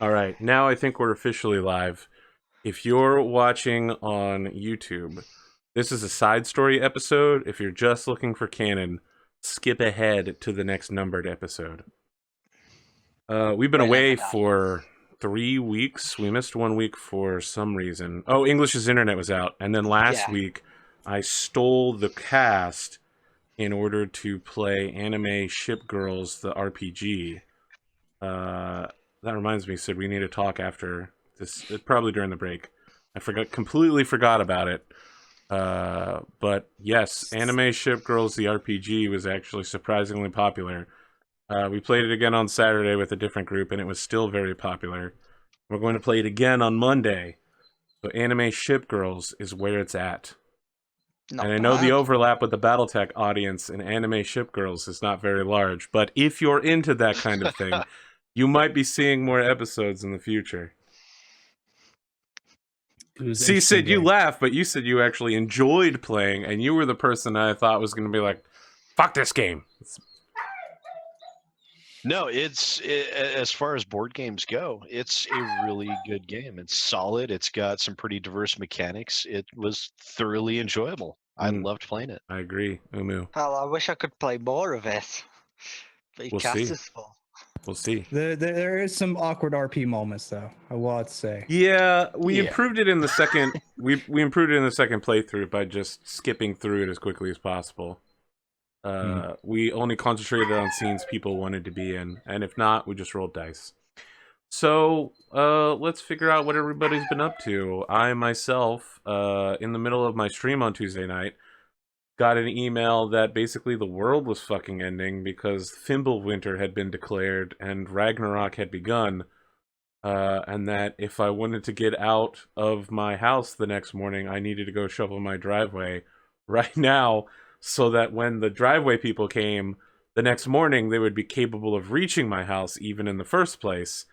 All right, now I think we're officially live. If you're watching on YouTube, this is a side story episode. If you're just looking for canon, skip ahead to the next numbered episode. We've been away for 3 weeks. We missed 1 week for some reason. Oh, English's internet was out. And then last week, I stole the cast in order to play Anime Ship Girls, the RPG. That reminds me, Sid, we need to talk after this, probably during the break. Completely forgot about it. But yes, Anime Ship Girls, the RPG, was actually surprisingly popular. We played it again on Saturday with a different group, and it was still very popular. We're going to play it again on Monday. So Anime Ship Girls is where it's at. And I know the overlap with the Battletech audience and Anime Ship Girls is not very large, but if you're into that kind of thing, you might be seeing more episodes in the future. See, Sid, you laugh, but you said you actually enjoyed playing, and you were the person I thought was going to be like, fuck this game. No, as far as board games go, it's a really good game. It's solid. It's got some pretty diverse mechanics. It was thoroughly enjoyable. I loved playing it. I agree, Umu. Hell, I wish I could play more of it. But We'll see. We'll see. There is some awkward RP moments, though. I will have to say. Yeah, we improved it in the second. we improved it in the second playthrough by just skipping through it as quickly as possible. We only concentrated on scenes people wanted to be in, and if not, we just rolled dice. So let's figure out what everybody's been up to. I myself, in the middle of my stream on Tuesday night, got an email that basically the world was fucking ending because Fimbulwinter had been declared and Ragnarok had begun, and that if I wanted to get out of my house the next morning, I needed to go shovel my driveway right now, so that when the driveway people came the next morning, they would be capable of reaching my house even in the first place.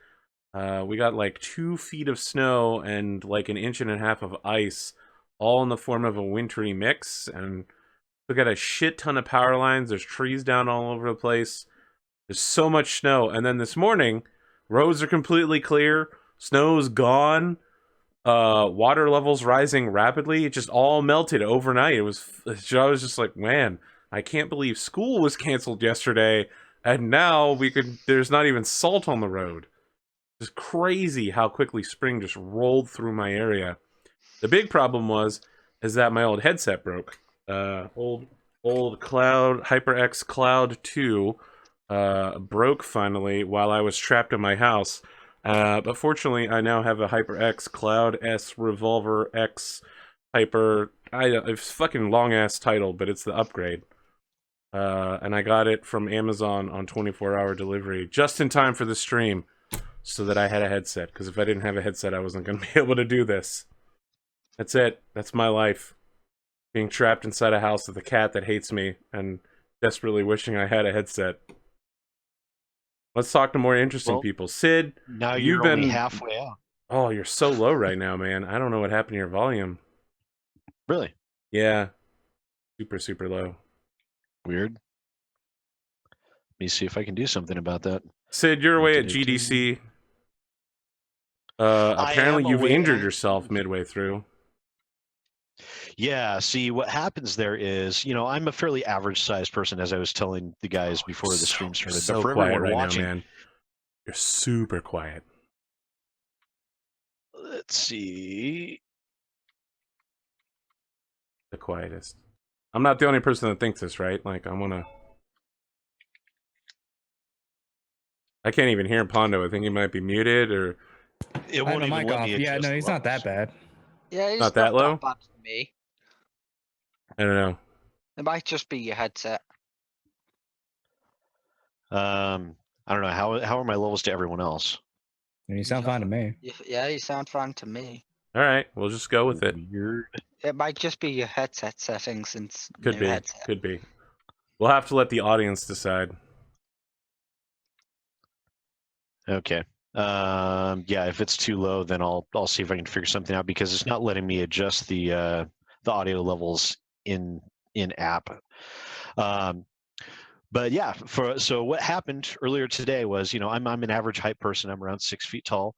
We got like 2 feet of snow and like 1.5 inches of ice, all in the form of a wintry mix, and we got a shit ton of power lines. There's trees down all over the place. There's so much snow. And then this morning, roads are completely clear. Snow's gone. Water levels rising rapidly. It just all melted overnight. I was just like, man, I can't believe school was canceled yesterday, and now there's not even salt on the road. It's crazy how quickly spring just rolled through my area. The big problem is that my old headset broke. Old Cloud HyperX Cloud 2 broke finally while I was trapped in my house. But fortunately, I now have a HyperX Cloud S Revolver X Hyper. It's fucking long ass title, but it's the upgrade. And I got it from Amazon on 24-hour delivery just in time for the stream, so that I had a headset. Because if I didn't have a headset, I wasn't going to be able to do this. That's it. That's my life. Being trapped inside a house with a cat that hates me and desperately wishing I had a headset. Let's talk to more interesting people. Sid, now you've been only halfway out. Oh, you're so low right now, man. I don't know what happened to your volume. Really? Yeah. Super, super low. Weird. Let me see if I can do something about that. Sid, you're away at GDC. Apparently you've injured yourself midway through. Yeah, see, what happens there is, I'm a fairly average-sized person, as I was telling the guys before the stream started. You're so quiet right now, man. You're super quiet. Let's see. The quietest. I'm not the only person that thinks this, right? Like, I can't even hear Pondo. I think he might be muted, or... It won't even let me adjust. Yeah, no, he's not that bad. Yeah, he's not that low? Bad to me. I don't know. It might just be your headset. I don't know. How are my levels to everyone else? You sound fine to me. Yeah, you sound fine to me. All right, we'll just go with it. Weird. It might just be your headset settings since could be. We'll have to let the audience decide. Okay. Yeah, if it's too low, then I'll see if I can figure something out, because it's not letting me adjust the audio levels in app. But yeah, so what happened earlier today was, I'm an average height person. I'm around 6 feet tall,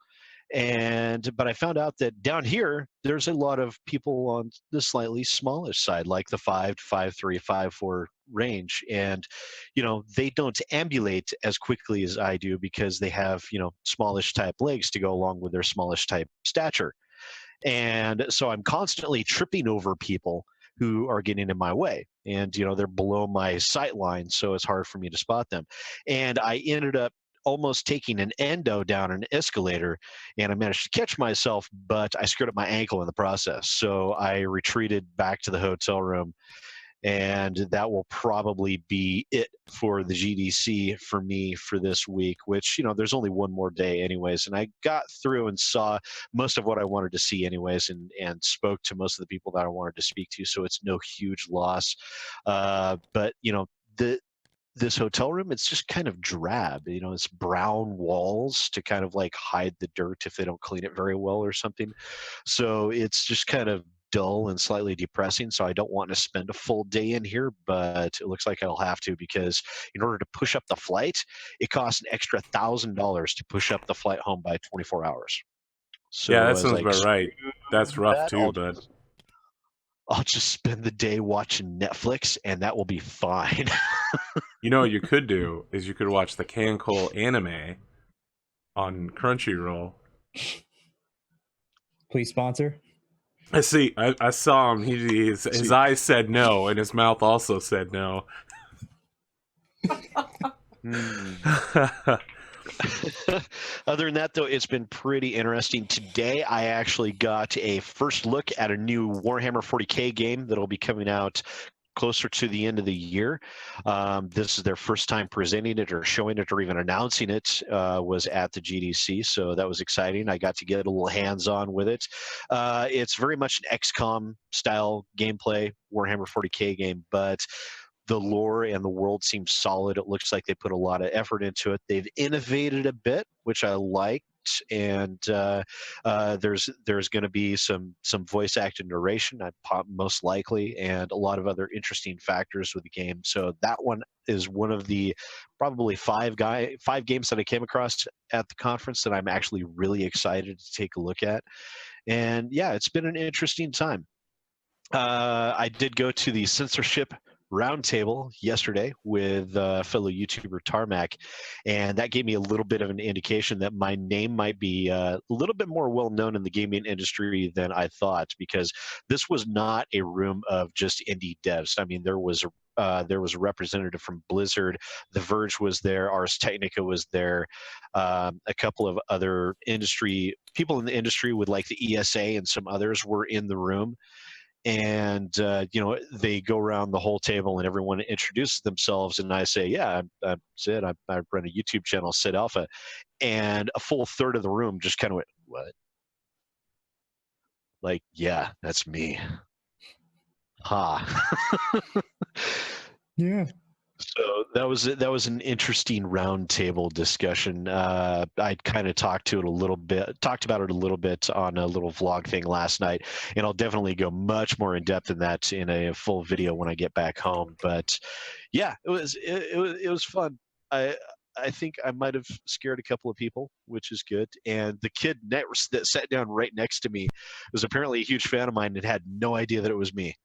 but I found out that down here there's a lot of people on the slightly smallish side, like the 5 to 5'3", 5'4" range, and they don't ambulate as quickly as I do because they have smallish type legs to go along with their smallish type stature. And so I'm constantly tripping over people who are getting in my way, and they're below my sight line, so it's hard for me to spot them. And I ended up almost taking an endo down an escalator, and I managed to catch myself, but I screwed up my ankle in the process. So I retreated back to the hotel room, and that will probably be it for the GDC for me for this week, which there's only one more day anyways, and I got through and saw most of what I wanted to see anyways, and spoke to most of the people that I wanted to speak to, so it's no huge loss. But this hotel room, it's just kind of drab. It's brown walls to kind of like hide the dirt if they don't clean it very well or something. So it's just kind of dull and slightly depressing. So I don't want to spend a full day in here, but it looks like I'll have to, because in order to push up the flight, it costs an extra $1,000 to push up the flight home by 24 hours. So Yeah, I that was sounds like, about right. That's rough that, too, but I'll just spend the day watching Netflix, and that will be fine. what you could do is you could watch the Cancol anime on Crunchyroll. Please sponsor. I see. I saw him. His eyes said no, and his mouth also said no. Other than that, though, it's been pretty interesting. Today, I actually got a first look at a new Warhammer 40K game that'll be coming out closer to the end of the year. This is their first time presenting it or showing it or even announcing it, was at the GDC, so that was exciting. I got to get a little hands-on with it. It's very much an XCOM style gameplay, Warhammer 40K game, but the lore and the world seems solid. It looks like they put a lot of effort into it. They've innovated a bit, which I liked, and there's going to be some voice acted narration, most likely, and a lot of other interesting factors with the game. So that one is one of the probably five games that I came across at the conference that I'm actually really excited to take a look at. And yeah, it's been an interesting time. I did go to the censorship roundtable yesterday with fellow YouTuber Tarmac, and that gave me a little bit of an indication that my name might be a little bit more well known in the gaming industry than I thought, because this was not a room of just indie devs. I mean, there was a representative from Blizzard, The Verge was there, Ars Technica was there, a couple of other people in the industry with like the ESA and some others were in the room. And they go around the whole table and everyone introduces themselves, and I say, yeah, I'm Sid, I run a YouTube channel, SidAlpha, and a full third of the room just kind of went, what? Like, yeah, that's me. Ha. Yeah. So that was an interesting roundtable discussion. I kind of talked about it a little bit on a little vlog thing last night, and I'll definitely go much more in depth in that in a full video when I get back home. But yeah, it was fun. I think I might have scared a couple of people, which is good. And the kid that sat down right next to me was apparently a huge fan of mine and had no idea that it was me.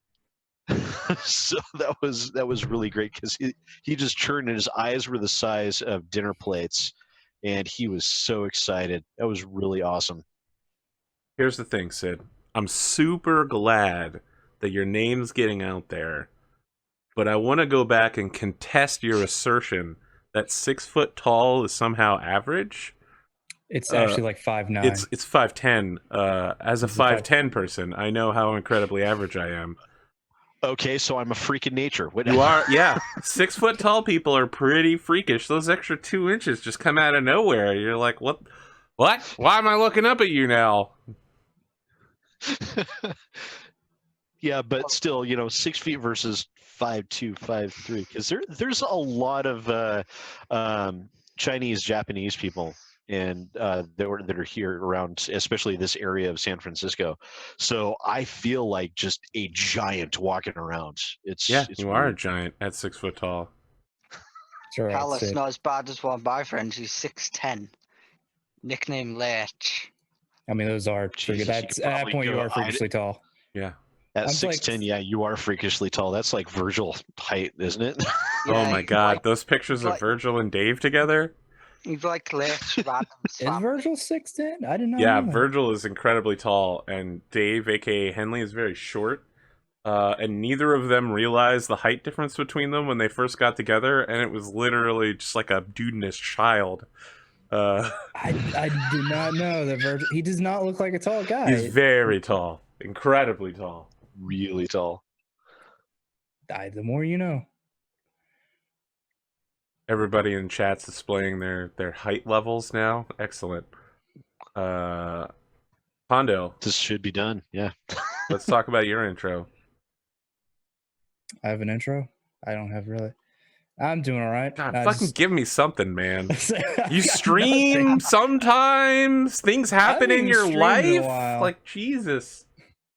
So that was really great, because he just churned and his eyes were the size of dinner plates, and he was so excited. That was really awesome. Here's the thing, Sid. I'm super glad that your name's getting out there, but I want to go back and contest your assertion that 6 foot tall is somehow average. It's actually like 5'9". It's 5'10". As a 5'10" person, I know how incredibly average I am. Okay, so I'm a freak in nature. You are, yeah. 6 foot tall people are pretty freakish. Those extra 2 inches just come out of nowhere. You're like, what? What? Why am I looking up at you now? Yeah, but still, 6 feet versus 5'2", 5'3", because there's a lot of Chinese, Japanese people and that are here around, especially this area of San Francisco. So I feel like just a giant walking around. Yeah, It's you weird. are a giant at 6 foot tall. Sure, Palace Sid. not as bad as one of my friends. He's 6'10", nickname Lech. I mean, those are Jesus, freaking. you That's could at that probably point you go- are freakishly tall. Yeah. At I'm like- 6'10", yeah, you are freakishly tall. That's like Virgil height, isn't it? Oh my he's god, like- those pictures he's of like- Virgil and Dave together? He's like Lech Radham's Is Virgil 6'10"? I did not Yeah, know that. Virgil is incredibly tall, and Dave, aka Henley, is very short. And neither of them realized the height difference between them when they first got together, and it was literally just like a dude and his child. I did not know that Virgil. He does not look like a tall guy. He's very tall, incredibly tall. Really tall. The more you know. Everybody in chat's displaying their height levels now. Excellent. Pondo, This should be done. Yeah. let's talk about your intro. I have an intro. I don't have really. I'm doing all right. God, I fucking just- give me something, man. I You got stream nothing. sometimes. Things happen in even your streamed in a life. while. Like Jesus.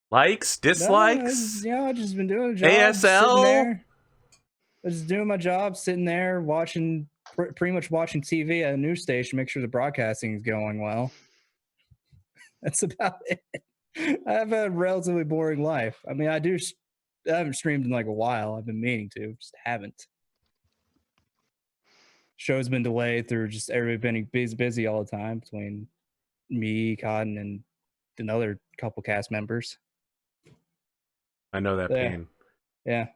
Likes, No, dislikes. I've just been doing a job. just sitting ASL? there. I was just doing my job, sitting there watching, pretty much watching TV at a news station, make sure the broadcasting is going well. That's about it. I have a relatively boring life. I mean, I haven't streamed in like a while. I've been meaning to, just haven't. Show's been delayed through just everybody being busy all the time between me, Cotton, and another couple cast members. I know that Yeah. pain. Yeah.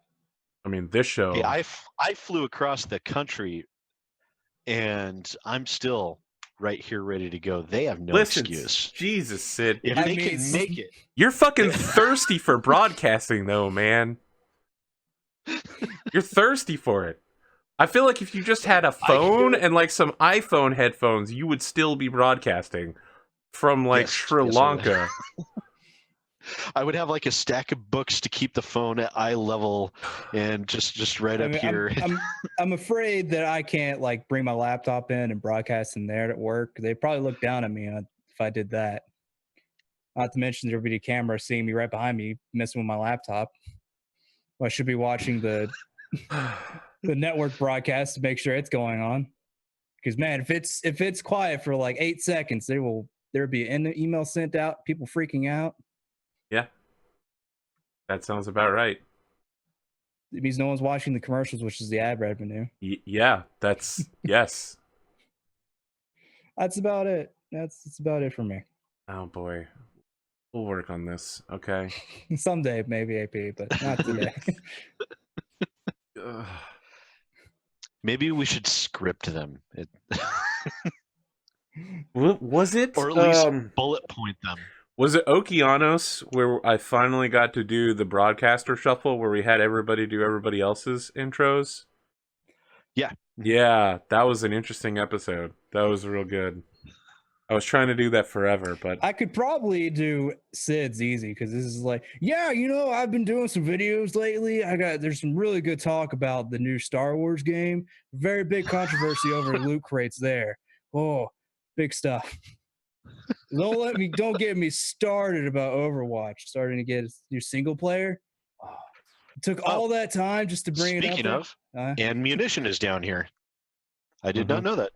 I mean, this show. Hey, I flew across the country, and I'm still right here ready to go. They have no Listen, excuse. Jesus, Sid. If I they mean, can make it, You're fucking thirsty for broadcasting, though, man. You're thirsty for it. I feel like if you just had a phone and like some iPhone headphones, you would still be broadcasting from like Yes, Sri yes, I would. Lanka. I would have like a stack of books to keep the phone at eye level and just right I up mean, here. I'm afraid that I can't like bring my laptop in and broadcast in there at work. They probably look down at me if I did that. Not to mention there'd be a camera seeing me right behind me messing with my laptop. Well, I should be watching the network broadcast to make sure it's going on. Because man, if it's quiet for like 8 seconds, there'll be an email sent out, people freaking out. Yeah. That sounds about right. It means no one's watching the commercials, which is the ad revenue. Yeah, that's yes. That's about it. That's about it for me. Oh boy. We'll work on this, okay? Someday, maybe AP, but not today. Ugh. Maybe we should script them, Was it? or at least bullet point them. Was it Okeanos where I finally got to do the broadcaster shuffle where we had everybody do everybody else's intros? Yeah. Yeah, that was an interesting episode. That was real good. I was trying to do that forever, but I could probably do Sid's easy because this is like, yeah, I've been doing some videos lately. There's some really good talk about the new Star Wars game. Very big controversy over loot crates there. Oh, big stuff. Don't get me started about Overwatch starting to get a new single player. Oh, it took all that time just to bring Speaking it up. of, Ammunition is down here. I did not know that.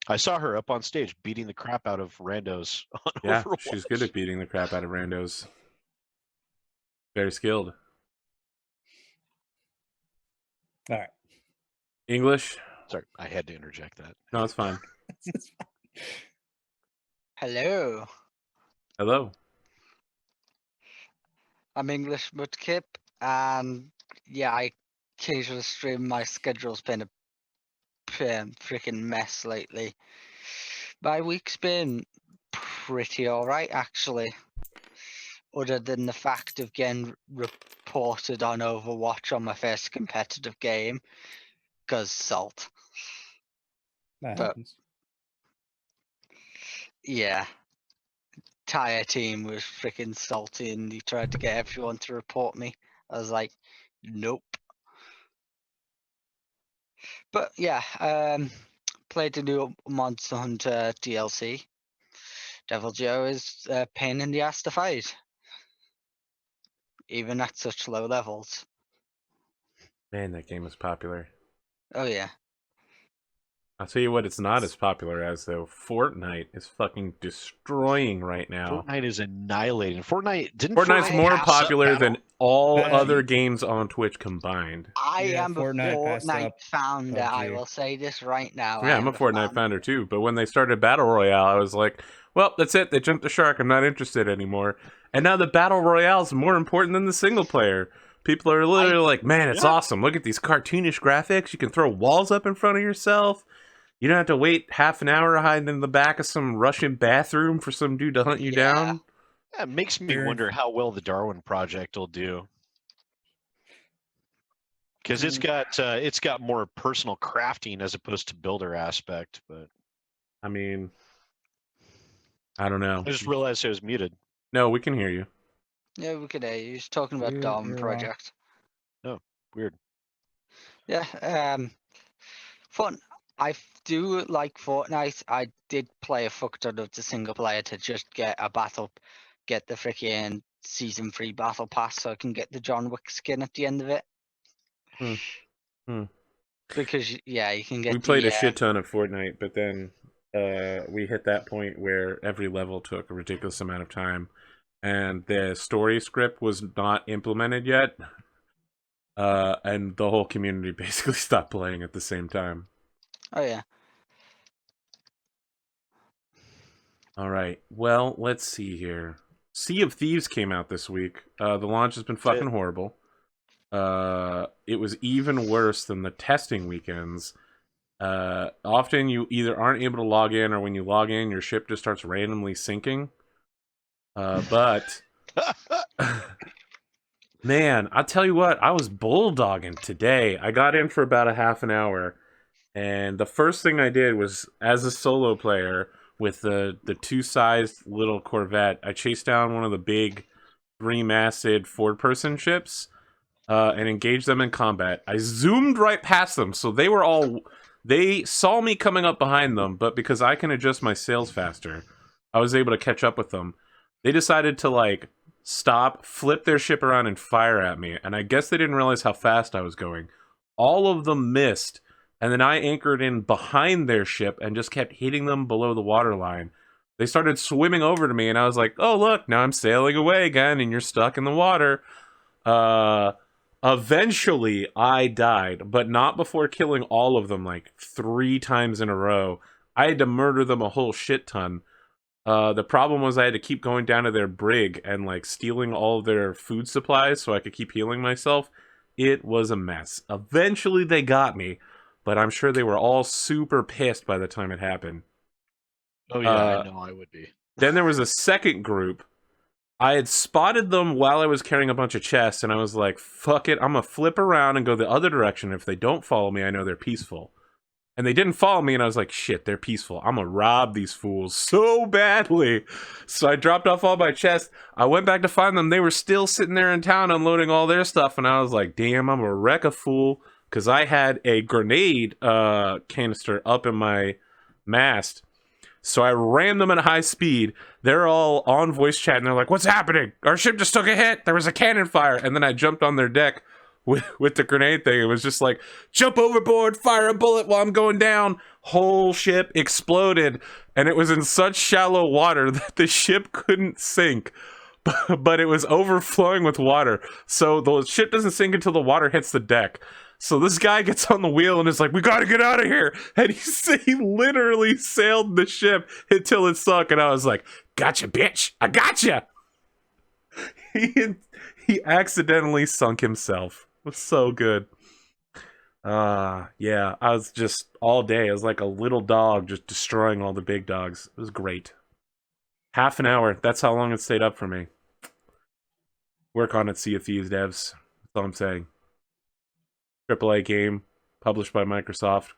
I saw her up on stage beating the crap out of randos on yeah, Overwatch. she's good at beating the crap out of randos. Very skilled. All right. English? Sorry, I had to interject that. No, it's fine. Hello, Hello. I'm Englishmudkip, and yeah, I occasionally stream. My schedule's been a freaking mess lately. My week's been pretty alright, actually. Other than the fact of getting reported on Overwatch on my first competitive game, because salt. That But- happens. Yeah. Entire team was freaking salty and he tried to get everyone to report me. I was like, nope. But yeah, played the new Monster Hunter DLC. Devil Joe is a pain in the ass to fight. Even at such low levels. Man, that game was popular. Oh yeah. I'll tell you what, it's not as popular as, though. Fortnite is fucking destroying right now. Fortnite is annihilating. Fortnite's Fortnite's more pass up popular battle? than all Bad. other games on Twitch combined. I Yeah, am a Fortnite passed Fortnite up founder. I PUBG. will say this right now. I Yeah, I'm am a Fortnite founder too, but when they started Battle Royale, I was like, well, that's it. They jumped the shark. I'm not interested anymore. And now the Battle Royale is more important than the single player. People are literally like, man, it's awesome. Look at these cartoonish graphics. You can throw walls up in front of yourself. You don't have to wait half an hour hiding in the back of some Russian bathroom for some dude to hunt you down. It makes me Sure. wonder how well the Darwin Project will do. Because it's got more personal crafting as opposed to builder aspect. But I mean, I don't know. I just realized it was muted. No, we can hear you. Yeah, we could hear you. He's talking about Darwin You're Project. Weird. Yeah. Fun. I do like Fortnite. I did play a fuck ton of the single player to just get the freaking season 3 battle pass so I can get the John Wick skin at the end of it. Because yeah, you can get. We played a shit ton of Fortnite, but then we hit that point where every level took a ridiculous amount of time, and the story script was not implemented yet, and the whole community basically stopped playing at the same time. Oh yeah. All right, well, let's see here. Sea of Thieves came out this week. The launch has been fucking horrible. It was even worse than the testing weekends. Often you either aren't able to log in, or when you log in, your ship just starts randomly sinking. But man, I'll tell you what, I was bulldogging today. I got in for about a half an hour, and the first thing I did was, as a solo player with the two-sized little Corvette, I chased down one of the big three-masted four-person ships and engaged them in combat. I zoomed right past them, so they saw me coming up behind them, but because I can adjust my sails faster, I was able to catch up with them. They decided to, like, stop, flip their ship around, and fire at me, and I guess they didn't realize how fast I was going. All of them missed, and then I anchored in behind their ship and just kept hitting them below the waterline. They started swimming over to me, and I was like, oh, look, now I'm sailing away again, and you're stuck in the water. Eventually, I died, but not before killing all of them, like, 3 times in a row. I had to murder them a whole shit ton. The problem was I had to keep going down to their brig and, like, stealing all of their food supplies so I could keep healing myself. It was a mess. Eventually, they got me, but I'm sure they were all super pissed by the time it happened. Oh yeah, I know I would be. Then there was a second group. I had spotted them while I was carrying a bunch of chests, and I was like, fuck it, I'm gonna flip around and go the other direction. If they don't follow me, I know they're peaceful. And they didn't follow me, and I was like, shit, they're peaceful. I'm gonna rob these fools so badly. So I dropped off all my chests. I went back to find them. They were still sitting there in town unloading all their stuff, and I was like, damn, I'm a wreck a fool. Because I had a grenade canister up in my mast. So I ran them at high speed. They're all on voice chat, and they're like, what's happening? Our ship just took a hit. There was a cannon fire. And then I jumped on their deck with the grenade thing. It was just like, jump overboard, fire a bullet while I'm going down. Whole ship exploded. And it was in such shallow water that the ship couldn't sink. But it was overflowing with water. So the ship doesn't sink until the water hits the deck. So this guy gets on the wheel and is like, we gotta get out of here. And he literally sailed the ship until it sunk. And I was like, gotcha, bitch. I gotcha. He accidentally sunk himself. It was so good. Yeah, I was just all day. I was like a little dog just destroying all the big dogs. It was great. Half an hour. That's how long it stayed up for me. Work on it, Sea of Thieves devs. That's all I'm saying. AAA game, published by Microsoft.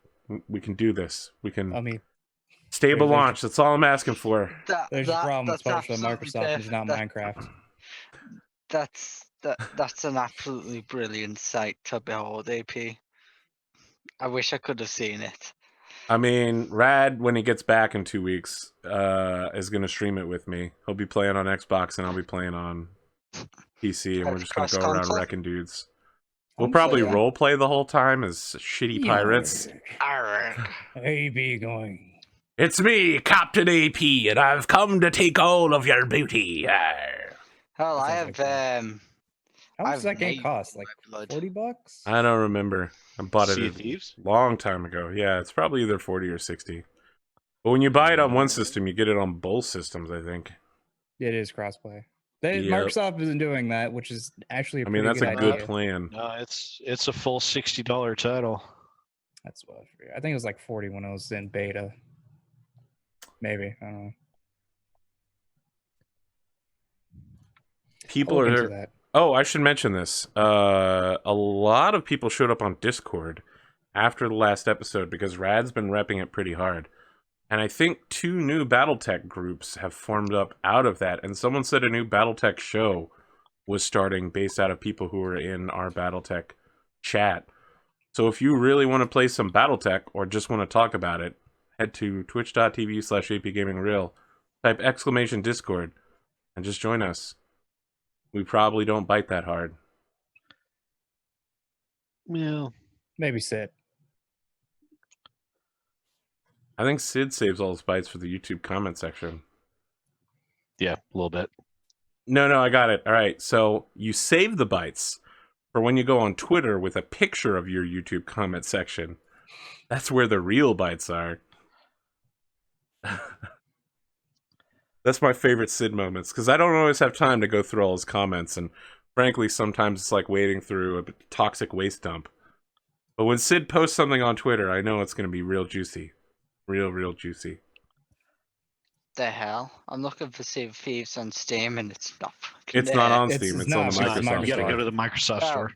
We can do this. We can. I mean, stable launch. That's all I'm asking for. there's a problem. It's that's published by absolutely Microsoft. and It's not perfect. Minecraft. That's an absolutely brilliant sight to behold, AP. I wish I could have seen it. I mean, Rad, when he gets back in 2 weeks, is going to stream it with me. He'll be playing on Xbox, and I'll be playing on PC, and we're just going to go around Cross-console? wrecking dudes. We'll I'm probably saying- role play the whole time as shitty pirates. Arrgh. AB going. It's me, Captain AP, and I've come to take all of your booty. Arr. Hell, That I sounds have like How much does that game made cost? Like blood. $40? I don't remember. I bought Sea it of Thieves? a long time ago. Yeah, it's probably either 40 or 60. But when you buy it on one system, you get it on both systems, I think. It is crossplay. Yep. Microsoft isn't doing that, which is actually a I mean, pretty that's a good good idea. plan. No, it's a full $60 title. That's what I figured. I think it was like 40 when I was in beta. Maybe. I don't know. People I'll look are into that. Oh, I should mention this. A lot of people showed up on Discord after the last episode because Rad's been repping it pretty hard. And I think 2 new Battletech groups have formed up out of that. And someone said a new Battletech show was starting based out of people who were in our Battletech chat. So if you really want to play some Battletech or just want to talk about it, head to twitch.tv/APGamingREAL, type !Discord, and just join us. We probably don't bite that hard. Yeah. Maybe Sid. I think Sid saves all his bites for the YouTube comment section. Yeah, a little bit. No, I got it. All right, so you save the bites for when you go on Twitter with a picture of your YouTube comment section. That's where the real bites are. That's my favorite Sid moments, because I don't always have time to go through all his comments, and frankly, sometimes it's like wading through a toxic waste dump. But when Sid posts something on Twitter, I know it's going to be real juicy. Real juicy. The hell? I'm looking for Sea of Thieves on Steam and it's not fucking It's not on It's Steam, it's not, on the it's It's not, Microsoft you gotta Store. go to the Microsoft Oh. Store.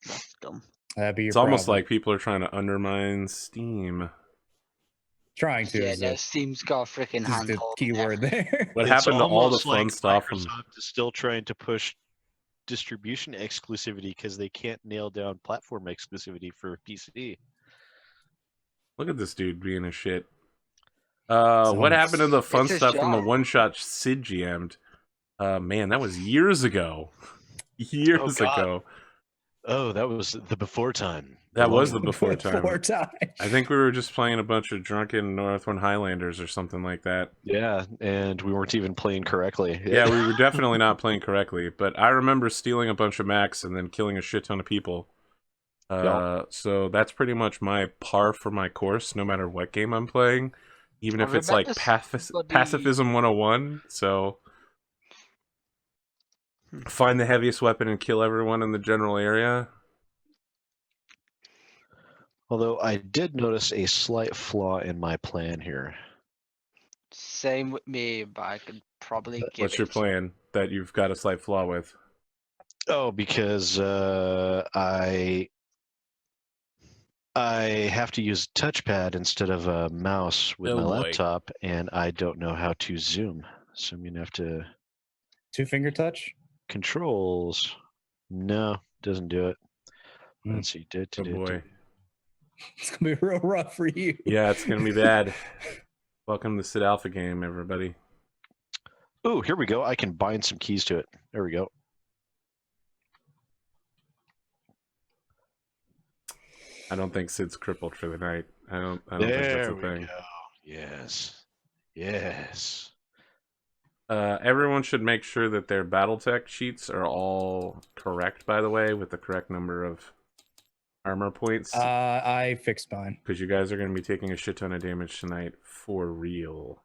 That's dumb. That'd be your It's almost problem. like people are trying to undermine Steam. Trying to Yeah, is no, a, Steam's got a freaking is the handhold. keyword there. What It's happened to all the almost fun like stuff from... Microsoft is still trying to push distribution exclusivity because they can't nail down platform exclusivity for PC. Look at this dude being a shit. What happened to the fun It's his stuff from the job. one-shot Sid GM'd? Man, that was years ago. Years God. ago. Oh, that was the before time. That was long the before time. Before time. I think we were just playing a bunch of drunken Northern Highlanders or something like that. Yeah, and we weren't even playing correctly. Yeah, we were definitely not playing correctly, but I remember stealing a bunch of mechs and then killing a shit ton of people. So that's pretty much my par for my course, no matter what game I'm playing, even I if it's like remember somebody- Pacifism 101. So find the heaviest weapon and kill everyone in the general area. Although I did notice a slight flaw in my plan here. Same with me, but I could probably give What's your it- plan that you've got a slight flaw with? Oh, because I have to use touchpad instead of a mouse with Oh, my boy. laptop, and I don't know how to zoom. So I'm gonna have to 2-finger touch? controls. No, doesn't do it. Hmm. Let's see. Oh boy. It's gonna be real rough for you. Yeah, it's gonna be bad. Welcome to SidAlpha game, everybody. Oh, here we go. I can bind some keys to it. There we go. I don't think Sid's crippled for the night. I don't think that's There a we thing. go. Yes. Yes. Everyone should make sure that their Battletech sheets are all correct, by the way, with the correct number of armor points. I fixed mine. Because you guys are going to be taking a shit ton of damage tonight for real.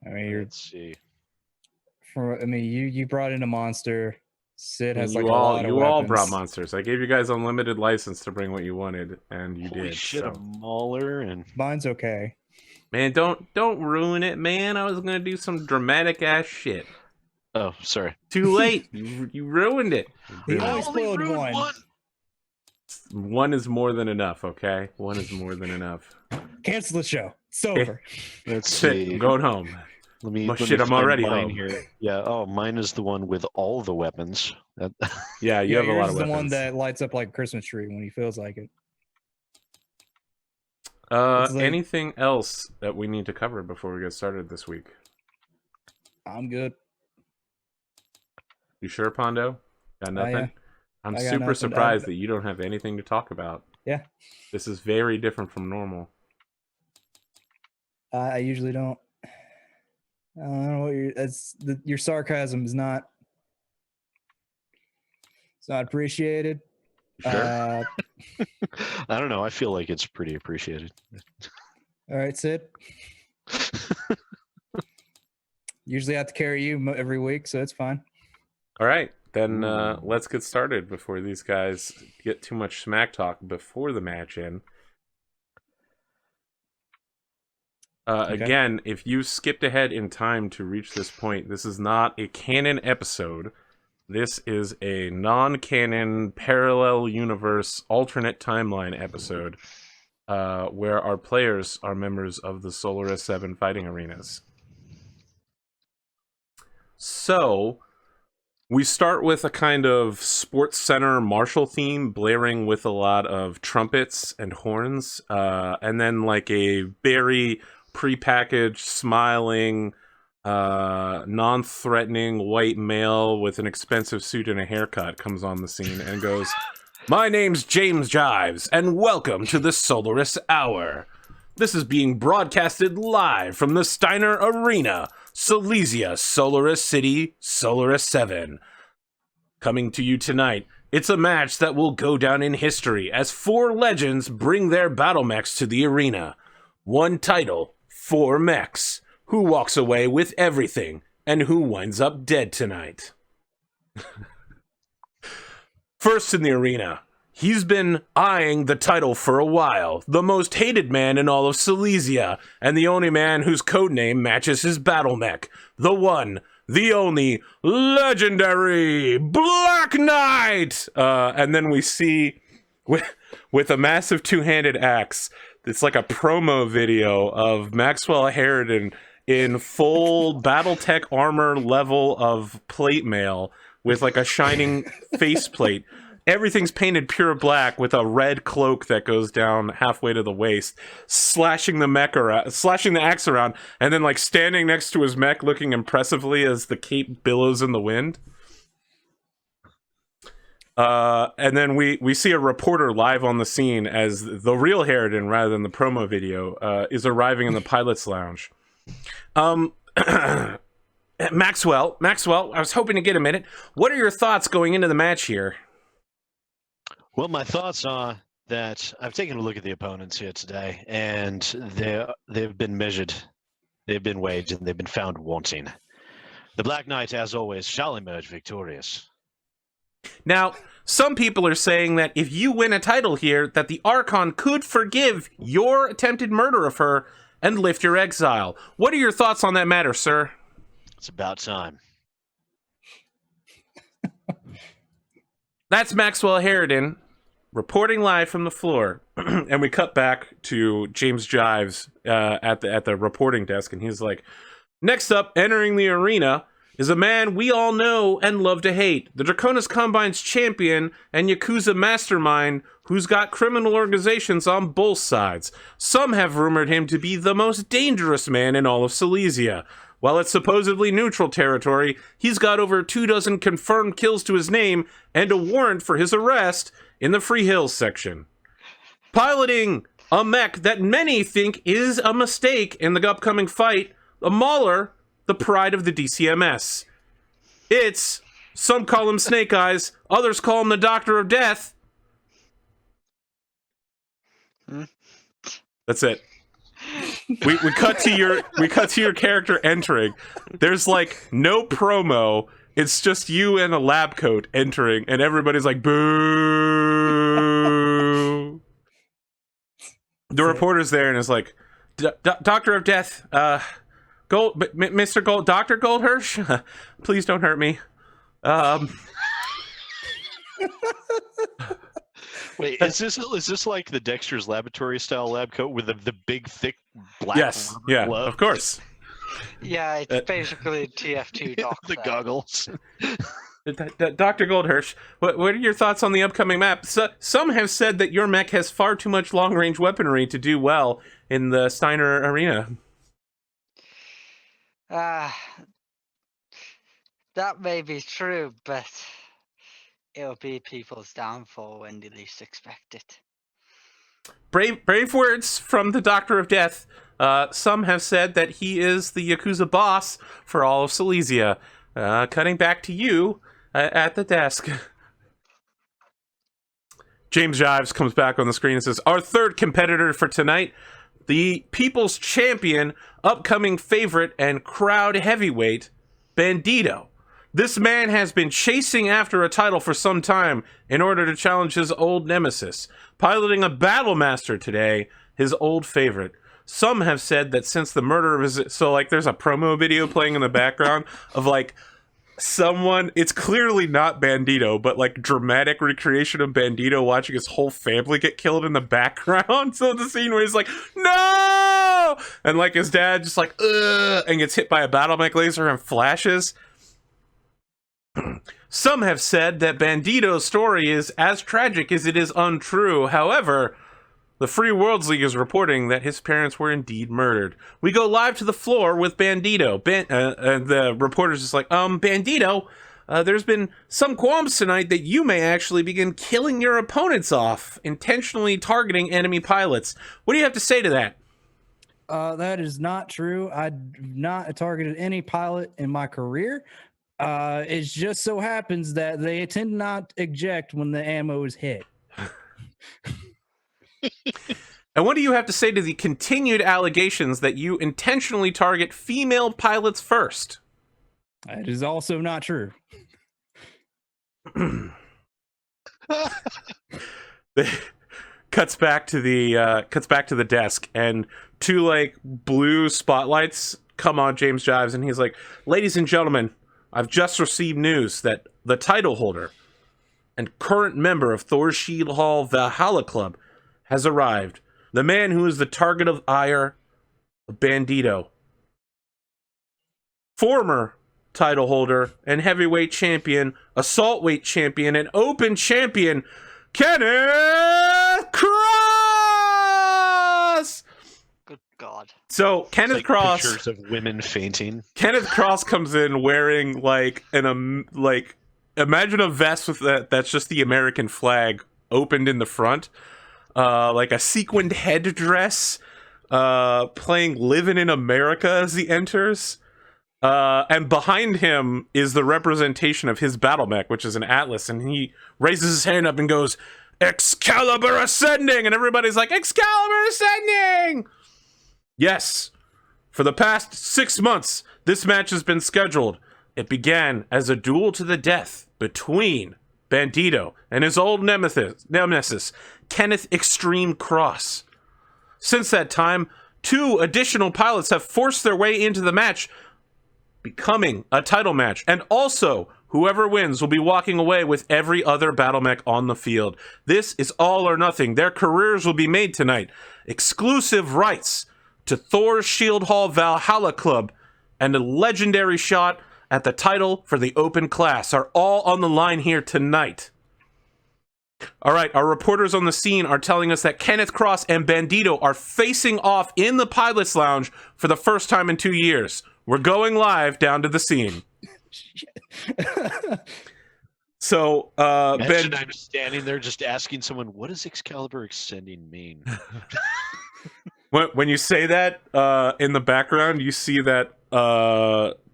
I mean, Let's see. you brought in a monster. Sid has like you a all lot of you all weapons. brought monsters. I gave you guys unlimited license to bring what you wanted, and you Holy did. shit, so. a mauler and Mine's okay. Man, don't ruin it, man. I was gonna do some dramatic ass shit. oh, sorry. Too late. you ruined it. He Ruined only it. spoiled ruined one. One is more than enough, okay? One is more than enough. Cancel the show. It's over. Let's Sit. see. I'm going home. Let me. Oh, let me shit, I'm find already mine home. here. Yeah. Oh, mine is the one with all the weapons. That, Yeah, you Yeah, have a yours lot is of the weapons. one that lights up like a Christmas tree when he feels like it. It's like- Anything else that we need to cover before we get started this week? I'm good. You sure, Pondo? Got nothing? yeah. I'm I got super nothing. surprised that you don't have anything to talk about. Yeah. This is very different from normal. I usually don't. I don't know what your sarcasm is not. It's not appreciated. Sure. Uh, I don't know. I feel like it's pretty appreciated. all right, Sid. Usually I have to carry you every week, so it's fine. All right, then let's get started before these guys get too much smack talk before the match in. Okay. Again, if you skipped ahead in time to reach this point, this is not a canon episode. This is a non-canon, parallel universe, alternate timeline episode where our players are members of the Solaris 7 fighting arenas. So, we start with a kind of sports center martial theme blaring with a lot of trumpets and horns, and then like a very prepackaged, smiling, non-threatening white male with an expensive suit and a haircut comes on the scene and goes, "My name's James Jives, and welcome to the Solaris Hour. This is being broadcasted live from the Steiner Arena, Silesia, Solaris City, Solaris 7. Coming to you tonight, it's a match that will go down in history as 4 legends bring their Battlemechs to the arena. One title, 4 mechs. Who walks away with everything, and who winds up dead tonight?" First in the arena, he's been eyeing the title for a while, the most hated man in all of Silesia, and the only man whose codename matches his Battlemech, the one, the only, legendary Black Knight! And then we see, with a massive two-handed axe, it's like a promo video of Maxwell Harridan in full Battletech armor level of plate mail with like a shining faceplate. Everything's painted pure black with a red cloak that goes down halfway to the waist, slashing the axe around, and then like standing next to his mech looking impressively as the cape billows in the wind. And then we see a reporter live on the scene as the real Harridan, rather than the promo video, is arriving in the pilot's lounge. Maxwell, I was hoping to get a minute. What are your thoughts going into the match here? Well, my thoughts are that I've taken a look at the opponents here today, and they've been measured, they've been weighed, and they've been found wanting. The Black Knight, as always, shall emerge victorious. Now, some people are saying that if you win a title here, that the Archon could forgive your attempted murder of her and lift your exile. What are your thoughts on that matter, sir? It's about time. That's Maxwell Harridan reporting live from the floor. And we cut back to James Jives at the reporting desk, and he's like, "Next up, entering the arena, is a man we all know and love to hate. The Draconis Combine's champion and Yakuza mastermind who's got criminal organizations on both sides. Some have rumored him to be the most dangerous man in all of Silesia. While it's supposedly neutral territory, he's got over 24 confirmed kills to his name and a warrant for his arrest in the Free Hills section. Piloting a mech that many think is a mistake in the upcoming fight, a Mauler, the pride of the DCMS. It's, some call him Snake Eyes, others call him the Doctor of Death." That's it. We cut to your character entering. There's like no promo. It's just you in a lab coat entering, and everybody's like, "Boo!" The reporter's there and is like, "Doctor of Death, Mr. Gold, Dr. Goldhirsch, please don't hurt me." Wait, is this like the Dexter's Laboratory style lab coat with the big thick black? Yes, yeah, glove? of course. Yeah, it's basically TF2 doc. The goggles. Dr. Goldhirsch, what are your thoughts on the upcoming map? Some have said that your mech has far too much long-range weaponry to do well in the Steiner Arena. That may be true, but It'll be people's downfall when they least expect it. Brave words from the Doctor of Death. Some have said that he is the Yakuza boss for all of Silesia. Cutting back to you at the desk. James Jives comes back on the screen and says, our third competitor for tonight, the People's Champion, upcoming favorite, and crowd heavyweight, Bandito. This man has been chasing after a title for some time in order to challenge his old nemesis, piloting a Battlemaster today, his old favorite. Some have said that since the murder of his... So, like, there's a promo video playing in the background of, like, someone... It's clearly not Bandito, but, like, dramatic recreation of Bandito watching his whole family get killed in the background. So the scene where he's like, no! And, like, his dad just, like, ugh, and gets hit by a Battlemech laser and flashes. Some have said that Bandito's story is as tragic as it is untrue. However, the Free Worlds League is reporting that his parents were indeed murdered. We go live to the floor with Bandito. The reporter's just like, Bandito, there's been some qualms tonight that you may actually begin killing your opponents off, intentionally targeting enemy pilots. What do you have to say to that? That is not true. I've not targeted any pilot in my career. It just so happens that they tend not to eject when the ammo is hit. And what do you have to say to the continued allegations that you intentionally target female pilots first? That is also not true. Cuts back to the desk, and two like blue spotlights come on James Jives, and he's like, ladies and gentlemen, I've just received news that the title holder and current member of Thor's Shield Hall Valhalla Club has arrived. The man who is the target of ire, Bandito. Former title holder and heavyweight champion, assault weight champion, and open champion, Kenneth Cross! Good God. So Kenneth Cross, pictures of women fainting. Kenneth Cross comes in wearing like imagine a vest with that's just the American flag opened in the front, like a sequined headdress, playing "Living in America" as he enters, and behind him is the representation of his Battlemech, which is an Atlas, and he raises his hand up and goes, "Excalibur Ascending!" and everybody's like, "Excalibur Ascending!" Yes, for the past 6 months, this match has been scheduled. It began as a duel to the death between Bandito and his old nemesis, Kenneth Extreme Cross. Since that time, 2 additional pilots have forced their way into the match, becoming a title match, and also, whoever wins will be walking away with every other Battlemech on the field. This is all or nothing. Their careers will be made tonight. Exclusive rights to Thor's Shield Hall Valhalla Club and a legendary shot at the title for the open class are all on the line here tonight. All right, our reporters on the scene are telling us that Kenneth Cross and Bandito are facing off in the pilot's lounge for the first time in 2 years. We're going live down to the scene. So, Imagine I'm standing there just asking someone, what does Excalibur Ascending mean? When you say that, in the background, you see that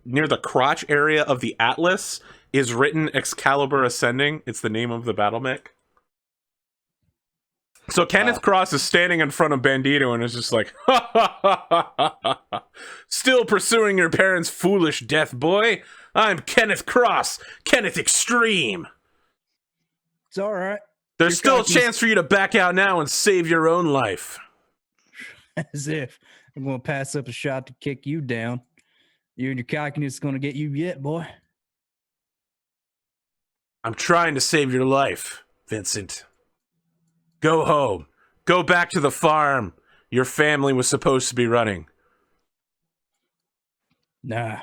near the crotch area of the Atlas is written Excalibur Ascending. It's the name of the Battlemech. So Kenneth Cross is standing in front of Bandito and is just like, ha ha ha ha ha ha. Still pursuing your parents' foolish death, boy. I'm Kenneth Cross, Kenneth Extreme. It's all right. There's still a chance for you to back out now and save your own life. As if I'm going to pass up a shot to kick you down. You and your cockiness is going to get you yet, boy. I'm trying to save your life, Vincent. Go home. Go back to the farm your family was supposed to be running. Nah,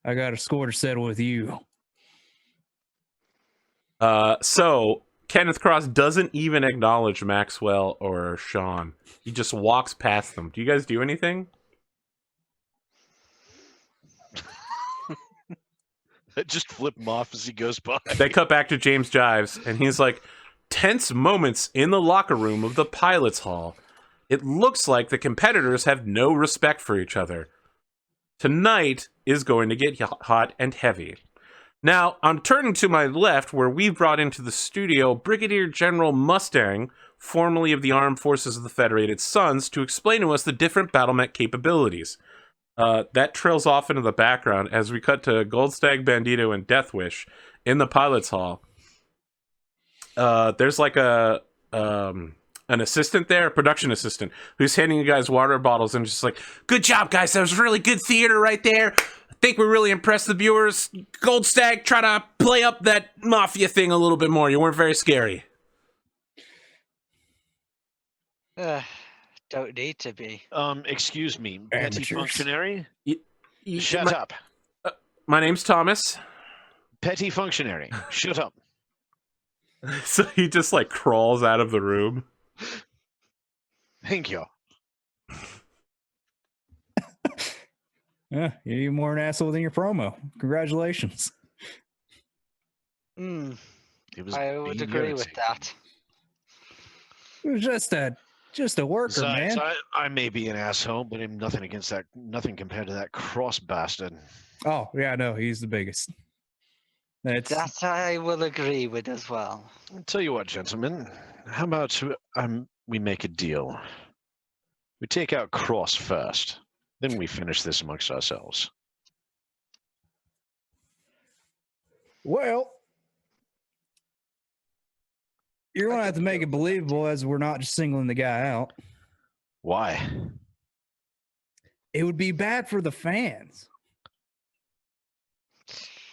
I got a score to settle with you. So Kenneth Cross doesn't even acknowledge Maxwell or Sean. He just walks past them. Do you guys do anything? Just flip him off as he goes by. They cut back to James Jives, and he's like, tense moments in the locker room of the pilot's hall. It looks like the competitors have no respect for each other. Tonight is going to get hot and heavy. Now, I'm turning to my left, where we've brought into the studio Brigadier General Mustang, formerly of the Armed Forces of the Federated Suns, to explain to us the different Battlemech capabilities. That trails off into the background as we cut to Goldstag, Bandito, and Deathwish in the pilot's hall. There's like an assistant there, a production assistant, who's handing you guys water bottles and just like, good job, guys. That was really good theater right there. I think we really impressed the viewers. Goldstag, try to play up that mafia thing a little bit more. You weren't very scary. Don't need to be. Excuse me, petty Amateurs. functionary. You- Shut up. My name's Thomas. Petty functionary. Shut up. So he just like crawls out of the room. Thank you. Yeah, you're even more an asshole than your promo. Congratulations. It was I would being agree with irritating. that. It was just a worker, Besides, man. I may be an asshole, but I'm nothing against that. Nothing compared to that cross bastard. Oh, yeah, no, he's the biggest. It's That I will agree with as well. I'll tell you what, gentlemen. How about we make a deal? We take out Cross first, then we finish this amongst ourselves. well, you're gonna have to make it believable as we're not just singling the guy out. Why? It would be bad for the fans.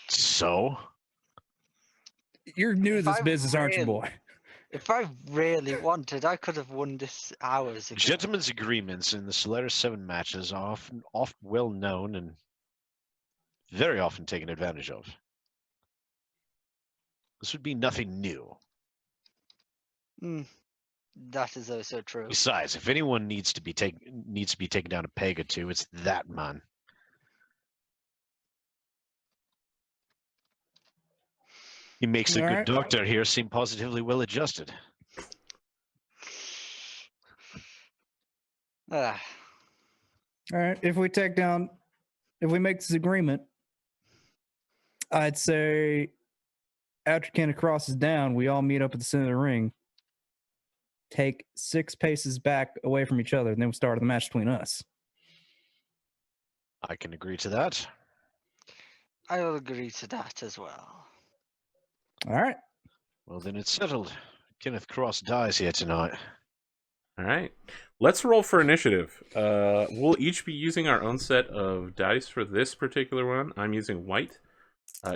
So? You're new to If this I business, aren't you, really- boy? If I really wanted, I could have won this hours ago. Gentlemen's agreements in the Solaris 7 matches are often well known and very often taken advantage of. This would be nothing new. That is also true. Besides, if anyone needs to be taken down a peg or two, it's that man. He makes a All good right. doctor here seem positively well adjusted. Ah, All right. If we make this agreement, I'd say after Kenneth Cross is down, we all meet up at the center of the ring, take 6 paces back away from each other, and then we start the match between us. I can agree to that. I will agree to that as well. All right. Well, then it's settled. Kenneth Cross dies here tonight. All right. Let's roll for initiative. We'll each be using our own set of dice for this particular one. I'm using white.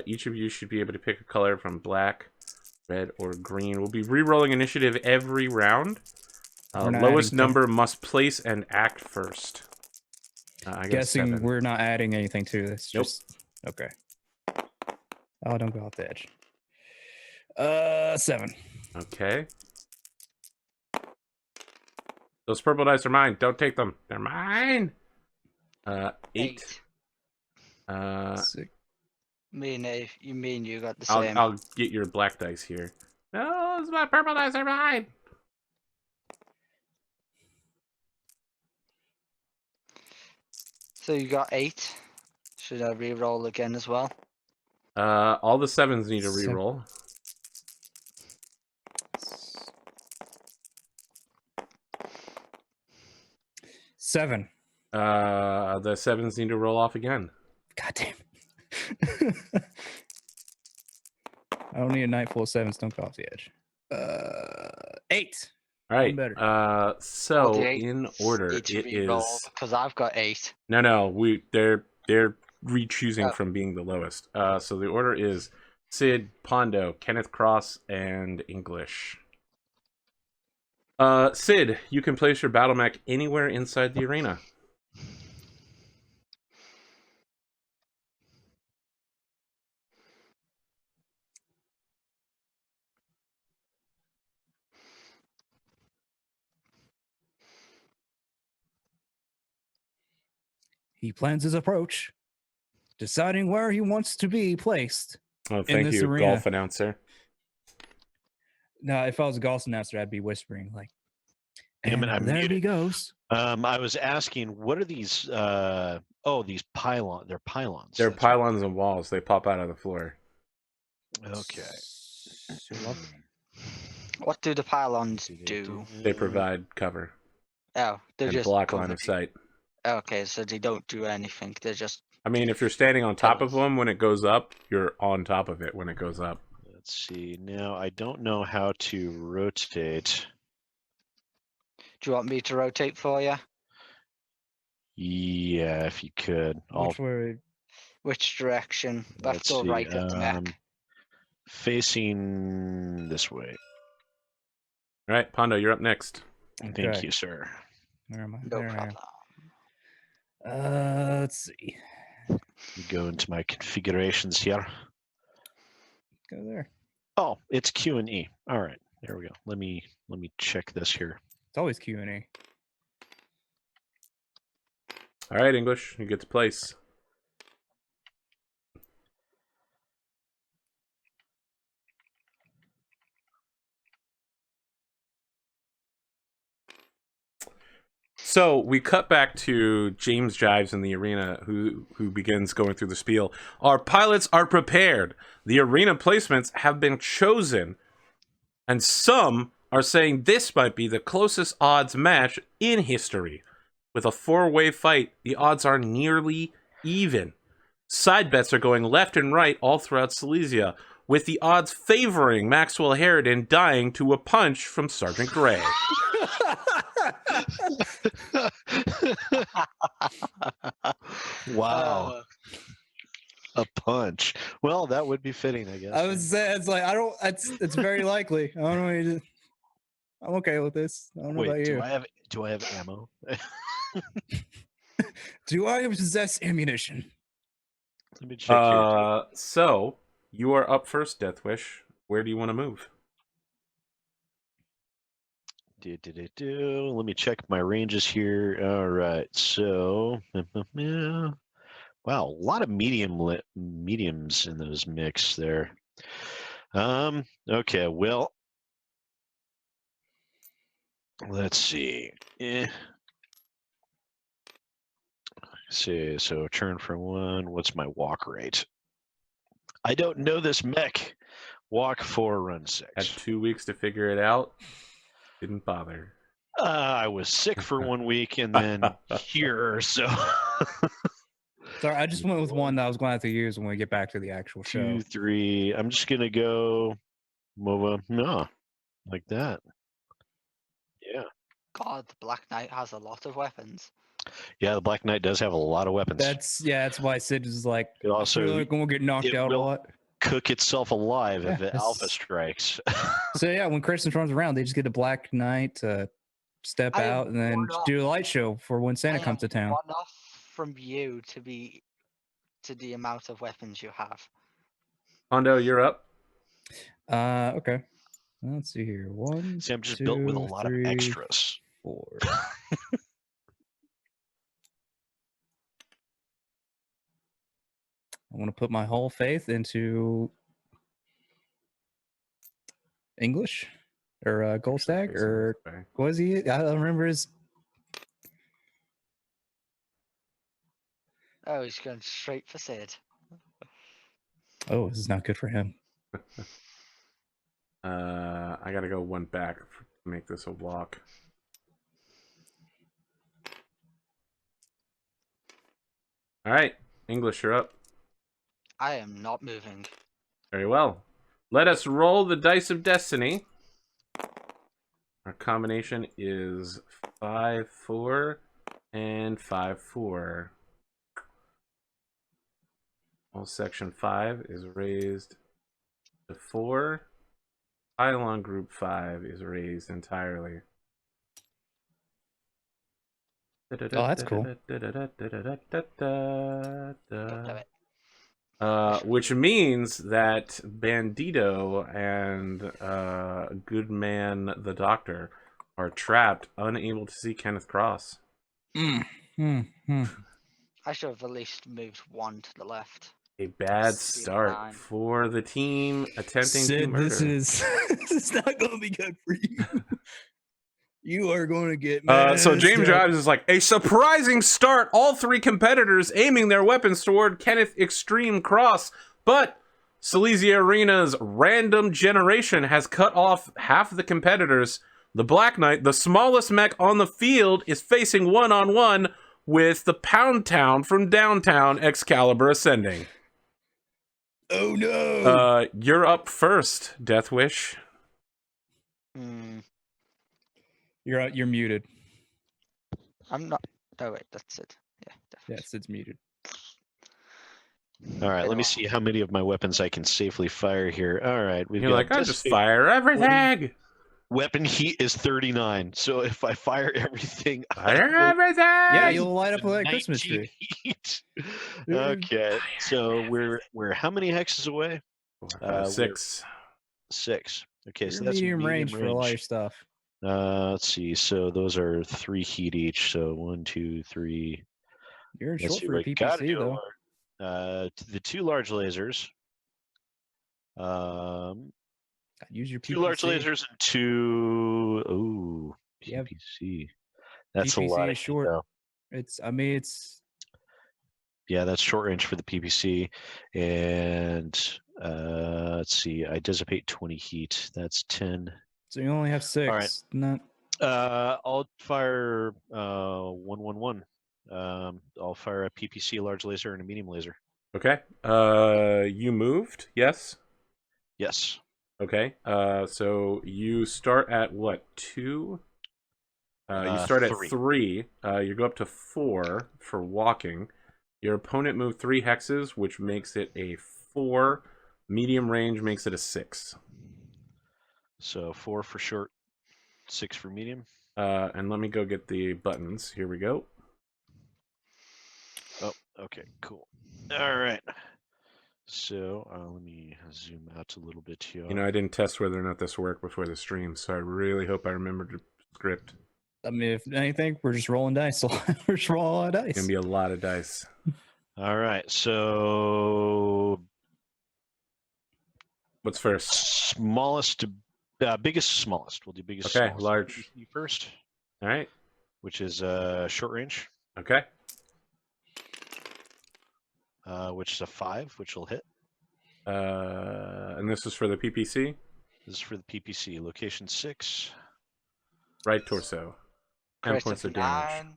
Each of you should be able to pick a color from black, red, or green. We'll be re-rolling initiative every round. We're not Lowest adding number must place and act first. I got Guessing 7. we're not adding anything to this. Nope. Just okay. Oh, don't go off the edge. 7. Okay. Those purple dice are mine. Don't take them. They're mine. 8. 6. You mean you got the same? I'll get your black dice here. No, it's my purple dice are mine. So you got 8. Should I re-roll again as well? All the 7s need a Seven. reroll. Seven. The 7s need to roll off again. God damn. I don't need a night full of 7s. Don't go off the edge. 8. All right. better. So the 8s in order, need to it re-roll, is because I've got 8. no. They're re-choosing Oh. from being the lowest. So the order is Sid, Pondo, Kenneth Cross, and English. Sid, you can place your battle mech anywhere inside the arena. He plans his approach. deciding where he wants to be placed. Oh, in thank this you, arena. golf announcer. No, if I was a golf announcer, I'd be whispering like, Damn and it, I'm there he muted. goes. I was asking, what are these? These pylons. They're pylons. They're That's right. pylons and walls. They pop out of the floor. Okay. What do the pylons do? They provide cover Oh, they're and just block line of covered. sight. Okay, so they don't do anything. They're just. I mean, if you're standing on top of Pillars. them when it goes up, you're on top of it when it goes up. Let's see. Now I don't know how to rotate. Do you want me to rotate for you? Yeah, if you could. Which way? Which direction? Let's Left or see, right of the mech? Facing this way. All right, Pondo, you're up next. Thank Okay. you, sir. Where am I? No There I am. problem. Let's see. Go into my configurations here. Go there. Oh, it's Q and E. All right, there we go. Let me check this here. It's always Q&A. All right, English, you get to place. So we cut back to James Jives in the arena, who begins going through the spiel. Our pilots are prepared. The arena placements have been chosen, and some are saying this might be the closest odds match in history. With a four-way fight, the odds are nearly even. Side bets are going left and right all throughout Silesia, with the odds favoring Maxwell Harridan dying to a punch from Sergeant Gray. Wow. A punch. Well, that would be fitting, I guess. I was saying, it's like, I don't, it's very likely. I don't know. I'm okay with this. I don't know Wait, about you. do I have ammo? Do I possess ammunition? Let me check here. So you are up first, Deathwish. Where do you want to move? Let me check my ranges here. All right, so wow, a lot of mediums in those mix there. Okay, well, let's see. See, so turn for one. What's my walk rate? I don't know this mech. Walk 4, run 6. Had 2 weeks to figure it out. Didn't bother. I was sick for 1 week and then here, so. Sorry, I just went with one that I was going to have to use when we get back to the actual show. 2, 3. I'm just gonna go MOVA. No, like that. Yeah. God, the Black Knight has a lot of weapons. Yeah, the Black Knight does have a lot of weapons. That's why Sid is like, It also we'll get knocked it out a will- lot. cook itself alive if Yeah, it alpha strikes. So yeah, when Christmas runs around, they just get a Black Knight to step I am out and then one off. do a light show for when Santa I comes to am town. one off from you to the amount of weapons you have. Pondo, you're up. Okay. Let's see here. 1, See, I'm just 2, built with a lot 3, of extras. 4. I want to put my whole faith into English or Goldstag or was he? I don't remember his. Oh, he's going straight for Sid. Oh, this is not good for him. I gotta go one back to make this a walk. All right, English, you're up. I am not moving. Very well. Let us roll the dice of destiny. Our combination is 5, 4, and 5, 4. Well, section 5 is raised to 4. Pylon group 5 is raised entirely. Oh, that's cool. Which means that Bandito and Goodman the Doctor are trapped, unable to see Kenneth Cross. I should have at least moved one to the left. A bad Speed start 9. for the team attempting to Sid, murder. this is not going to be good for you. You are going to get So messed James up. Jives is like, a surprising start. All three competitors aiming their weapons toward Kenneth Extreme Cross, but Silesia Arena's random generation has cut off half the competitors. The Black Knight, the smallest mech on the field, is facing one-on-one with the Pound Town from downtown, Excalibur Ascending. Oh no! You're up first, Deathwish. Hmm. You're muted. I'm not. Oh wait, that's it. Yeah, definitely. Yeah, Sid's muted. All right, Been let a me while. see how many of my weapons I can safely fire here. All right, we've You're got like, I just dissipate- fire everything. Weapon heat is 39, so if I fire everything, I Fire will everything. Yeah, you'll light up with that 19 Christmas tree. heat. Dude. Okay, so we're how many hexes away? 4, 5, 6. 6. Okay, You're so that's medium range for a lot of your stuff. Let's see. So those are 3 heat each. So 1, 2, 3. You're in Let's short see for a what I gotta PPC do. though. The 2 large lasers. Use your 2 PPC. large lasers and 2. Ooh, Yeah. PPC. That's a PPC lot is of heat, short. though. It's Yeah, that's short range for the PPC. And let's see. I dissipate 20 heat. That's 10. so you only have 6. right. Not I'll fire 111. I'll fire a PPC, large laser, and a medium laser. Okay. You moved? Yes. Yes. Okay. So you start at what? 2? You start at 3. 3. You go up to 4 for walking. Your opponent moved 3 hexes, which makes it a 4. Medium range makes it a 6. So 4 for short, 6 for medium. And let me go get the buttons. Here we go. Oh, okay, cool. All right. So let me zoom out a little bit here. You know, I didn't test whether or not this worked before the stream, so I really hope I remembered the script. I mean, if anything, we're just rolling dice. We're just rolling a lot of It's dice. gonna be a lot of dice. All right. So What's first? smallest to biggest to smallest. We'll do biggest. Okay, to smallest. large. PPC first, All right. which is short range, Okay. which is a 5, which will hit. And this is for the PPC. This is for the PPC. Location 6. Right torso. 10 points of damage. 9.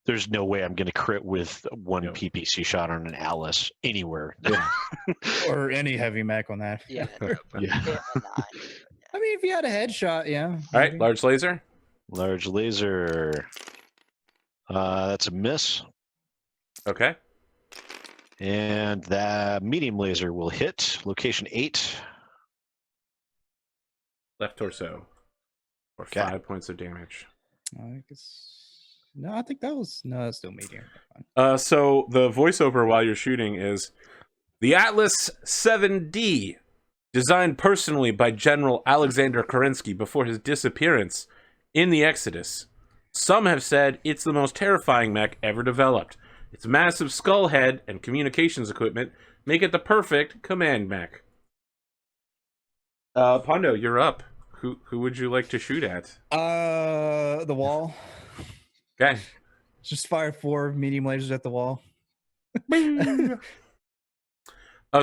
There's no way I'm going to crit with one No. PPC shot on an Atlas anywhere. Or any heavy mech on that. Yeah. Yeah. Hit a 9. I mean, if you had a headshot, yeah. All right, maybe. large laser. Large laser. That's a miss. Okay. And the medium laser will hit location 8. Left torso. For Okay. 5 points of damage. I guess. No, I think that was that's still medium. So the voiceover while you're shooting is the Atlas 7D, designed personally by General Alexander Kerensky before his disappearance in the Exodus. Some have said it's the most terrifying mech ever developed. Its massive skull head and communications equipment make it the perfect command mech. Pondo, you're up. Who would you like to shoot at? The wall. Okay. Just fire 4 medium lasers at the wall.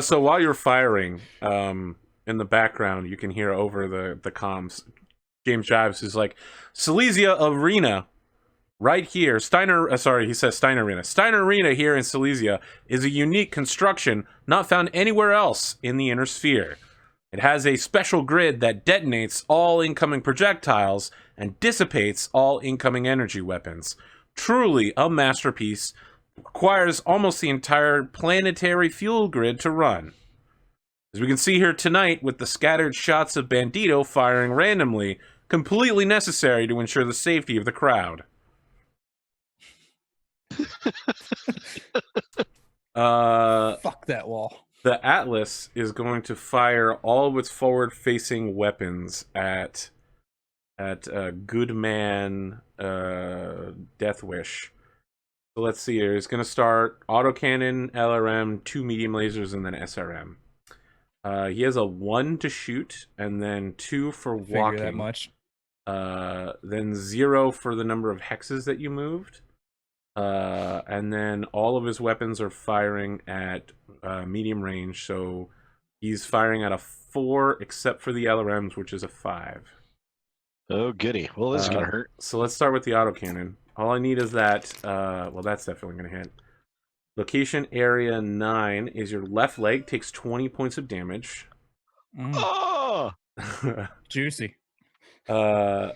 So while you're firing, in the background, you can hear over the comms, James Jives is like, Silesia Arena, right here. He says Steiner Arena. Steiner Arena here in Silesia is a unique construction not found anywhere else in the inner sphere. It has a special grid that detonates all incoming projectiles and dissipates all incoming energy weapons. Truly a masterpiece. Requires almost the entire planetary fuel grid to run. As we can see here tonight with the scattered shots of Bandito firing randomly, completely necessary to ensure the safety of the crowd. Fuck that wall. The Atlas is going to fire all of its forward-facing weapons at Goodman Deathwish. So let's see here. He's going to start autocannon, LRM, 2 medium lasers, and then SRM. He has a 1 to shoot, and then 2 for Figure walking. that much. Then 0 for the number of hexes that you moved. And then all of his weapons are firing at medium range, so he's firing at a 4, except for the LRMs, which is a 5. Oh, goody. Well, this is going to hurt. So let's start with the autocannon. All I need is that, well, that's definitely going to hit. Location area 9 is your left leg, takes 20 points of damage. Oh! Juicy. Yeah,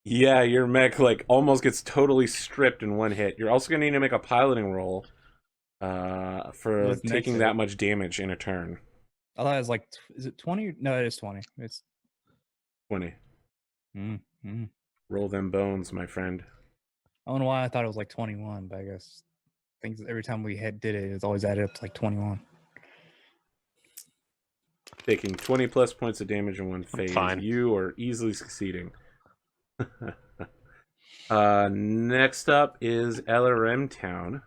your mech like almost gets totally stripped in 1 hit. You're also gonna need to make a piloting roll for What's taking next that hit? much damage in a turn. I thought it was like, is it 20? No, it is 20. It's 20. mm. Roll them bones, my friend. I don't know why I thought it was like 21, but I guess things every time we did it, it's always added up to like 21. Taking 20 plus points of damage in 1 phase. Fine. You are easily succeeding. Next up is LRM Town.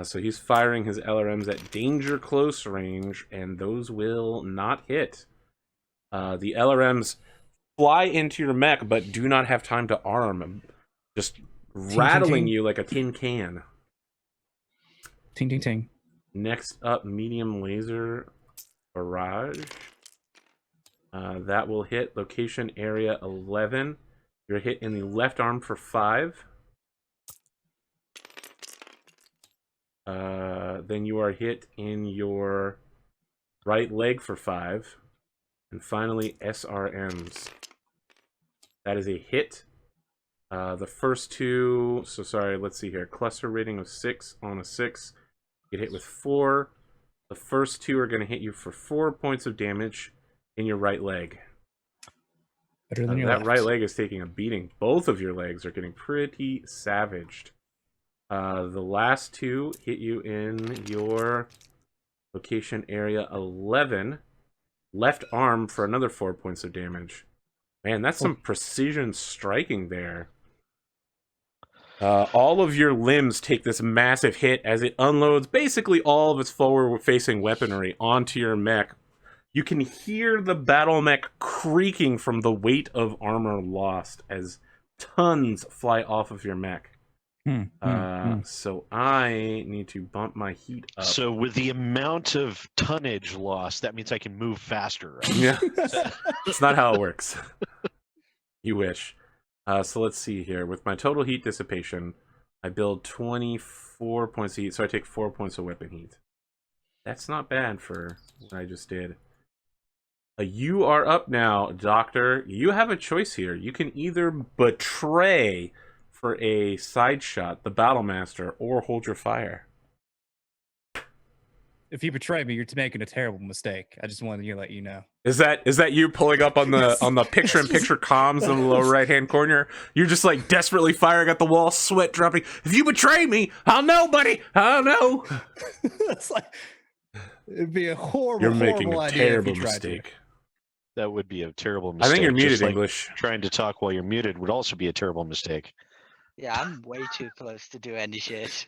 So he's firing his LRMs at danger close range, and those will not hit. The LRMs fly into your mech, but do not have time to arm. Just rattling you like a tin can. Ting, ting, ting. Next up, medium laser barrage. That will hit location area 11. You're hit in the left arm for 5. Then you are hit in your right leg for 5. And finally, SRMs. That is a hit. The first 2, so sorry, let's see here. Cluster rating of 6 on a 6. Get hit with 4. The first 2 are going to hit you for 4 points of damage in your right leg. Better than your That left. right leg is taking a beating. Both of your legs are getting pretty savaged. The last 2 hit you in your location area 11. Left arm for another 4 points of damage. Man, that's some precision striking there. All of your limbs take this massive hit as it unloads basically all of its forward-facing weaponry onto your mech. You can hear the battle mech creaking from the weight of armor lost as tons fly off of your mech. So I need to bump my heat up. So with the amount of tonnage lost, that means I can move faster, right? Yeah, it's not how it works. You wish. So let's see here. With my total heat dissipation, I build 24 points of heat, so I take 4 points of weapon heat. That's not bad for what I just did. You are up now, Doctor. You have a choice here. You can either betray for a side shot, the Battlemaster, or hold your fire. If you betray me, you're making a terrible mistake. I just wanted to let you know. Is that you pulling up on the picture-in-picture comms in the lower right-hand corner? You're just like desperately firing at the wall, sweat dropping. If you betray me, I'll know, buddy. I'll know. It's like it'd be a horrible. You're making horrible a idea if terrible you tried to. mistake. That would be a terrible mistake. I think you're muted, Just like English. trying to talk while you're muted would also be a terrible mistake. Yeah, I'm way too close to do any shit.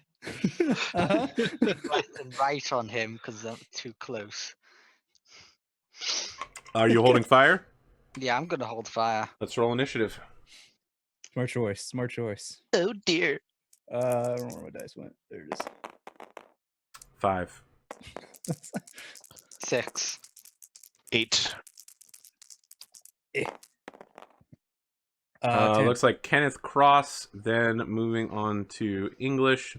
Uh-huh. Left and right on him because I'm too close. Are you holding fire? Yeah, I'm gonna hold fire. Let's roll initiative. Smart choice. Smart choice. Oh dear. I don't know where my dice went. There it 5. is. 6. 8. 10. Looks like Kenneth Cross, then moving on to English,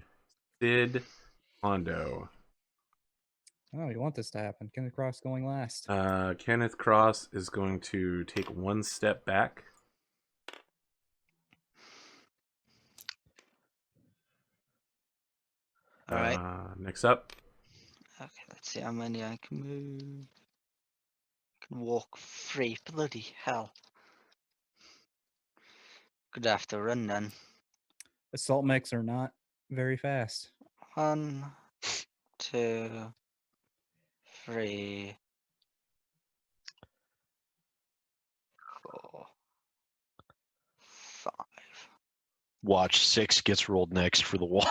Sid, Pondo. Oh, you want this to happen. Kenneth Cross going last. Kenneth Cross is going to take 1 step back. All right. Next up. Okay, let's see how many I can move. I can walk free. Bloody hell. Gonna have to run then. Assault mechs are not very fast. 1, 2, 3, 4, 5. Watch 6 gets rolled next for the wall.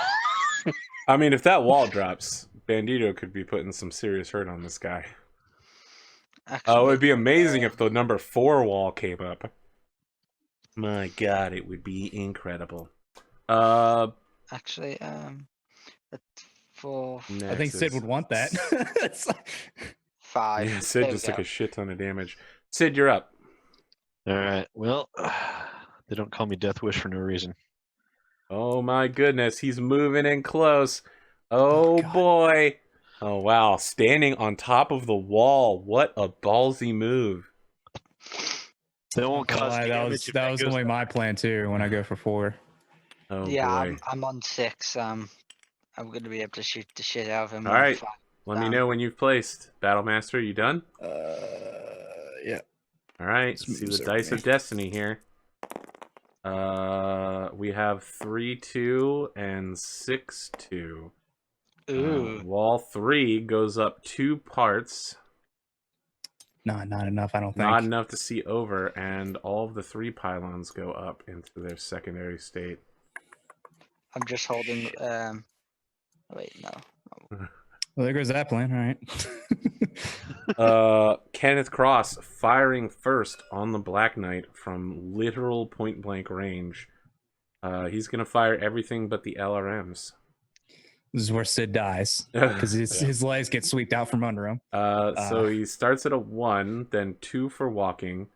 I mean, if that wall drops, Bandito could be putting some serious hurt on this guy. Actually, Oh, it'd be amazing if the number 4 wall came up. My God, it would be incredible. actually, that's 4, I think Sid would want that. It's like- 5. Yeah, Sid There just we took go. a shit ton of damage. Sid, you're up. All right. Well, they don't call me Death Wish for no reason. Oh my goodness, he's moving in close. Oh God. boy. Oh wow, standing on top of the wall. What a ballsy move. They won't Oh, cause that damage was if that was goes only up. my plan too. When I go for 4, Oh Yeah, boy. I'm on 6. I'm gonna be able to shoot the shit out of him. All on right. 5. Let me know when you've placed. Battlemaster, you done? yeah. All right, Let's see move the this dice over of destiny here. We have 3-2 and 6-2. Ooh, Wall 3 goes up 2 parts. No, not enough. I don't think. Not enough to see over, and all of the 3 pylons go up into their secondary state. I'm just holding. Wait, no. Well, there goes that plan. All right. Kenneth Cross firing first on the Black Knight from literal point blank range. He's gonna fire everything but the LRMs. This is where Sid dies because his legs get swept out from under him. So he starts at a 1, then 2 for walking,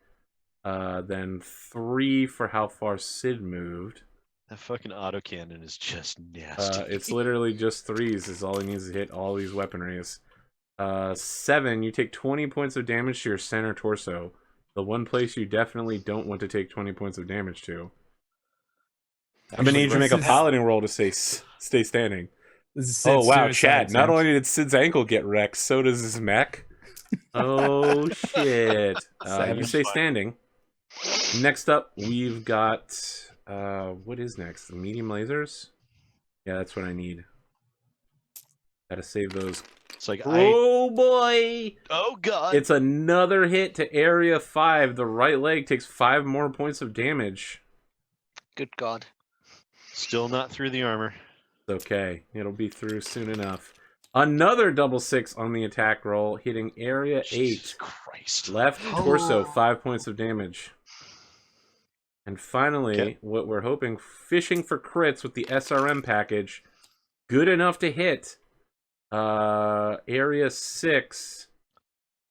then 3 for how far Sid moved. That fucking autocannon is just nasty. It's literally just 3s is all he needs to hit all these weaponries. 7, you take 20 points of damage to your center torso. The one place you definitely don't want to take 20 points of damage to. I'm gonna need you to make a piloting roll to stay standing. This is Oh Sid's wow, suicide Chad! Not attempt. only did Sid's ankle get wrecked, so does his mech. Oh shit! You Savage. stay standing. Next up, we've got what is next? The medium lasers. Yeah, that's what I need. Gotta save those. It's like Oh boy! oh god. It's another hit to area 5. The right leg takes 5 more points of damage. Good God. Still not through the armor. It's okay. It'll be through soon enough. Another double 6 on the attack roll, hitting area 8. Jesus Christ. Left torso, 5 points of damage. And finally, Okay. what we're hoping, fishing for crits with the SRM package. Good enough to hit. Area 6,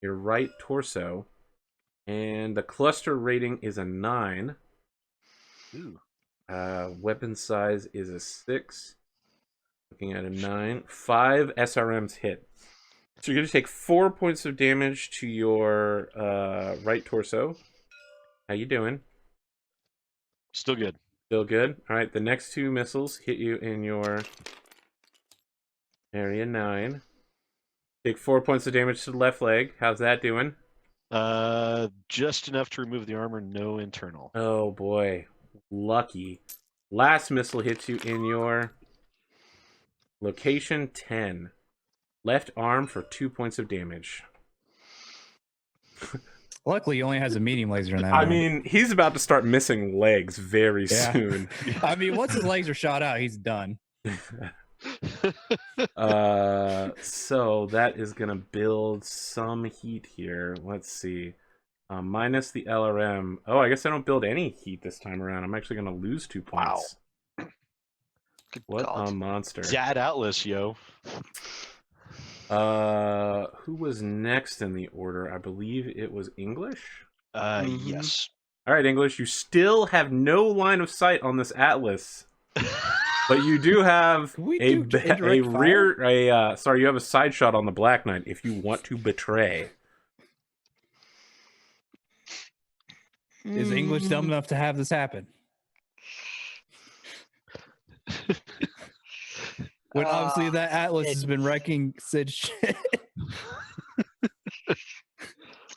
your right torso. And the cluster rating is a 9. Ooh. Weapon size is a 6. Looking at a 9. 5 SRMs hit. So you're going to take 4 points of damage to your right torso. How you doing? Still good. Still good? Alright, the next 2 missiles hit you in your area 9. Take 4 points of damage to the left leg. How's that doing? Just enough to remove the armor, no internal. Oh boy. Lucky. Last missile hits you in your location 10. Left arm for 2 points of damage. Luckily, he only has a medium laser in that. I one. mean, he's about to start missing legs very Yeah. soon. I mean, once his legs are shot out, he's done. So that is gonna build some heat here. Let's see. Minus the LRM. Oh, I guess I don't build any heat this time around. I'm actually gonna lose 2 points. Good What God. a monster. Dad Atlas, yo. Who was next in the order? I believe it was English. Yes. All right, English. You still have no line of sight on this Atlas. But you do have Can we a do indirect rear, sorry, you have a side shot on the Black Knight if you want to betray. Is English dumb Mm, enough to have this happen? When obviously that Atlas has been wrecking Sid's shit.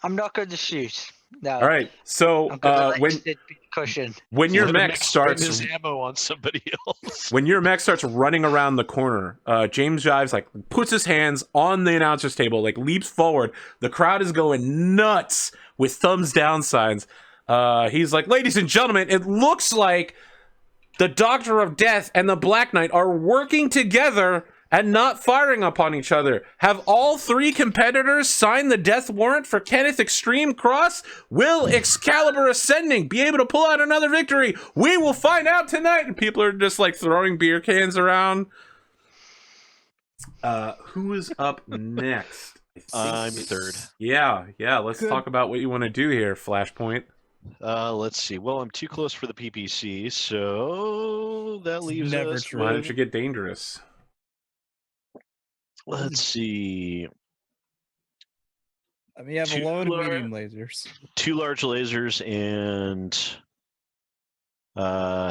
I'm not going to shoot. No. All right, so I'm gonna let when Sid be cushion. when your Let him mech expend starts his ammo on somebody else. when your mech starts running around the corner, James Jives like puts his hands on the announcer's table, like leaps forward. The crowd is going nuts with thumbs down signs. He's like, "Ladies and gentlemen, it looks like the Doctor of Death and the Black Knight are working together and not firing upon each other. Have all three competitors signed the death warrant for Kenneth Extreme Cross? Will Excalibur Ascending be able to pull out another victory? We will find out tonight. And people are just like throwing beer cans around. Who is up next? I'm third. Yeah. Let's talk about what you want to do here, Flashpoint. Let's see. Well, I'm too close for the PPC, so that leaves never us. true. Why don't you get dangerous? Let's see. I mean, you have a load of medium lasers. 2 large lasers and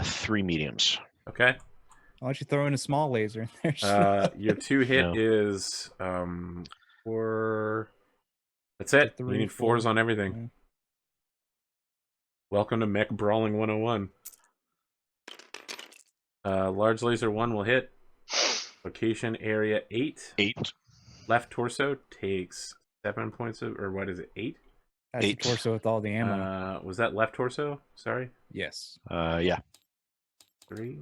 3 mediums. Okay. Why don't you throw in a small laser in there? Your 2 hit No. is 4. That's it. You 3, need 4s 4. on everything. Yeah. Welcome to Mech Brawling 101. Large laser 1 will hit. Location area 8. 8. Left torso takes 7 points of, or what is it? 8? That's the 8. torso with all the ammo. Was that left torso? Sorry. Yes. Yeah. 3.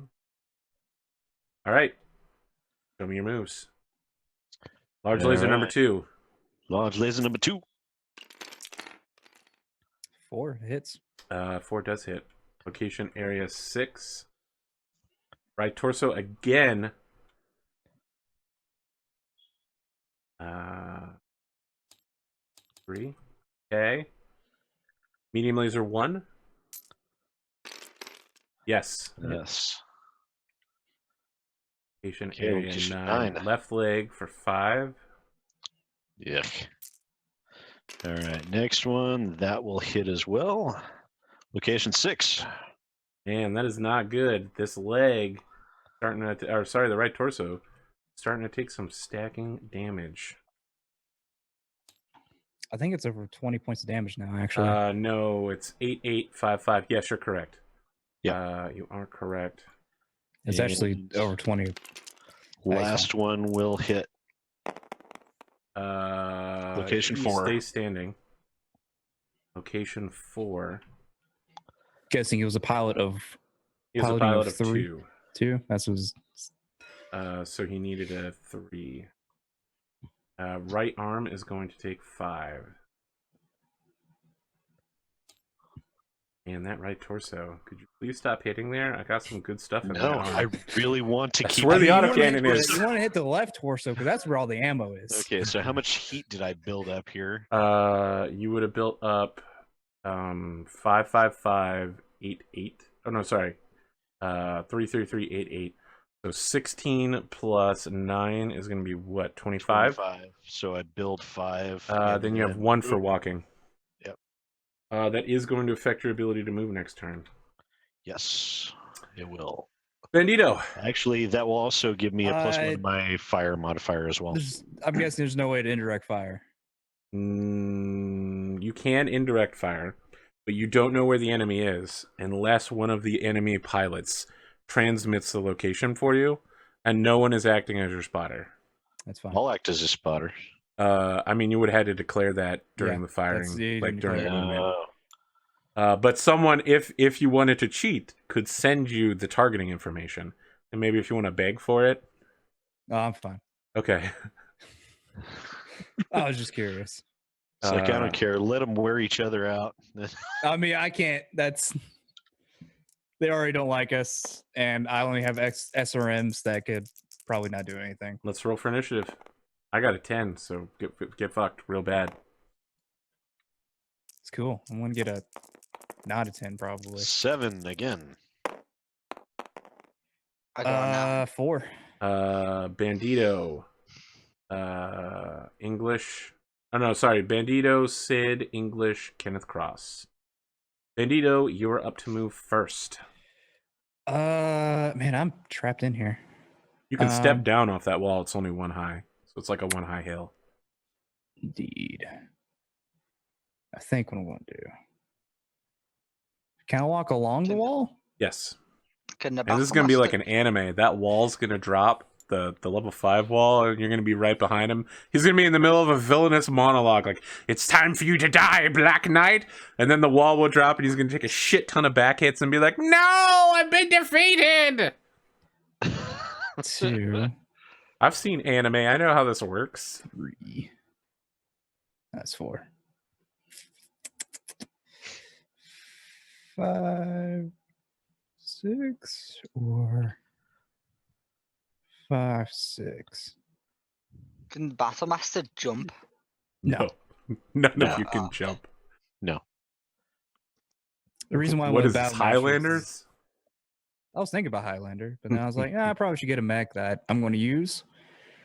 All right. Show me your moves. Large laser number Alright. 2. Large laser number 2. 4 hits. 4 does hit. Location area 6. Right torso again. 3. Okay. Medium laser 1. Yes. Yes. Location Okay, area location 9. 9. Left leg for 5. Yuck. All right, next one. That will hit as well. Location 6. Man, that is not good. This leg starting to, or sorry, the right torso starting to take some stacking damage. I think it's over 20 points of damage now, actually. No, it's 8855. Yes, you're correct. Yeah. You are correct. It's actually over 20. Last one will hit. Location he 4. Stay standing. Location 4. Guessing he was a pilot of. He was a Piloting pilot of of 3. 2. 2? That's was. So he needed a 3. Right arm is going to take 5. And that right torso. Could you please stop hitting there? I got some good stuff in No, that I arm. really want to That's keep. where the You wanna autocannon hit is. You want to hit the left torso because that's where all the ammo is. Okay, so how much heat did I build up here? You would have built up 55588. Oh no, sorry. 33388. So 16 plus 9 is going to be what? 25? 25. So I build 5. Then you have 1 for walking. Yep. That is going to affect your ability to move next turn. Yes, it will. Bandito. Actually, that will also give me a +1 to my fire modifier as well. I'm guessing there's no way to indirect fire. You can indirect fire, but you don't know where the enemy is unless one of the enemy pilots transmits the location for you, and no one is acting as your spotter. That's fine. I'll act as a spotter. I mean, you would have had to declare that during Yeah, the firing, you like didn't during declare the that. movement. But someone, if you wanted to cheat, could send you the targeting information, and maybe if you want to beg for it. Oh, I'm fine. Okay. I was just curious. It's like, I don't care. Let them wear each other out. I mean, I can't. They already don't like us, and I only have SRMs that could probably not do anything. Let's roll for initiative. I got a 10, so get fucked real bad. It's cool. I'm gonna get a not a 10 probably. 7 again. I got a 4. Bandito. English. Oh no, sorry. Bandito, Sid, English, Kenneth Cross. Bandito, you're up to move first. Man, I'm trapped in here. You can step down off that wall. It's only 1 high, so it's like a 1 high hill. Indeed. I think what I'm gonna do. Can I walk along the wall? Yes. Can the And this is gonna be like an anime. That wall's gonna drop, the level 5 wall, and you're gonna be right behind him. He's gonna be in the middle of a villainous monologue, like, "It's time for you to die, Black Knight," and then the wall will drop, and he's gonna take a shit ton of back hits and be like, "No, I've been defeated." 2, I've seen anime. I know how this works. 3. That's 4. 5, 6, or 5, 6. Can Battlemaster jump? No. None No. of you can jump. No. The reason why I What went is this, Battle Master is- Highlanders? I was thinking about Highlander, but then I was like, I probably should get a mech that I'm going to use.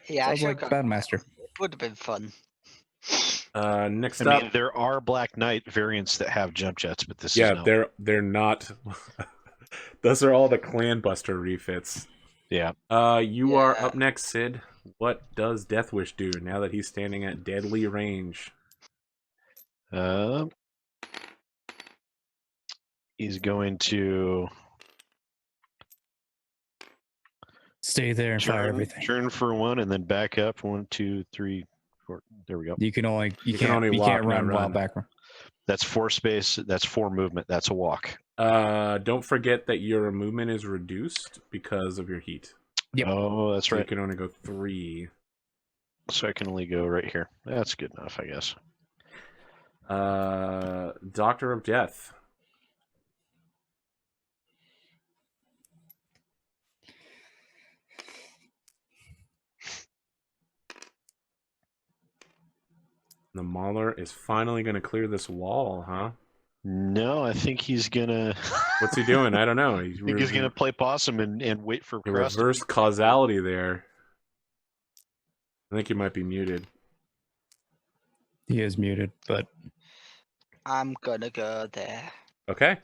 Yeah, So I I was should like, got Battle Master. It would have been fun. Next I up, mean, there are Black Knight variants that have jump jets, but this yeah, is no. they're not. Those are all the Clan Buster refits. Yeah. You are Yeah. up next, Sid. What does Death Wish do now that he's standing at deadly range? He's going to Stay there and fire everything. turn for 1 and then back up. 1, 2, 3, 4. There we go. You can only You can only walk, can't not run while run. back. That's 4 space. That's 4 movement. That's a walk. Don't forget that your movement is reduced because of your heat. Yep. Oh, that's So you right. can only go 3. So I can only go right here. That's good enough, I guess. Doctor of Death. The Mauler is finally going to clear this wall, huh? No, I think he's gonna. What's he doing? I don't know. I think he's gonna play possum and wait for The Crust. reverse causality there. I think he might be muted. He is muted, but I'm gonna go there. Okay.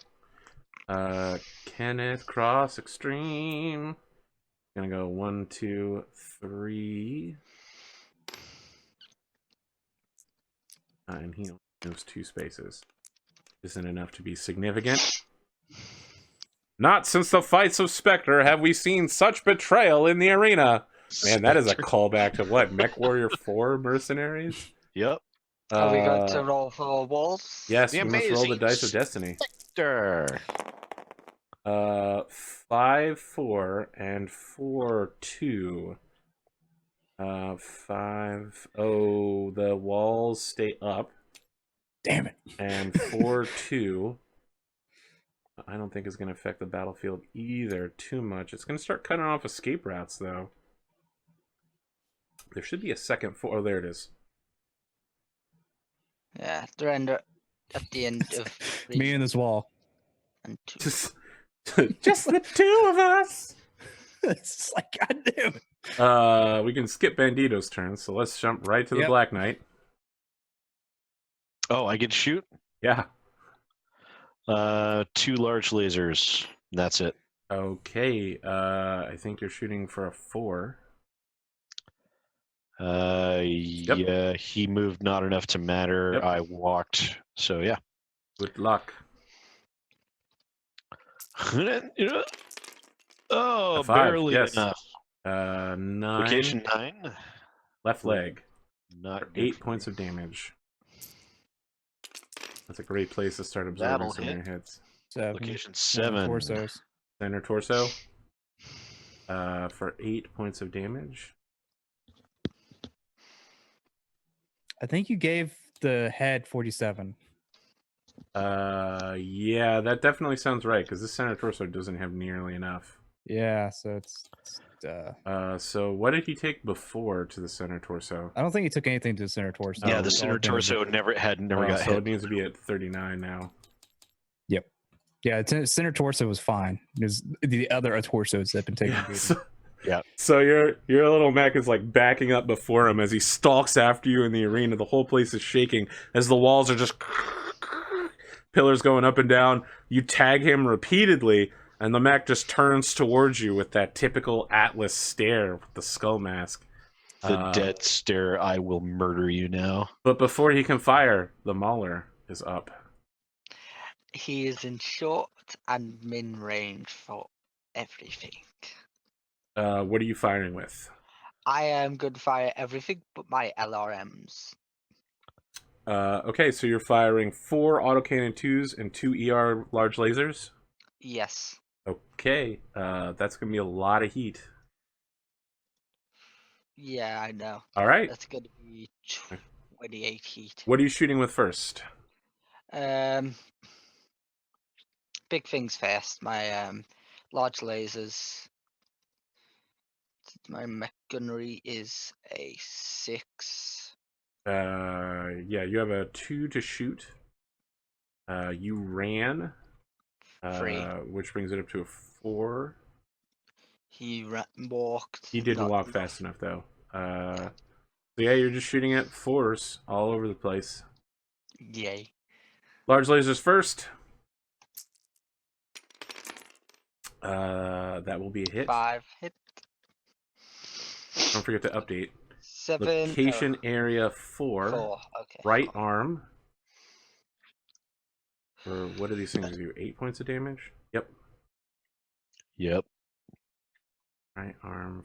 Kenneth Cross Extreme. Gonna go 1, 2, 3. And he only moves 2 spaces. Isn't enough to be significant. Not since the fights of Spectre have we seen such betrayal in the arena. Man, that is a callback to what? Mechwarrior 4 Mercenaries? Yep. Have we got to roll for walls? Yes, The we must roll the amazing dice of destiny. Spectre. 5, 4, and 4, 2. 5. Oh, the walls stay up. damn it. And 4, 2. I don't think is going to affect the battlefield either too much. It's going to start cutting off escape routes, though. There should be a second 4. Oh, there it is. Yeah, they're at the end of Me and this wall. and 2. Just the 2 of us. It's just like, God damn it. We can skip Bandito's turn, so let's jump right to the Black Knight. Oh, I get to shoot? Yeah. 2 large lasers. That's it. Okay. I think you're shooting for a 4. Yeah, he moved not enough to matter. Yep. I walked. So yeah. Good luck. Oh, A 5, barely yes. enough. 9. Location 9. Left leg. Not For good 8 for points me. of damage. That's a great place to start absorbing That'll some of your hits. 7. Location Center 7. torsos. Center torso. For 8 points of damage. I think you gave the head 47. Yeah, that definitely sounds right, because this center torso doesn't have nearly enough. Yeah, so it's So what did he take before to the center torso? I don't think he took anything to the center torso. Yeah, Oh, the It's all center damage. torso never got So hit. it needs to be at 39 now. Yeah, center torso was fine. There's the other torsos that have been taken. Yeah, beating. so, Yeah. So your little mech is like backing up before him as he stalks after you in the arena. The whole place is shaking as the walls are just pillars going up and down. You tag him repeatedly, and the mech just turns towards you with that typical Atlas stare with the skull mask. The dead stare, I will murder you now. But before he can fire, the Mauler is up. He is in short and min range for everything. What are you firing with? I am going to fire everything but my LRMs. Okay, so you're firing 4 autocannon 2s and 2 ER large lasers? Yes. Okay, that's going to be a lot of heat. Yeah, I know. All right. That's going to be 28 heat. What are you shooting with first? Big things first. My large lasers. My mech gunnery is a 6. Yeah, you have a 2 to shoot. You ran, 3. which brings it up to a 4. He walked. He didn't not walk enough. fast enough, though. So yeah, you're just shooting at 4s all over the place. Yay. Large lasers first. That will be a hit. 5 hit. Don't forget to update. 7. Location area 4. 4. Okay. Right arm. Or what do these things do? 8 points of damage? Yep. Yep. Right arm.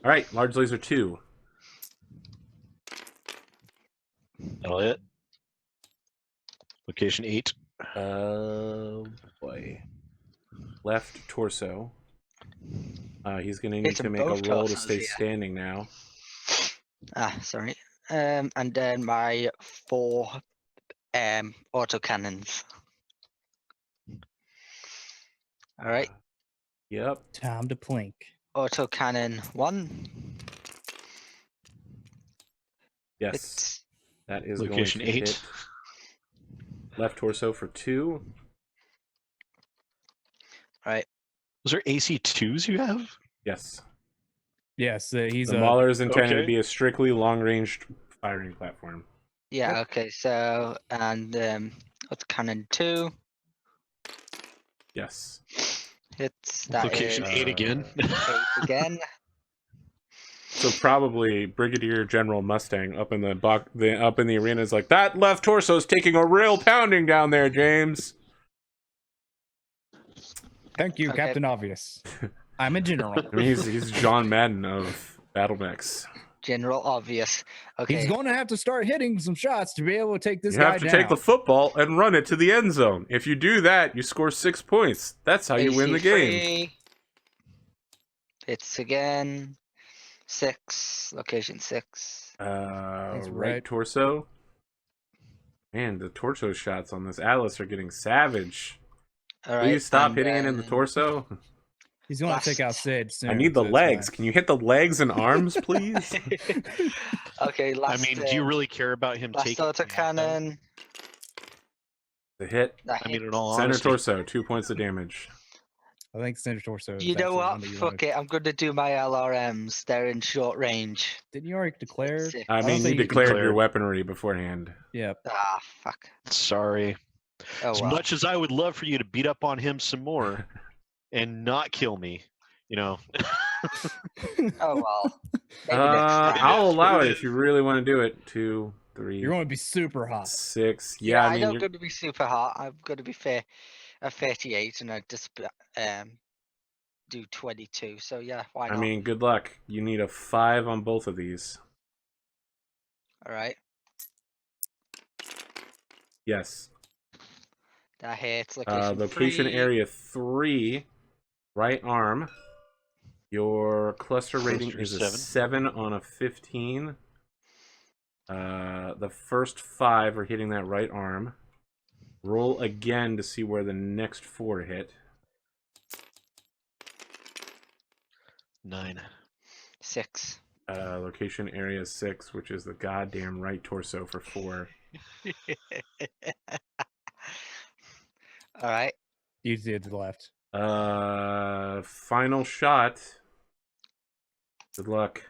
All right, large laser 2. That'll hit. Location 8. Oh boy. Left torso. He's going to need It's to in make a both roll to torsos, stay yeah. standing now. Sorry. And then my 4 autocannons. All right. Yep. Time to plink. Autocannon 1. Yes. Hits. That is Location going to 8. hit. Left torso for 2. All right. Those are AC2s you have? Yes. Yes, he's The a. Mauler is intended to okay. be a strictly long-range firing platform. Yeah. Okay. So and autocannon 2 Yes. hits. That Location is 8 again. 8 again. So probably Brigadier General Mustang up in the arena is like, that left torso is taking a real pounding down there, James. Thank you, Okay. Captain Obvious. I'm a general. I mean, he's John Madden of Battlemechs. General Obvious. Okay. He's going to have to start hitting some shots to be able to take this You guy have to down. take the football and run it to the end zone. If you do that, you score 6 points. That's how you win the game. AC3 hits again. 6. Location 6. Right right. torso. Man, the torso shots on this Atlas are getting savage. All right. Please stop and hitting it in the then torso. He's going to take out last- Sid soon. I need the so it's legs. fine. Can you hit the legs and arms, please? Okay. I Last. mean, do you really care about him last taking? autocannon. The hit. That I mean, hits. in all Center honesty, torso, 2 points of damage. I think center torso. Is You know actually what? one that you Fuck wanted. it. I'm going to do my LRMs. They're in short range. Didn't you already declare? Six. I don't mean, you think you declared your declared. weaponry beforehand. Yep. Ah, fuck. sorry. Oh As well. much as I would love for you to beat up on him some more and not kill me, you know. Oh well. Maybe next time. I'll allow it if you really want to do it. 2, 3, You're going to be super hot. 6. Yeah, Yeah, I I'm mean, not you're, going to be super hot. I'm going to be fair at 38, and I just do 22. So yeah, why I not? mean, good luck. You need a 5 on both of these. All right. Yes. That hits. Location 3. area 3, right arm. Your cluster rating Cluster is a 7. 7 on a 15. The first 5 are hitting that right arm. Roll again to see where the next 4 hit. 9. 6. Location area 6, which is the goddamn right torso for 4. All right. You did to the left. Final shot. Good luck.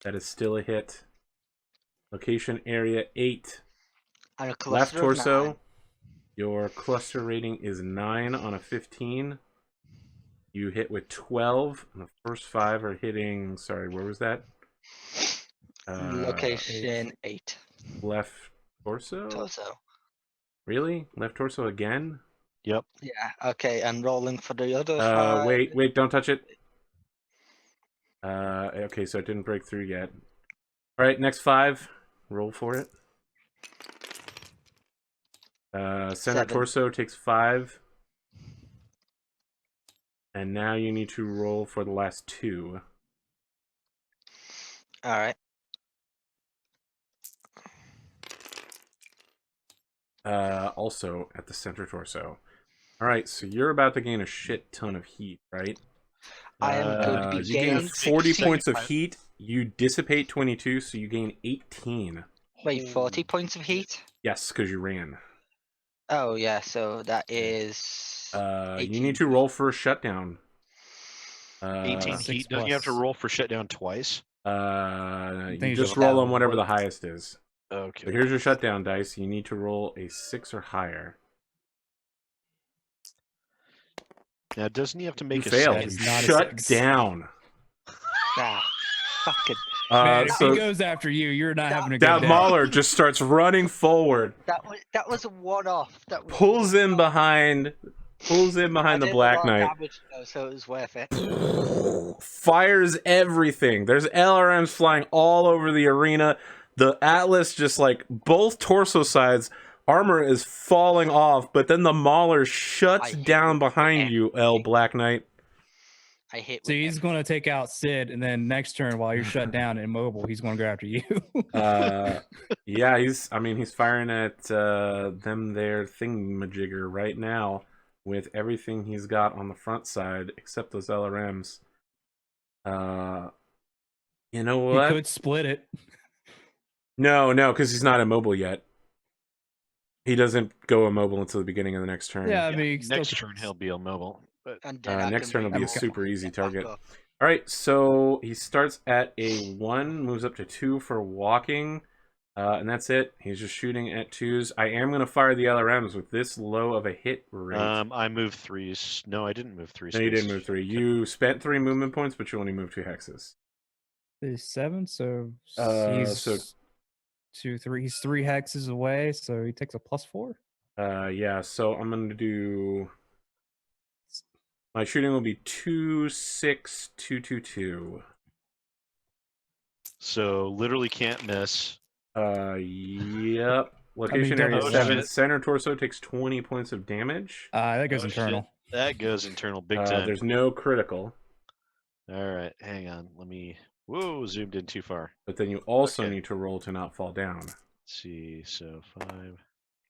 That is still a hit. Location area 8. And a Left cluster of torso. 9. Your cluster rating is 9 on a 15. You hit with 12. And the first 5 are hitting. Sorry, where was that? Location 8. Left torso? Torso. Really? Left torso again? Yep. Yeah, okay, and rolling for the other 5. Wait, don't touch it. Okay, so it didn't break through yet. All right, next 5. Roll for it. Center 7. torso takes 5. And now you need to roll for the last 2. Alright. Also at the center torso. All right, so you're about to gain a shit ton of heat, right? I am going to be You gain gaining 40 second points of time. heat. You dissipate 22, so you gain 18. Wait, 40 points of heat? Yes, because you ran. Oh, yeah, so that is... You need to roll for a shutdown. 18 6 heat. Don't you have to plus. roll for shutdown twice? You you just just roll roll on whatever the once. highest is. Okay. So here's your shutdown dice. You need to roll a 6 or higher. Now, doesn't he have to make You a failed. second? It's You not a shut 6. down. Ah, fucking... Man, if So he goes after you, you're not having a good that day. Mauler just starts running forward, That was a one-off. That was pulls in behind I the did Black a lot Knight, of damage though, so it was worth it. fires everything. There's LRMs flying all over the arena. The Atlas just like both torso sides, armor is falling off, but then the Mauler I shuts hit down with behind you, Black Knight. I hit. So with he's going to take out Sid, and then next turn, while you're shut down and immobile, he's going to go after you. Yeah, he's firing at them there thingamajigger right now with everything he's got on the front side except those LRMs. You know He what? could split it. No, because he's not immobile yet. He doesn't go immobile until the beginning of the next turn. Yeah, I mean, he Next still- turn he'll be immobile. But and then I next can turn will be a reroll super and easy get back target. up. All right, so he starts at a 1, moves up to 2 for walking, and that's it. He's just shooting at 2s. I am going to fire the LRMs with this low of a hit rate. I moved 3s. No, I didn't move 3 No, you didn't spaces. move 3. You spent 3 movement points, but you only moved 2 hexes. He's 7, so he's so 2, 3. He's 3 hexes away, so he takes a +4. yeah, so I'm going to do... My shooting will be 2, 6, 2, 2, 2. So literally can't miss. Yep. Location area double 7. shit. Center torso takes 20 points of damage. That goes Oh, shit. internal. That goes internal big time. There's no critical. All right, hang on. Let me. Whoa, zoomed in too far. But then you also Okay. need to roll to not fall down. Let's see. So 5,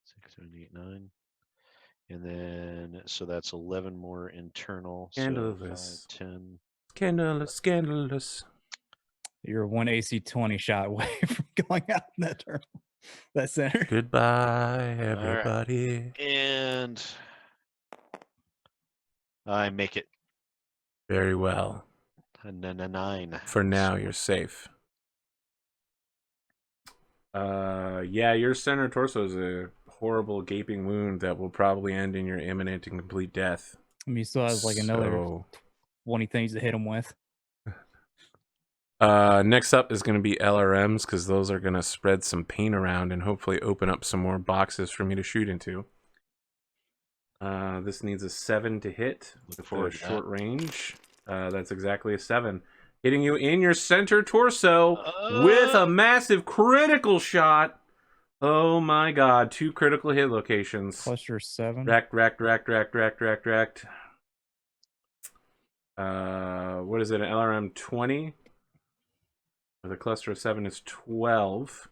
6, 7, 8, 9. And then, so that's 11 more internal. Scandalous. So 5, 10. Scandalous. You're 1 AC 20 shot away from going out in that turn. That center. Goodbye, everybody. And I make it. Very well. A 9. For now, you're safe. Yeah, your center torso is a horrible gaping wound that will probably end in your imminent and complete death. I mean, he still has like another So, 20 things to hit him with. next up is going to be LRMs, because those are going to spread some pain around and hopefully open up some more boxes for me to shoot into. This needs a 7 to hit with forward the to short range. That's exactly a 7. Hitting you in your center torso with a massive critical shot. Oh my god, 2 critical hit locations. Cluster 7. Racked. What is it, an LRM 20? With a cluster of 7 is 12.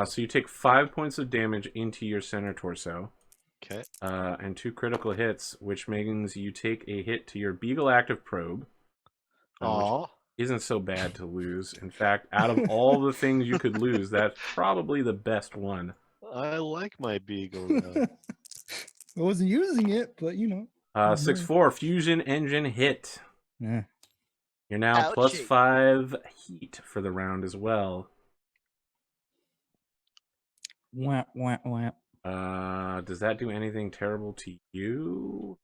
So you take 5 points of damage into your center torso. Okay. And 2 critical hits, which means you take a hit to your Beagle Active Probe. Which isn't so bad to lose. In fact, out of all the things you could lose, that's probably the best one. I like my Beagle. I wasn't using it, but you know. 6-4 Fusion Engine hit. Yeah. You're now Ouchie. +5 heat for the round as well. Wah, wah, wah. Does that do anything terrible to you?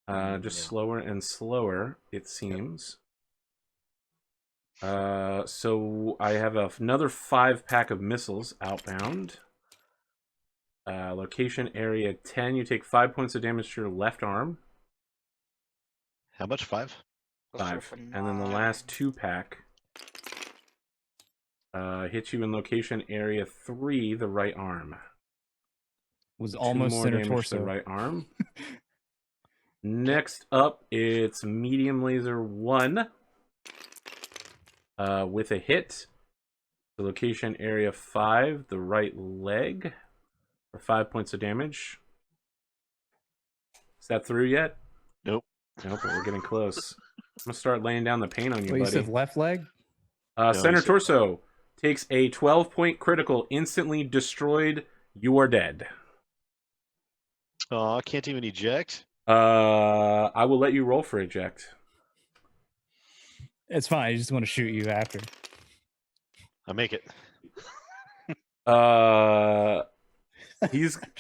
Just slower and slower, it seems. So I have another 5-pack of missiles outbound. Location area 10, you take 5 points of damage to your left arm. How much? 5? 5. And then the last 2-pack hits you in location area 3, the right arm. Was So almost 2 more center damage torso. to the right arm. Next up, it's medium laser 1 with a hit. The location area 5, the right leg, for 5 points of damage. Is that through yet? Nope. Nope, but we're getting close. I'm gonna start laying down the pain on you, Wait, you buddy. said left leg? Center he said torso takes a 12-point critical, instantly destroyed. You are dead. Oh, can't even eject? I will let you roll for eject. It's fine. I just want to shoot you after. I make it.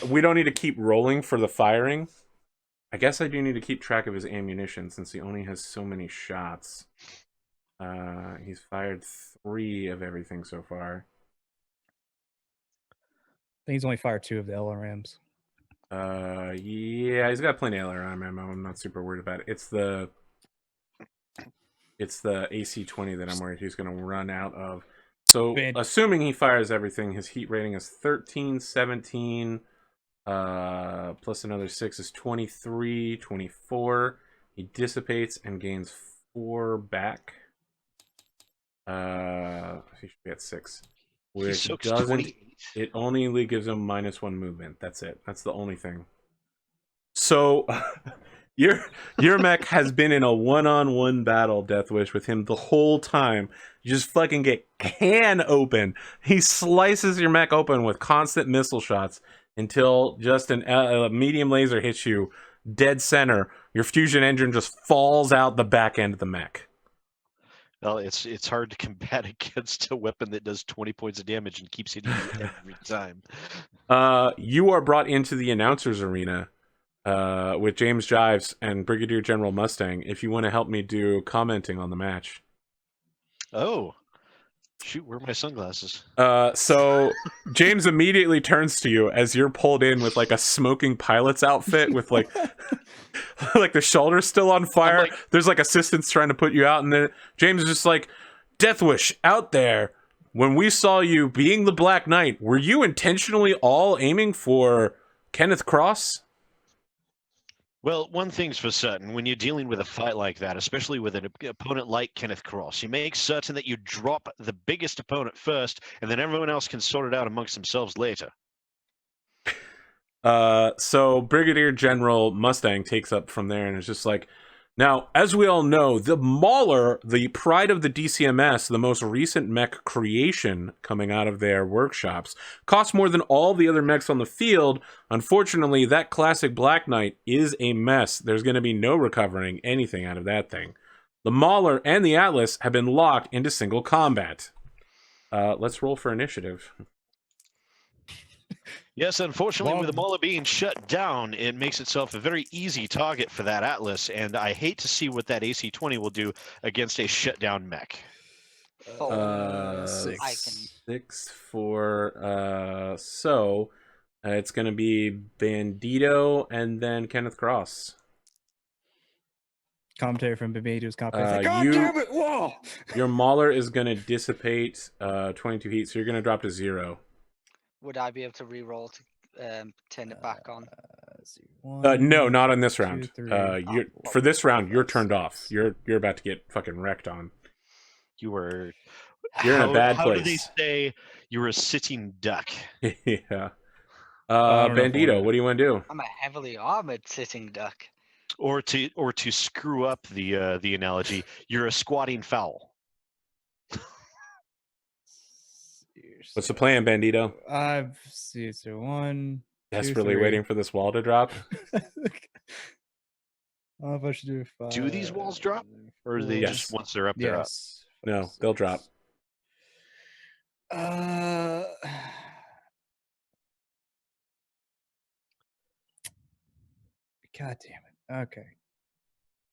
We don't need to keep rolling for the firing. I guess I do need to keep track of his ammunition since he only has so many shots. He's fired 3 of everything so far. I think he's only fired 2 of the LRMs. Yeah, he's got plenty of LRM ammo. I'm not super worried about it. It's the AC-20 that I'm worried he's going to run out of. So, assuming he fires everything, his heat rating is 13, 17, plus another 6 is 23, 24. He dissipates and gains 4 back. He should be at 6. Which doesn't... It only gives him -1 movement. That's it. That's the only thing. So, your mech has been in a one-on-one battle, Deathwish, with him the whole time. You just fucking get can open. He slices your mech open with constant missile shots until just a medium laser hits you dead center. Your fusion engine just falls out the back end of the mech. Well, it's hard to combat against a weapon that does 20 points of damage and keeps hitting you every time. You are brought into the announcers arena with James Jives and Brigadier General Mustang if you want to help me do commenting on the match. Oh. Shoot, where are my sunglasses? So James immediately turns to you as you're pulled in with like a smoking pilot's outfit with like like the shoulders still on fire. There's like assistants trying to put you out, and then James is just like, Deathwish, out there, when we saw you being the Black Knight, were you intentionally all aiming for Kenneth Cross? Well, one thing's for certain. When you're dealing with a fight like that, especially with an opponent like Kenneth Cross, you make certain that you drop the biggest opponent first, and then everyone else can sort it out amongst themselves later. So Brigadier General Mustang takes up from there and is just like, now, as we all know, the Mauler, the pride of the DCMS, the most recent mech creation coming out of their workshops, costs more than all the other mechs on the field. Unfortunately, that classic Black Knight is a mess. There's going to be no recovering anything out of that thing. The Mauler and the Atlas have been locked into single combat. Let's roll for initiative. Yes, unfortunately, with the Mauler being shut down, it makes itself a very easy target for that Atlas, and I hate to see what that AC-20 will do against a shut-down mech. 6 for... so, it's going to be Bandito and then Kenneth Cross. Commentary from Bandito's commentary. God damn it! Whoa! Your Mauler is going to dissipate 22 heat, so you're going to drop to 0. Would I be able to re-roll to turn it back on? No, not on this round. 2, 3. For this round, you're turned off. You're about to get fucking wrecked on. You're in a bad place. How do they say you're a sitting duck? Yeah. Bandito, what do you want to do? I'm a heavily armored sitting duck. Or to screw up the analogy, you're a squatting fowl. What's the plan, Bandito? I've seen so 1. Desperately waiting for this wall to drop. I don't know if I should do 5. Do these walls drop, or are they just once they're up, they're up? No, they'll drop. God damn it. Okay.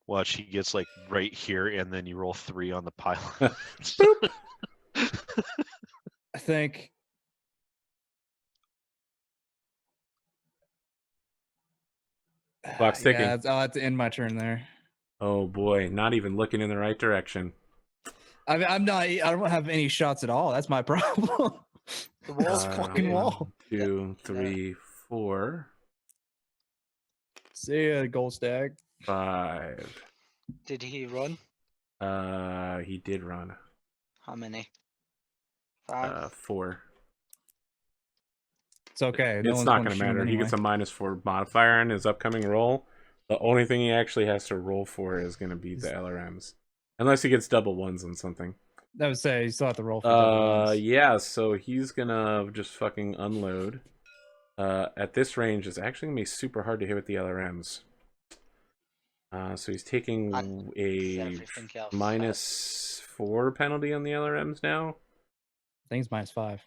Watch, he gets like right here, and then you roll 3 on the pile. I think Clock's ticking. Yeah, I'll have to end my turn there. Oh boy, not even looking in the right direction. I mean, I'm not. I don't have any shots at all. That's my problem. The wall's fucking fucking wall. 2, 3, 4, See ya, gold stag. 5. Did he run? He did run. How many? 5? 4. It's okay. No It's one's not going going to to matter. He gets a -4 modifier in his upcoming roll. The only thing he actually has to roll for is going to be the LRMs, unless he gets double ones on something. I would say you still have to roll for double ones. Yeah. So he's gonna just fucking unload. At this range, it's actually gonna be super hard to hit with the LRMs. So he's taking a Everything else -4 penalty on the LRMs now. I think it's -5.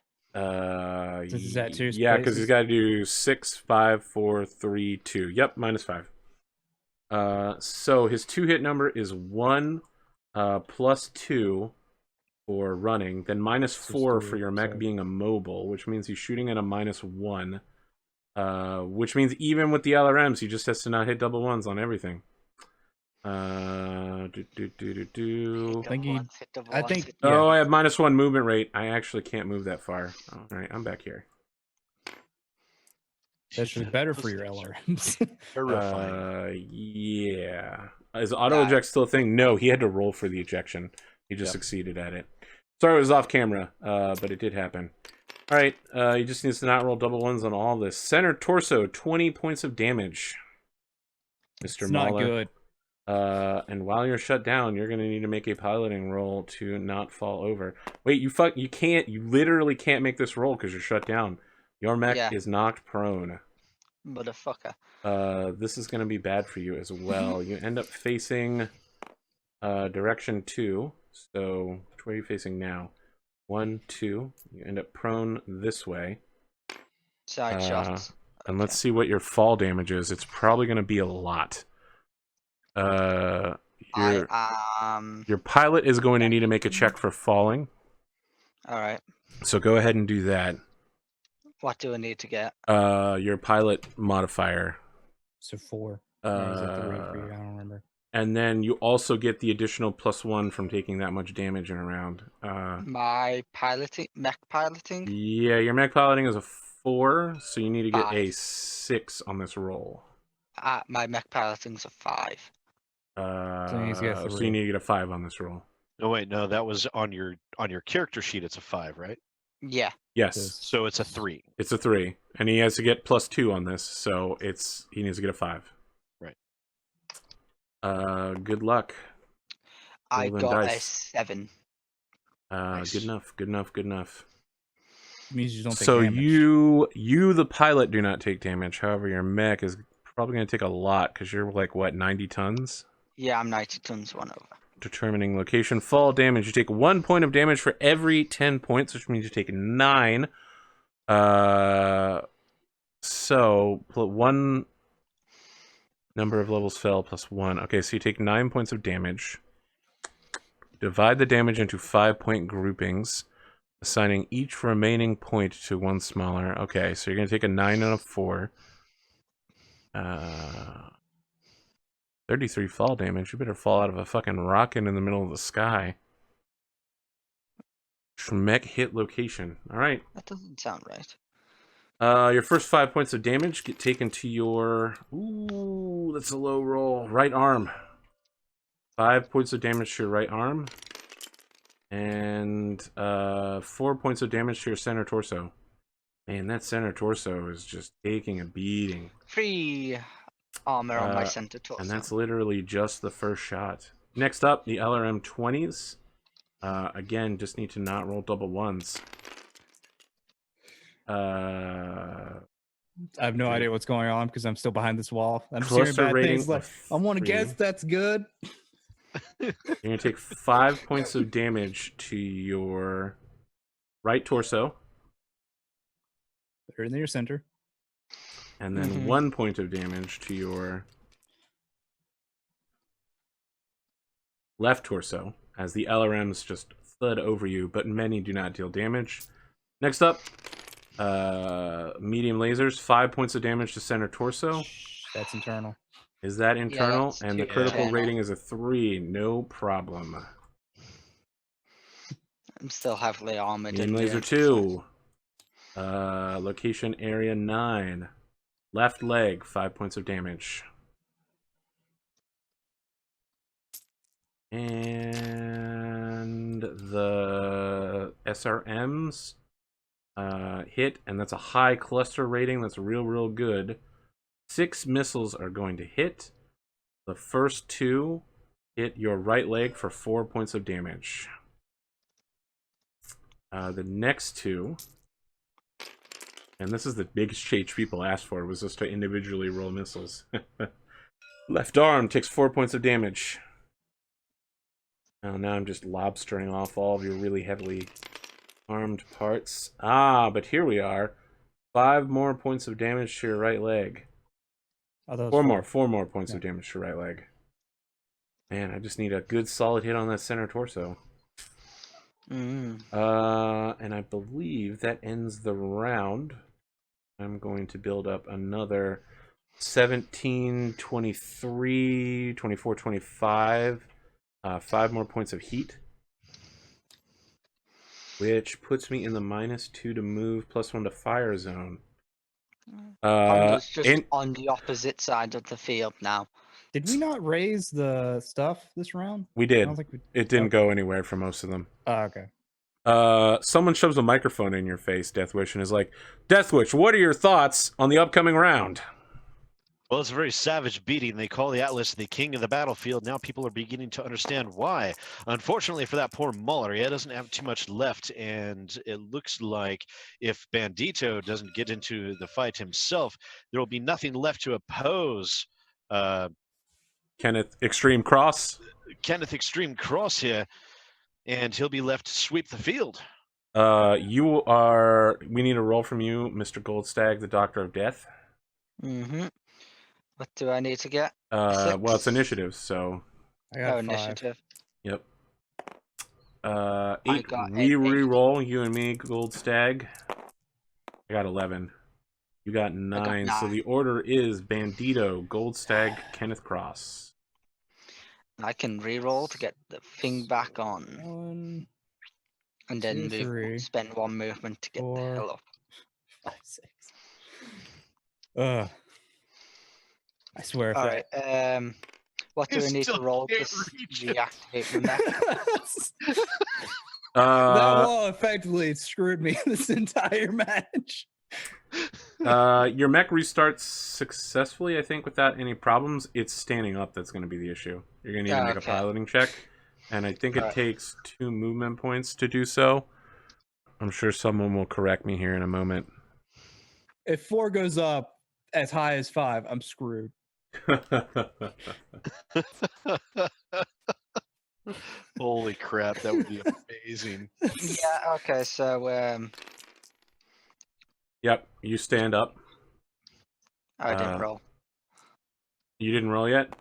Is that 2 Yeah, because places? he's got to do 6, 5, 4, 3, 2. Yep, -5. So his 2-hit number is 1 +2 for running, then -4 for your mech being a mobile, which means he's shooting at a -1. Which means even with the LRMs, he just has to not hit double ones on everything. I think Oh, I have -1 movement rate. I actually can't move that far. All right, I'm back here. that should be better for your LRMs. Yeah. Is auto eject still a thing? No, he had to roll for the ejection. He just succeeded at it. Sorry, it was off camera, but it did happen. All right, he just needs to not roll double ones on all this. Center torso, 20 points of damage. Mr. It's not Mahler. good. And while you're shut down, you're gonna need to make a piloting roll to not fall over. Wait, you can't. You literally can't make this roll because you're shut down. Your mech is knocked prone. Motherfucker. This is gonna be bad for you as well. You end up facing direction 2. So which way are you facing now? 1, 2. You end up prone this way. Side shots. And let's see what your fall damage is. It's probably gonna be a lot. Your pilot is going to need to make a check for falling. All right. So go ahead and do that. What do I need to get? Your pilot modifier. So 4. Or is it 3 for you? I don't remember. And then you also get the additional +1 from taking that much damage in a round. My piloting, mech piloting? Yeah, your mech piloting is a 4, so you need to get 5. a 6 on this roll. My mech piloting's a 5. So you need to get a So 3. you need to get a 5 on this roll. No, wait, no, that was on your character sheet. It's a 5, right? Yeah. Yes, So it's a 3. it's a 3, and he has to get +2 on this, so he needs to get a 5. Right. Good luck. I Roll them got a dice. 7. Nice. Good enough. Good enough. Good enough. It means you don't take So damage. you, the pilot, do not take damage. However, your mech is probably going to take a lot because you're like what, 90 tons? Yeah, I'm 90 tons 1 over. Determining location. Fall damage. You take 1 point of damage for every 10 points, which means you take 9. So put 1 number of levels fell +1. Okay, so you take 9 points of damage. Divide the damage into 5-point groupings, assigning each remaining point to one smaller. Okay, so you're going to take a 9 and a 4. 33 fall damage. You better fall out of a fucking rocket in the middle of the sky. Mech hit location. All right. That doesn't sound right. Your first 5 points of damage get taken to your... Ooh, that's a low roll. Right arm. 5 points of damage to your right arm. And 4 points of damage to your center torso. Man, that center torso is just taking a beating. 3 armor on my center torso. And that's literally just the first shot. Next up, the LRM 20s. Again, just need to not roll double ones. I have no idea what's going on because I'm still behind this wall. I'm just Cluster hearing bad rating things. Like, I want to 3. guess that's good. You're going to take 5 points of damage to your right torso. Better than your center. And then 1 point of damage to your left torso, as the LRMs just thud over you, but many do not deal damage. Next up, medium lasers, 5 points of damage to center torso. That's internal. Is that internal? that's And the too critical internal. rating is a 3. No problem. I'm still heavily armored. Beam and laser reinforced. 2. Location area 9. Left leg, 5 points of damage. And the SRMs hit, and that's a high cluster rating. That's real good. 6 missiles are going to hit. The first 2 hit your right leg for 4 points of damage. The next 2, and this is the biggest change people asked for, was just to individually roll missiles. Left arm takes 4 points of damage. Now I'm just lobstering off all of your really heavily armed parts. But here we are. 5 more points of damage to your right leg. Oh, 4 more points of damage to your right leg. Man, I just need a good solid hit on that center torso. And I believe that ends the round. I'm going to build up another 17, 23, 24, 25. 5 more points of heat. Which puts me in the -2 to move, +1 to fire zone. Pondo's just on the opposite side of the field now. Did we not raise the stuff this round? We I did. don't think we... It didn't Okay. go anywhere for most of them. Oh, okay. Someone shoves a microphone in your face, Deathwish, and is like, Deathwish, what are your thoughts on the upcoming round? Well, it's a very savage beating. They call the Atlas the king of the battlefield. Now people are beginning to understand why. Unfortunately for that poor Muller, he doesn't have too much left, and it looks like if Bandito doesn't get into the fight himself, there will be nothing left to oppose Kenneth Extreme Cross. Kenneth Extreme Cross here, and he'll be left to sweep the field. We need a roll from you, Mr. Goldstag, the Doctor of Death. What do I need to get? Well, it's initiative, so. I got 5. Initiative. Yep. 8. I got We 8. re-roll, you and me, Goldstag. I got 11. You got 9. So the order is Bandito, Goldstag, Kenneth Cross. I can re-roll to get the thing back on. 1, And then 2, 3, spend 1 movement to get 4, the hell up. 5, 6. I swear. If Alright, what do I need to roll to reactivate the mech? that wall effectively screwed me this entire match. Your mech restarts successfully, I think, without any problems. It's standing up that's going to be the issue. You're going to need to make a piloting check, and I think it takes 2 movement points to do so. I'm sure someone will correct me here in a moment. If 4 goes up as high as 5, I'm screwed. Holy crap, that would be amazing. Yeah, okay, so Yep, you stand up. I didn't roll. You didn't roll yet?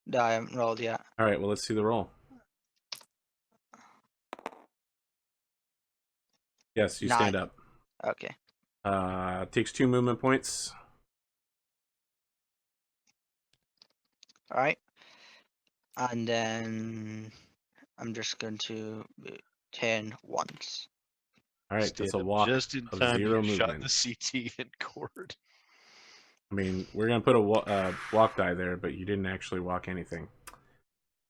No, I haven't rolled yet. Alright, well, let's see the roll. Yes, you 9. stand up. Okay. Takes 2 movement points. Alright. And then I'm just going to turn once. Alright, that's a walk just in of time 0 you shot movement. the CT and cord. I mean, we're going to put a walk die there, but you didn't actually walk anything.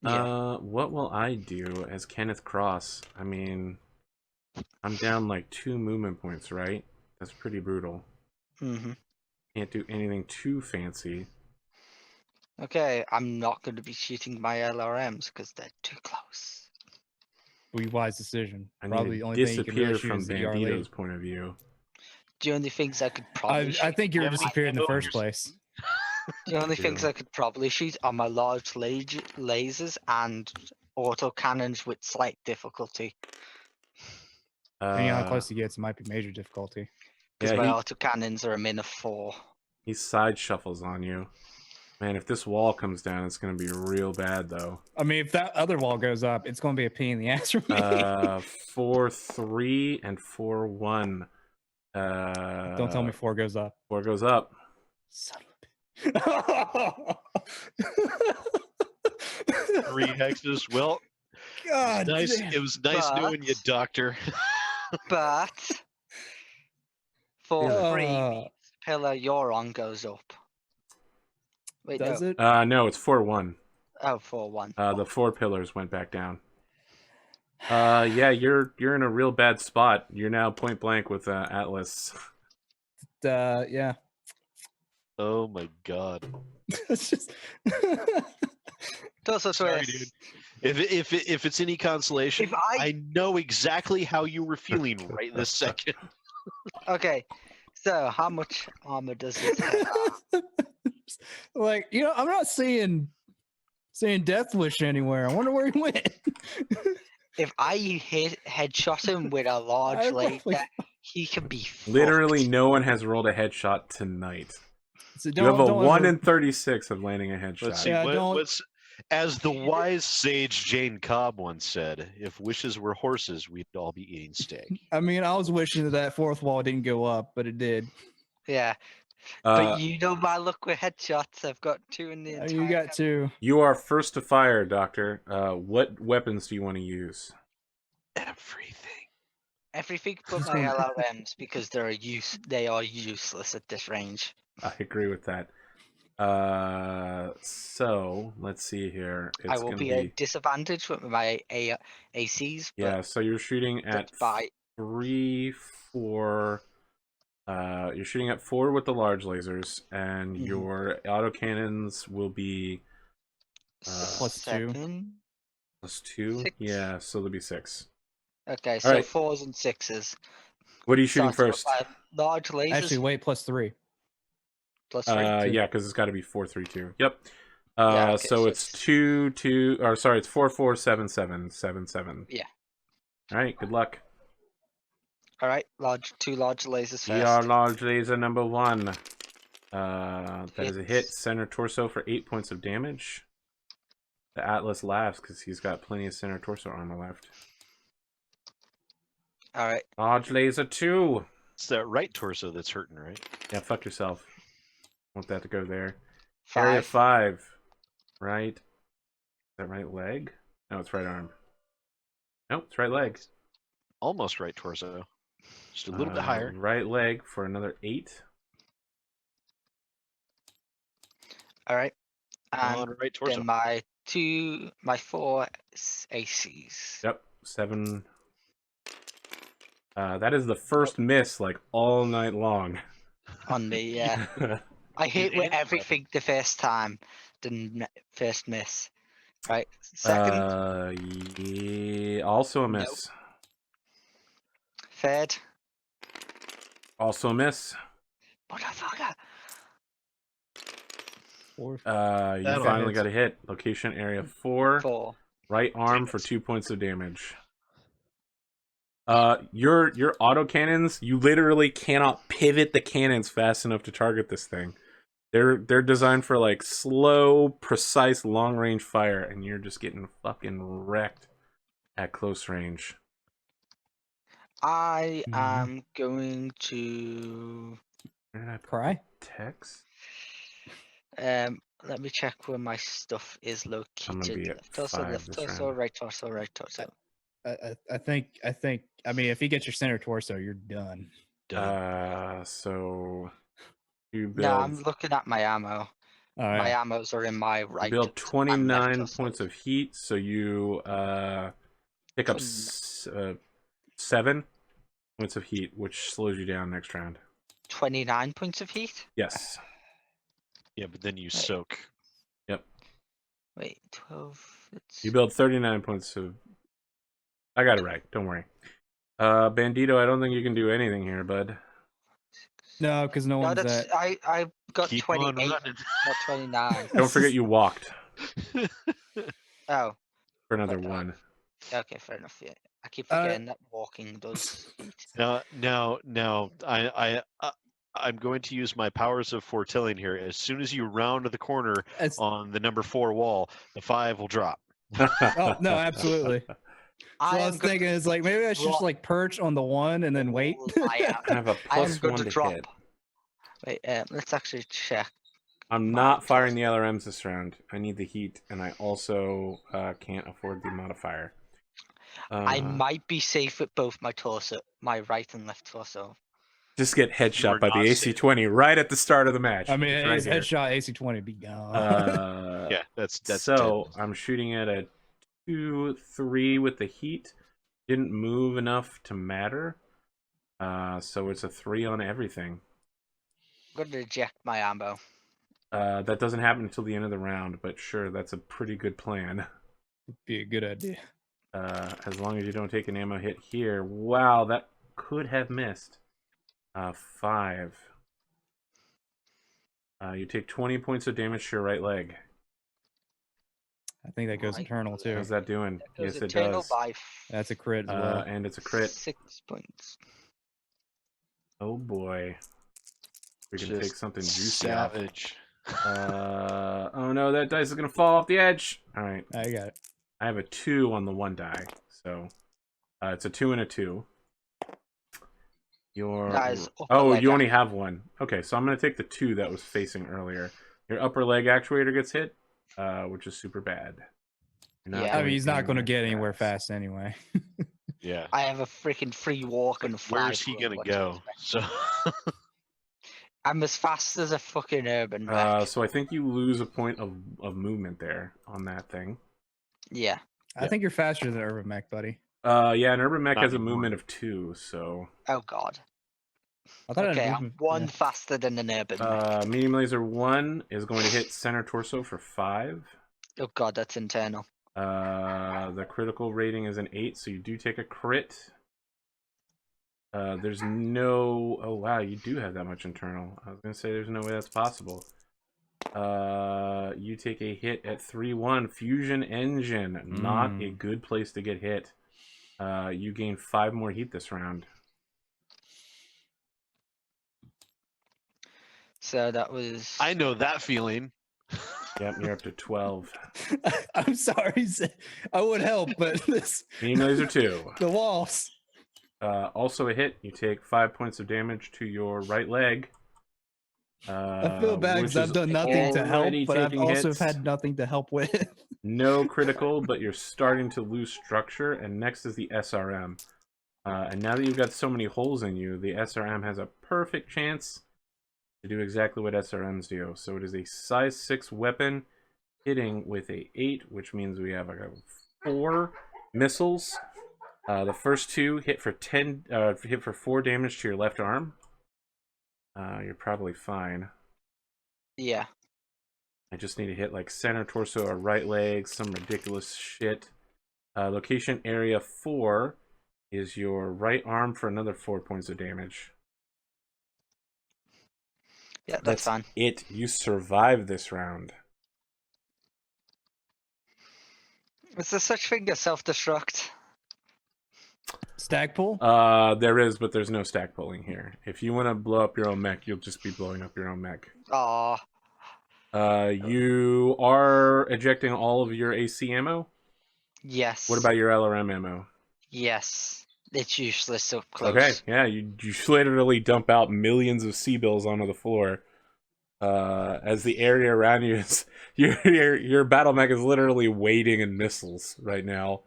Yeah. What will I do as Kenneth Cross? I mean, I'm down like 2 movement points, right? That's pretty brutal. Can't do anything too fancy. Okay, I'm not going to be shooting my LRMs because they're too close. Wise decision. I Probably need the to only thing you can really disappear shoot from is the ER lead. Bandito's point of view. The only things I could probably I shoot. think you were Yeah, disappeared in the first yours. place. The only things I could probably shoot are my large lasers and autocannons with slight difficulty. Depending on how close he gets, it might be major difficulty. Because Yeah, my autocannons are a min of 4. he side shuffles on you. Man, if this wall comes down, it's going to be real bad, though. I mean, if that other wall goes up, it's going to be a pain in the ass for me. 4-3 and 4-1. Don't tell me 4 goes up. 4 goes up. Son of a bitch. 3 hexes. Well, God, nice. damn. It was nice knowing you, But- Doctor. But for Uh, free, pillar you're on goes up. Wait, does no. it? No, it's 4-1. Oh, 4-1. The 4 pillars went back down. Yeah, you're in a real bad spot. You're now point blank with Atlas. Yeah. Oh my God. It's just. Does a Sorry, twist. dude. If it's any consolation, If I- I know exactly how you were feeling right this second. Okay, so how much armor does this have? Like, I'm not seeing Death Wish anywhere. I wonder where he went. If I headshot him with a large I'd laser, probably- he can be Literally, fucked. no one has rolled a headshot tonight. So You have a don't 1 ever- in 36 of landing a headshot. Let's see. Yeah, What's as the wise sage Jane Cobb once said, "If wishes were horses, we'd all be eating steak." I mean, I was wishing that fourth wall didn't go up, but it did. Yeah, Uh, but you know my luck with headshots. I've got 2 in the entire. You got two. you are first to fire, Doctor. What weapons do you want to use? Everything. Everything but Just my going- LRMs because they are useless at this range. I agree with that. So let's see here. It's I will gonna be at a disadvantage with my ACs. But yeah. So you're shooting at by 3, 4. You're shooting at 4 with the large lasers, and Mhm. your autocannons will be Plus 2. 7. +2. 6. Yeah, so there'll be 6. Okay, so Alright. 4s and 6s. What are you shooting Starting with first? my large lasers Actually, wait, +3. plus 3. Yeah, because it's got to be 4, 3, 2. Yep. Yeah, okay, so so it's it's- 2, 2. Or sorry, it's 4, 4, 7, 7, 7, 7. Yeah. All right. Good luck. All right, two large lasers We are first. large laser number 1. That is a hit. Hits. Center torso for 8 points of damage. The Atlas laughs because he's got plenty of center torso armor left. All right, Large laser 2. It's that right torso that's hurting, right? Yeah, fuck yourself. Want that to go there. Area 5. 5. Right. Is that right leg? No, it's right arm. Nope, it's right leg. Almost right torso. Just a little bit higher. Right leg for another 8. All right, On and right torso. then my 4 ACs. Yep, 7. That is the first miss like all night long. On me, yeah. I hit with everything the first time, first miss. Right, second, Yeah, also a miss. third, Also a miss. motherfucker. Fourth. You That'll finally hit. got a hit. Location area 4. 4. Right arm for 2 points of damage. Your autocannons, you literally cannot pivot the cannons fast enough to target this thing. They're designed for like slow, precise, long range fire, and you're just getting fucking wrecked at close range. I Mhm. am going to Where did I put Cry? text? let me check where my stuff is I'm gonna located. be at Left torso, 5 left this torso, round. right torso, right torso. I think. I mean, if he gets your center torso, you're done. Done. So you build No, I'm looking at my ammo. All My right. ammos are in my you right. build and 29 left points torso. of heat, so you pick up 7 points of heat, which slows you down next round. 29 points of heat. Yes. Yeah, but then you soak. Wait, 12. It's... You build 39 points of... I got it right. Don't worry. Bandito, I don't think you can do anything here, bud. No, because no No, one's that's at. I got Keep 28, on running. not 29. Don't forget you walked Oh, for another But, 1. okay, fair enough. Yeah, I keep Uh, forgetting that walking does heat. Now, I'm going to use my powers of foretelling here. As soon as you round the corner It's- on the number 4 wall, the 5 will drop. Oh no, absolutely. So I am was going thinking it's like maybe I should just drop like perch on the 1 and then wait. I am. I have a I am plus going 1 to to drop. hit. Wait, let's actually check. I'm not firing the LRMs this round. I need the heat, and I also can't afford the modifier. I might be safe with both my torso, my right and left torso. Just get You are headshot by the not AC-20 right at the start of the match. I mean, It's his right here. headshot AC-20 be gone. Yeah, that's so dead. I'm shooting at a 2-3 with the heat. Didn't move enough to matter. So it's a 3 on everything. I'm gonna eject my ammo. That doesn't happen until the end of the round, but sure, that's a pretty good plan. Be a good idea. As long as you don't take an ammo hit here. Wow, that could have missed. 5. You take 20 points of damage to your right leg. I think that goes Right. internal too. How's that doing? Yes, it Eternal does. by That's a crit as well. And it's a crit. 6 points. Oh boy. We can take Just something juicy savage. off. Oh no, that dice is gonna fall off the edge. Alright. I got it. I have a 2 on the one die. So it's a 2 and a 2. Guys, Oh, you only have one. Okay, so I'm gonna take the 2 that was facing earlier. Your upper leg actuator gets hit, which is super bad. Yeah. I mean, he's not going to get anywhere fast anyway. Yeah. I have a freaking free walk and Where's he gonna go? So I'm as fast as a fucking urban mech. So I think you lose a point of movement there on that thing. Yeah. I think you're faster than Urban Mech, buddy. Yeah, an urban mech Not has a anymore. movement of 2, so Oh god. I thought Okay, it had I'm movement. one faster than an urban mech. medium laser 1 is going to hit center torso for 5. Oh god, that's internal. The critical rating is an 8, so you do take a crit. There's no... Oh, wow, you do have that much internal. I was going to say there's no way that's possible. You take a hit at 3-1. Fusion engine. Not a good place to get hit. You gain 5 more heat this round. So that was... I know that feeling. Yep, you're up to 12. I'm sorry, I would help, but this Medium laser 2. the walls. Also a hit. You take 5 points of damage to your right leg. I feel bad which because I've is done nothing to help, already but I've taking also hits. had nothing to help with. No critical, but you're starting to lose structure. And next is the SRM. And now that you've got so many holes in you, the SRM has a perfect chance to do exactly what SRMs do. So it is a size 6 weapon hitting with a 8, which means we have 4 missiles. The first 2 hit for 4 damage to your left arm. You're probably fine. Yeah. I just need to hit like center torso or right leg, some ridiculous shit. Location area 4 is your right arm for another 4 points of damage. Yeah, that's fine. It. You survived this round. Is there such thing as self-destruct? Stack pull? There is, but there's no stack pulling here. If you want to blow up your own mech, you'll just be blowing up your own mech. Aw. You are ejecting all of your AC ammo? Yes. What about your LRM ammo? Yes. It's useless up close. Okay, yeah, you literally dump out millions of C-bills onto the floor. As the area around you is... Your battle mech is literally waiting in missiles right now.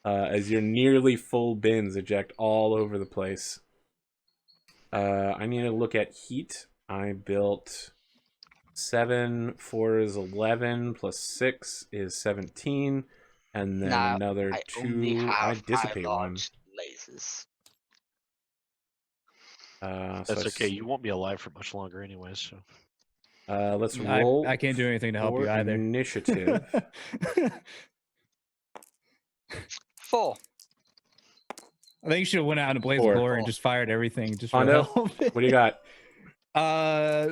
As your nearly full bins eject all over the place. I need to look at heat. I built 7, 4 is 11, plus 6 is 17, and then another 2. I dissipate 1. Lasers. That's okay. You won't be alive for much longer anyways. So. Let's roll. I can't do anything to help you either. Initiative. 4. I think you should have went out in a blaze of 4. glory and just fired everything. Just for Pondo, help. what do you got? I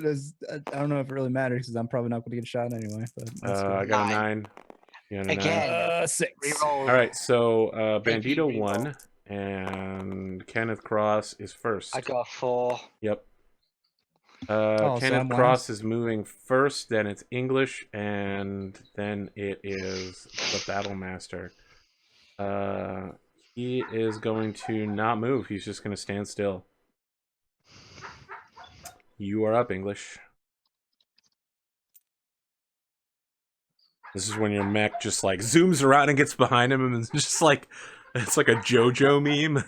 don't know if it really matters because I'm probably not going to get a shot anyway. But I got a 9. You got a 9. Again. 6. Reroll. All right, so Bandito reroll. 1 and Kenneth Cross is first. I got 4. Yep. so Kenneth I'm Cross last. is moving first, then it's English, and then it is the Battlemaster. He is going to not move. He's just going to stand still. You are up, English. This is when your mech just like zooms around and gets behind him, and it's just like it's like a JoJo meme.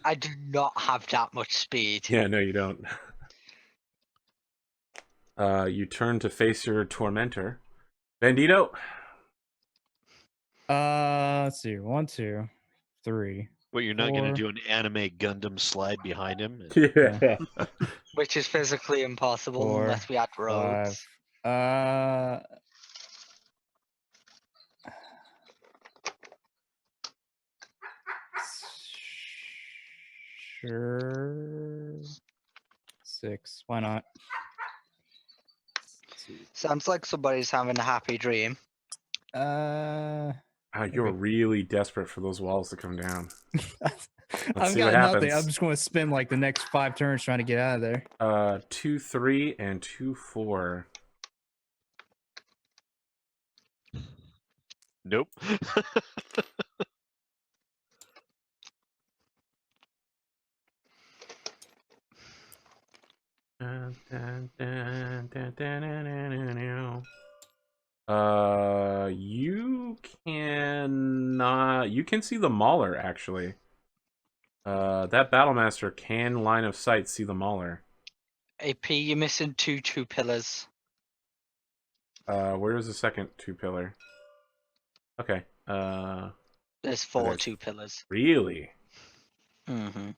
I do not have that much speed. Yeah, no, you don't. You turn to face your tormentor, Bandito. Let's see. 1, 2, 3. Well, you're not going to 4. do an anime Gundam slide behind him. Yeah. Which is physically impossible 4, unless we add 5. roads. Sure. 6. Why not? Sounds like somebody's having a happy dream. You're really desperate for those walls to come down. I've see got what nothing. happens. I'm just going to spend like the next 5 turns trying to get out of there. 2, 3, and 2, 4. Nope. You cannot. You can see the Mauler actually. That Battlemaster can line of sight see the Mauler. AP, you're missing two pillars. Where is the second 2 pillar? Okay. There's 4 there's- 2 pillars. Really? Mm-hmm.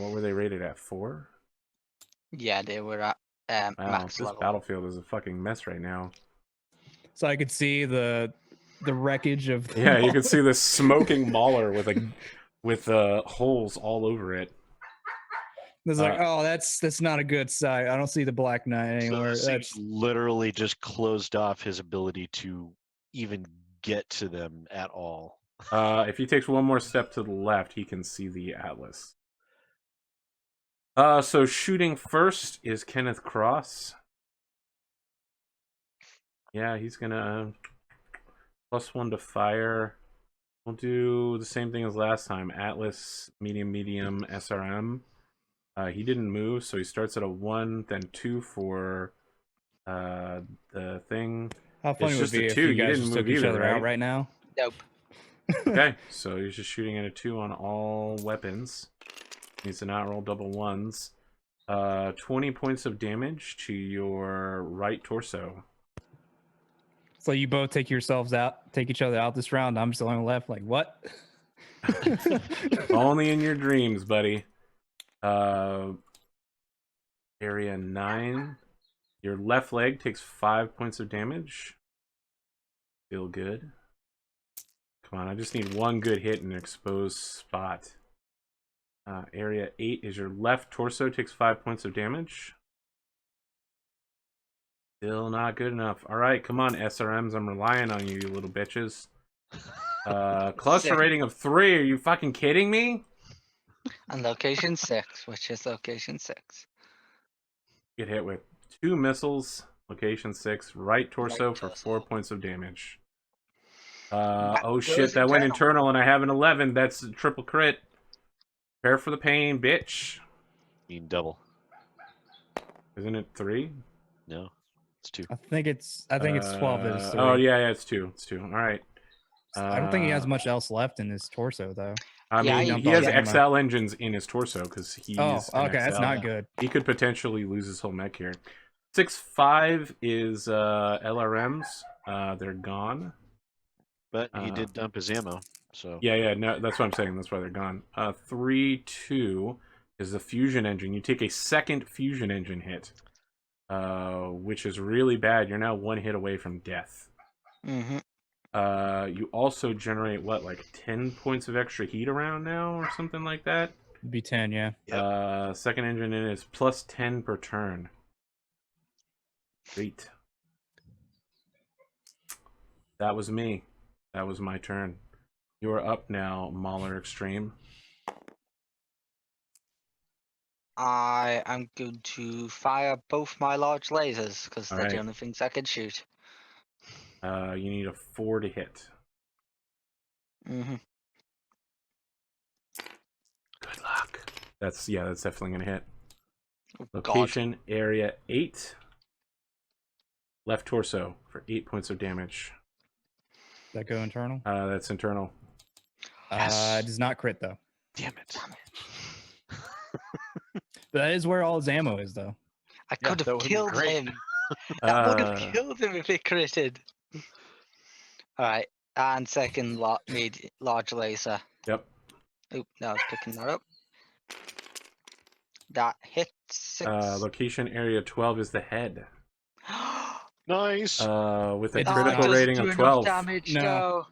What were they rated at? 4? Yeah, they were at Wow, max this level. battlefield is a fucking mess right now. So I could see the wreckage of. The Yeah, you can Mauler. see the smoking Mauler with holes all over it. It's like, oh, that's not a good sight. I don't see the Black Knight So anywhere. this That's thing's literally just closed off his ability to even get to them at all. If he takes one more step to the left, he can see the Atlas. So shooting first is Kenneth Cross. Yeah, he's gonna +1 to fire. We'll do the same thing as last time. Atlas, medium, SRM. He didn't move, so he starts at a 1, then 2 for the thing. how funny It's would just it be a if 2. you You guys didn't just took move each either, other right? out right now. Nope. Okay, so he's just shooting at a 2 on all weapons. Needs to not roll double 1s. 20 points of damage to your right torso. So you both take each other out this round. I'm still on the left. Like what? Only in your dreams, buddy. Area 9. Your left leg takes 5 points of damage. Feel good. Come on, I just need one good hit in an exposed spot. Area 8 is your left torso, takes 5 points of damage. Still not good enough. Alright, come on, SRMs. I'm relying on you, you little bitches. Cluster rating of 3. Are you fucking kidding me? And location 6, which is location 6. Get hit with 2 missiles. Location 6. Right torso Right for torso. 4 points of damage. That Oh goes shit, that went internal. internal and I have an 11. That's a triple crit. Prepare for the pain, bitch. Mean double. Isn't it 3? No, it's 2. I think it's 12. That is 3. Oh yeah, it's 2. It's 2. All right. I don't think he has much else left in his torso though. I Yeah, mean, he he has dumped XL engines in his torso because he's Oh, an okay, that's XL. not good. He could potentially lose his whole mech here. 6.5 is LRMs. They're gone. But he did dump his ammo, so Yeah, no, that's what I'm saying. That's why they're gone. 3.2 is the fusion engine. You take a second fusion engine hit, which is really bad. You're now 1 hit away from death. Mm-hmm. You also generate what, like 10 points of extra heat around now, or something like that. It'd be 10, yeah. Yep. Second engine in is +10 per turn. Great. That was me. That was my turn. You are up now, Mauler Extreme. I am going to fire both my large lasers because they're the Alright. only things I can shoot. You need a 4 to hit. Mm-hmm. Good luck. That's definitely gonna hit. Oh, Location area 8. left torso for 8 points of damage. That go internal? That's internal. Yes. It does not crit though. Damn it. But that is where all his ammo is though. I Yeah, could that have would be killed great. him. That would have Uh, killed him if it critted. Alright, and second large laser. Yep. Oop, no, I was picking that up. That hits 6. Location area 12 is the head. Nice. With a It does critical not rating do of enough 12. damage, No. though.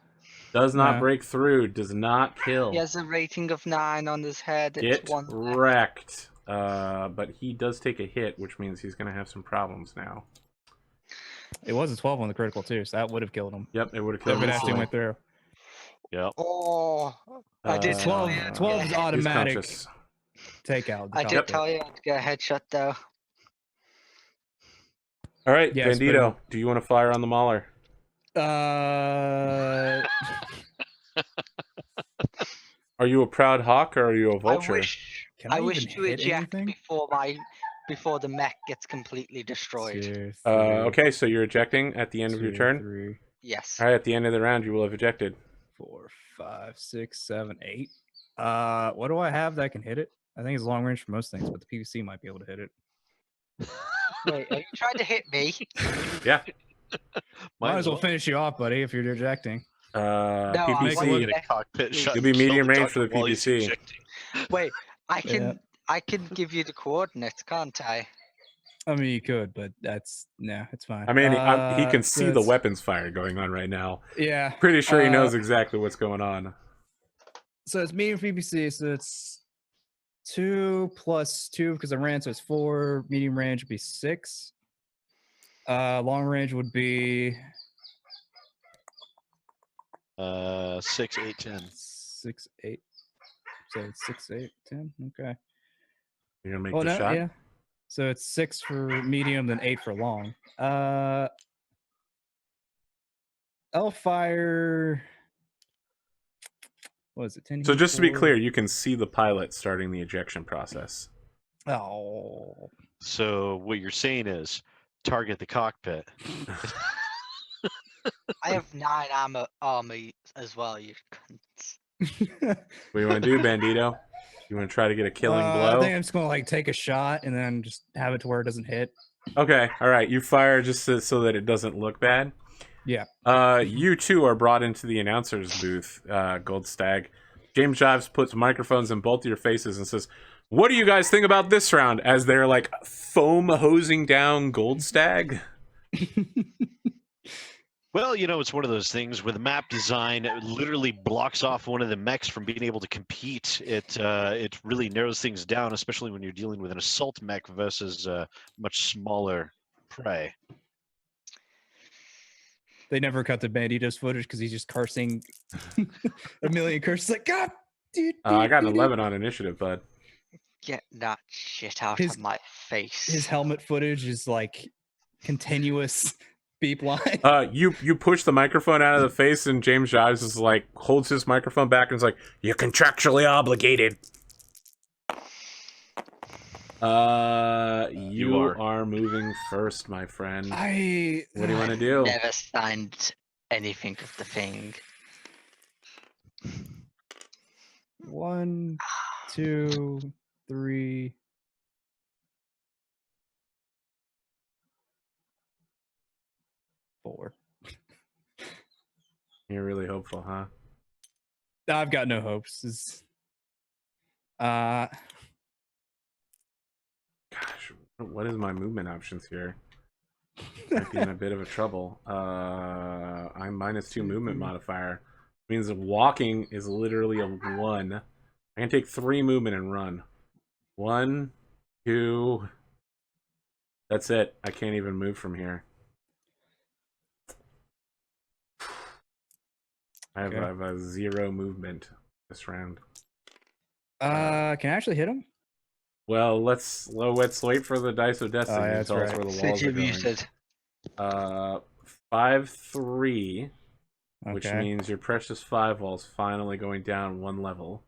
Does not No. break through. Does not kill. He has a rating of 9 on his head. It's Get 1 left. wrecked. But he does take a hit, which means he's going to have some problems now. It was a 12 on the critical too, so that would have killed him. Yep, it would have That killed would him. actually instantly. went through. Yep. Oh, I did Uh, tell you. 12 is He's automatic conscious. takeout. I did tell you I'd get a headshot, though. All right, Yes, but- Bandito, do you want to fire on the Mauler? Are you a proud hawk or are you a vulture? Can I I wish even to hit eject anything? before the mech gets completely destroyed. 2, 3, Okay, so you're ejecting at the end of your 2, turn. 3, Yes. All right, at the end of the round, you will have ejected. 4, 5, 6, 7, 8. What do I have that can hit it? I think it's long range for most things, but the PVC might be able to hit it. Wait, are you trying to hit me? Yeah. Might as well finish you off, buddy, if you're ejecting. No, I PPC. want Get you a to- cockpit shot. You'll be and kill medium range for doctor the while he's PPC. ejecting. Wait, I can Yeah. I can give you the coordinates, can't I? I mean, you could, but it's fine. I mean, he can so see the it's- weapons fire going on right now. Yeah. Pretty sure he knows exactly what's going on. So it's medium PVC, so it's 2 plus 2 because I ran, so it's 4. Medium range would be 6. Long range would be 6, 8, 10. 6, 8. So it's 6, 8, 10. Okay. You're gonna make Well, the no, shot. yeah. So it's 6 for medium, then 8 for long. I'll fire. What is it? 10. So heat, just to be 4? clear, you can see the pilot starting the ejection process. Oh. So what you're saying is target the cockpit. I have 9 armor as well, you cunts. What do you want to do, Bandito? You want to try to get a killing I blow? think I'm just gonna take a shot and then just have it to where it doesn't hit. Okay, all right. You fire just so that it doesn't look bad. Yeah. You two are brought into the announcer's booth, Gold Stag. James Jives puts microphones in both of your faces and says, "What do you guys think about this round?" As they're like foam hosing down Gold Stag. Well, it's one of those things with map design. It literally blocks off one of the mechs from being able to compete. It really narrows things down, especially when you're dealing with an assault mech versus much smaller prey. They never cut the Bandito's footage because he's just cursing a million curses. Like, God, dude. I got an 11 on initiative, bud. Get that shit out His- of my face. His helmet footage is like continuous beep line. You push the microphone out of the face, and James Jives is like holds his microphone back and is like, "You're contractually obligated." You are moving first, my friend. What do you want to do? Never signed anything of the thing. 1, 2, 3. Four. You're really hopeful, huh? I've got no hopes. Gosh, what is my movement options here? Might be in a bit of a trouble. I'm -2 movement modifier. Means that walking is literally a 1. I can take 3 movement and run. 1, 2. That's it. I can't even move from here. I have, Okay. I have a 0 movement this round. Can I actually hit him? Well, let's wait for the dice of destiny to that's tell us right. where the Sid, walls are you're going. muted. 5-3, which Okay. means your precious 5 wall's finally going down 1 level.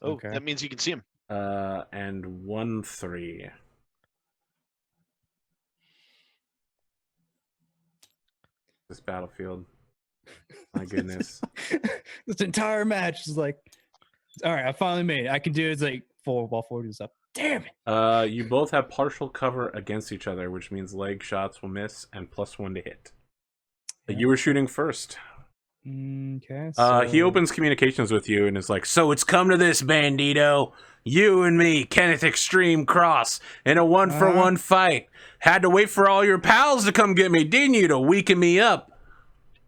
Oh, Okay. that means you can see him. And 1-3. this battlefield. My goodness. This entire match is like, all right, I finally made it. I can do it. It's like while 40 is up. Damn it. You both have partial cover against each other, which means leg shots will miss and +1 to hit. Yeah. You were shooting first. Okay. He opens communications with you and is like, "So it's come to this, Bandito. You and me, Kenneth Extreme Cross, in a 1-for-1 fight. Had to wait for all your pals to come get me, didn't you, to weaken me up?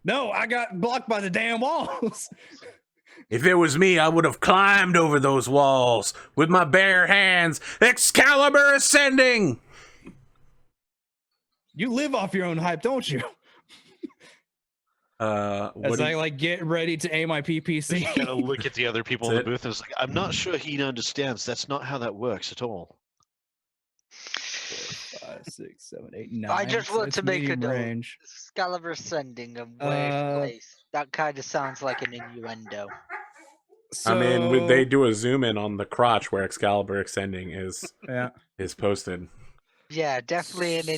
No, I got blocked by the damn walls. If it was me, I would have climbed over those walls with my bare hands, Excalibur ascending." You live off your own hype, don't you? As I like get ready to aim my PPC. Kind of look at the other people in That's the booth and it's like, I'm not sure he understands. That's not how that works at all. 4, 5, 6, 7, 8, 9. I just want it's to make a medium note. range. Excalibur ascending a weird place. That kind of sounds like an innuendo. So, I mean, would they do a zoom in on the crotch where Excalibur ascending is posted? Yeah, definitely an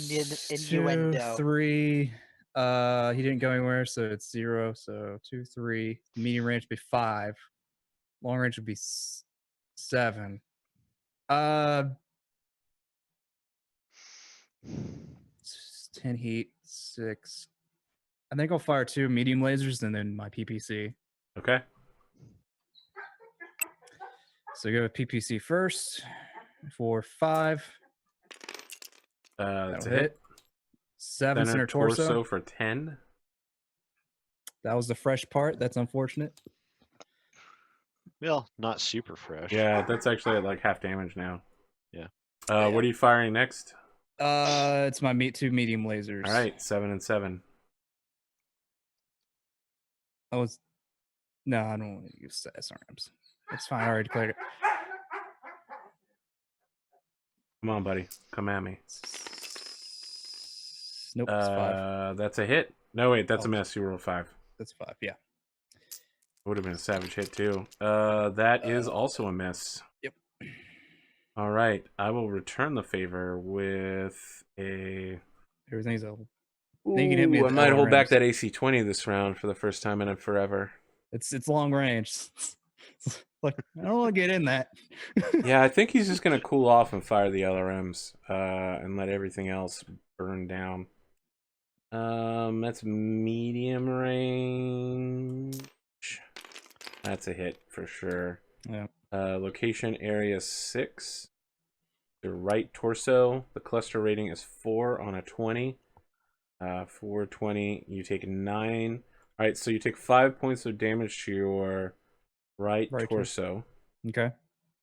innuendo. 2, 3. He didn't go anywhere, so it's 0. So 2, 3. Medium range would be 5. Long range would be 7. 10 heat, 6. I think I'll fire 2 medium lasers and then my PPC. Okay. So go with PPC first. 4, 5. That's a That'll hit. 7 center torso. for 10. That was the fresh part. That's unfortunate. Well, not super fresh. Yeah, that's actually at like half damage now. Yeah. What are you firing next? It's my 2 medium lasers. All right, 7 and 7. No, I don't want to use SRMs. That's fine. I already declared it. Come on, buddy. Come at me. Nope, it's 5. That's a hit. No, wait, that's a miss. You rolled 5. That's 5, yeah. Would have been a savage hit too. That is also a miss. Yep. All right, I will return the favor with a. Everything's a. Ooh, you can hit me I with might the hold back rams. that AC-20 this round for the first time in forever. It's long range. Like, I don't want to get in that. Yeah, I think he's just gonna cool off and fire the LRMs, and let everything else burn down. That's medium range. That's a hit for sure. Yeah. Location area 6. The right torso. The cluster rating is 4 on a 20. 420. You take 9. All right, so you take 5 points of damage to your right torso. Okay.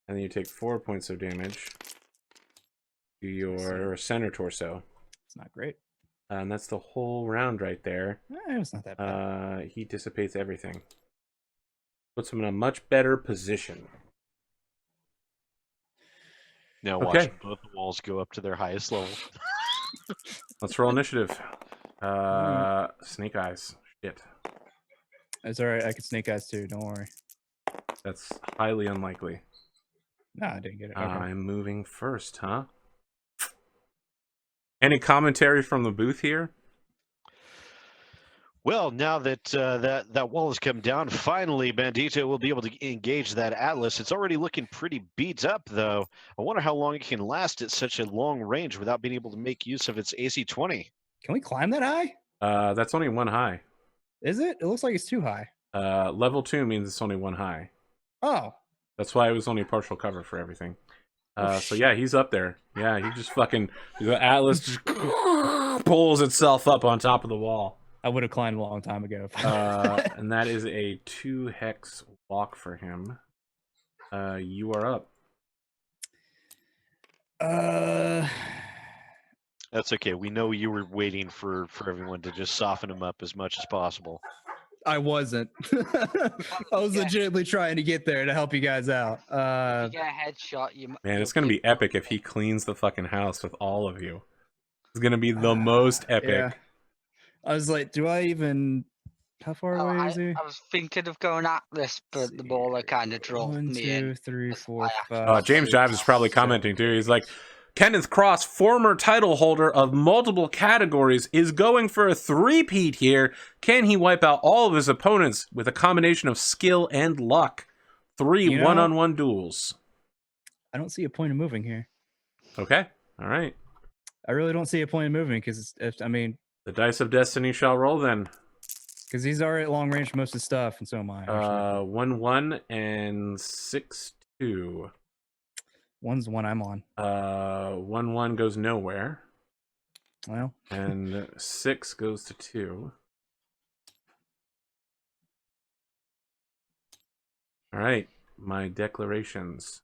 And then you take 4 points of damage to your center torso. It's not great. And that's the whole round right there. It's not that bad. He dissipates everything. Puts him in a much better position. Now watch both the walls go up to their highest level. Let's roll initiative. Snake Eyes. Shit. It's alright, I can snake eyes too, don't worry. That's highly unlikely. No, I didn't get it. Okay. I'm moving first, huh? Any commentary from the booth here? Well, now that that wall has come down, finally Bandito will be able to engage that Atlas. It's already looking pretty beat up, though. I wonder how long it can last at such a long range without being able to make use of its AC-20. Can we climb that high? That's only 1 high. Is it? It looks like it's 2 high. Level 2 means it's only 1 high. Oh. That's why it was only partial cover for everything. So yeah, he's up there. Yeah, he just fucking, the Atlas just pulls itself up on top of the wall. I would have climbed a long time ago. And that is a 2 hex walk for him. You are up. That's okay. We know you were waiting for everyone to just soften him up as much as possible. I wasn't. I was legitimately trying to get there to help you guys out. You get a headshot. Man, it's gonna be epic if he cleans the fucking house with all of you. It's gonna be the most epic. Yeah. I was like, do I even? How far away is he? I was thinking of going Atlas, but the baller kind of dropped 1, me 2, in. 3, 4, 5. James Jives is probably commenting too. He's like, Kenneth Cross, former title holder of multiple categories, is going for a three-peat here. Can he wipe out all of his opponents with a combination of skill and luck? 3 one-on-one duels. I don't see a point in moving here. Okay. All right. I really don't see a point in moving because The dice of destiny shall roll then. because he's already at long range for most of the stuff, and so am I. Actually. 1-1 and 6-2. 1's the one I'm on. 1-1 goes nowhere. Well, And 6 goes to 2. All right, my declarations.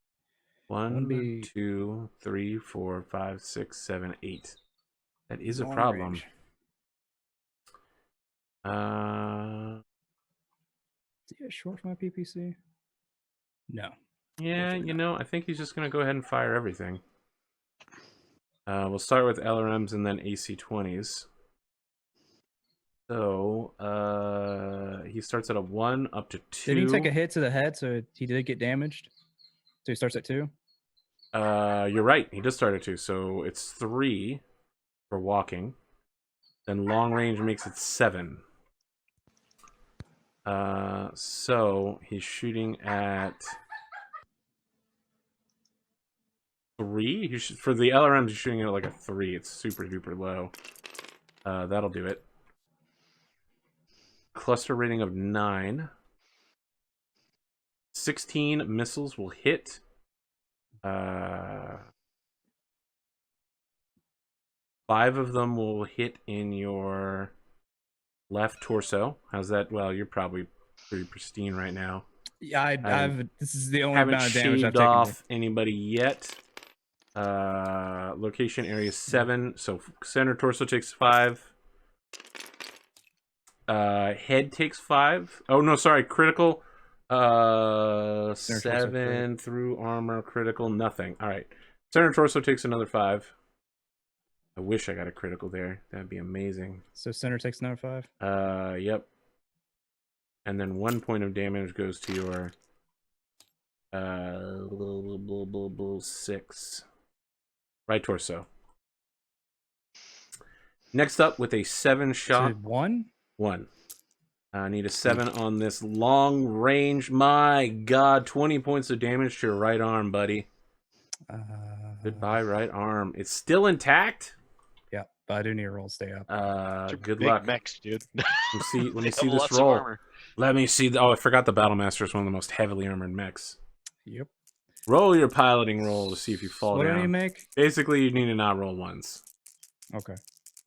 1, 2, 3, 4, 5, 6, 7, 8. That is a problem. range. Is he short for my PPC? No. Yeah, I think he's just going to go ahead and fire everything. We'll start with LRMs and then AC-20s. So, he starts at a 1 up to 2. Did he take a hit to the head, so he did get damaged? So he starts at 2? You're right. He does start at 2, so it's 3 for walking. Then long range makes it 7. So he's shooting at 3. For the LRMs, he's shooting at like a 3. It's super duper low. That'll do it. Cluster rating of 9. 16 missiles will hit. 5 of them will hit in your left torso. How's that? Well, you're probably pretty pristine right now. Yeah, this is the only Haven't amount of damage I've shaved taken. off anybody yet. Location area 7. So center torso takes 5. Head takes 5. Oh no, sorry, critical. 7 through armor, critical, nothing. All right, center torso takes another 5. I wish I got a critical there. That'd be amazing. So center takes another 5. Yep. And then 1 point of damage goes to your 6 right torso. Next up with a 7 shot. 1. I need a 7 on this long range. My God, 20 points of damage to your right arm, buddy. Goodbye, right arm. It's still intact. Yeah, but I do need a roll to stay up. Good luck, mechs, dude. Let me see this roll. Let me see. Oh, I forgot the Battlemaster is one of the most heavily armored mechs. Yep. Roll your piloting roll to see if you fall What down. do you make? Basically, you need to not roll 1s. Okay.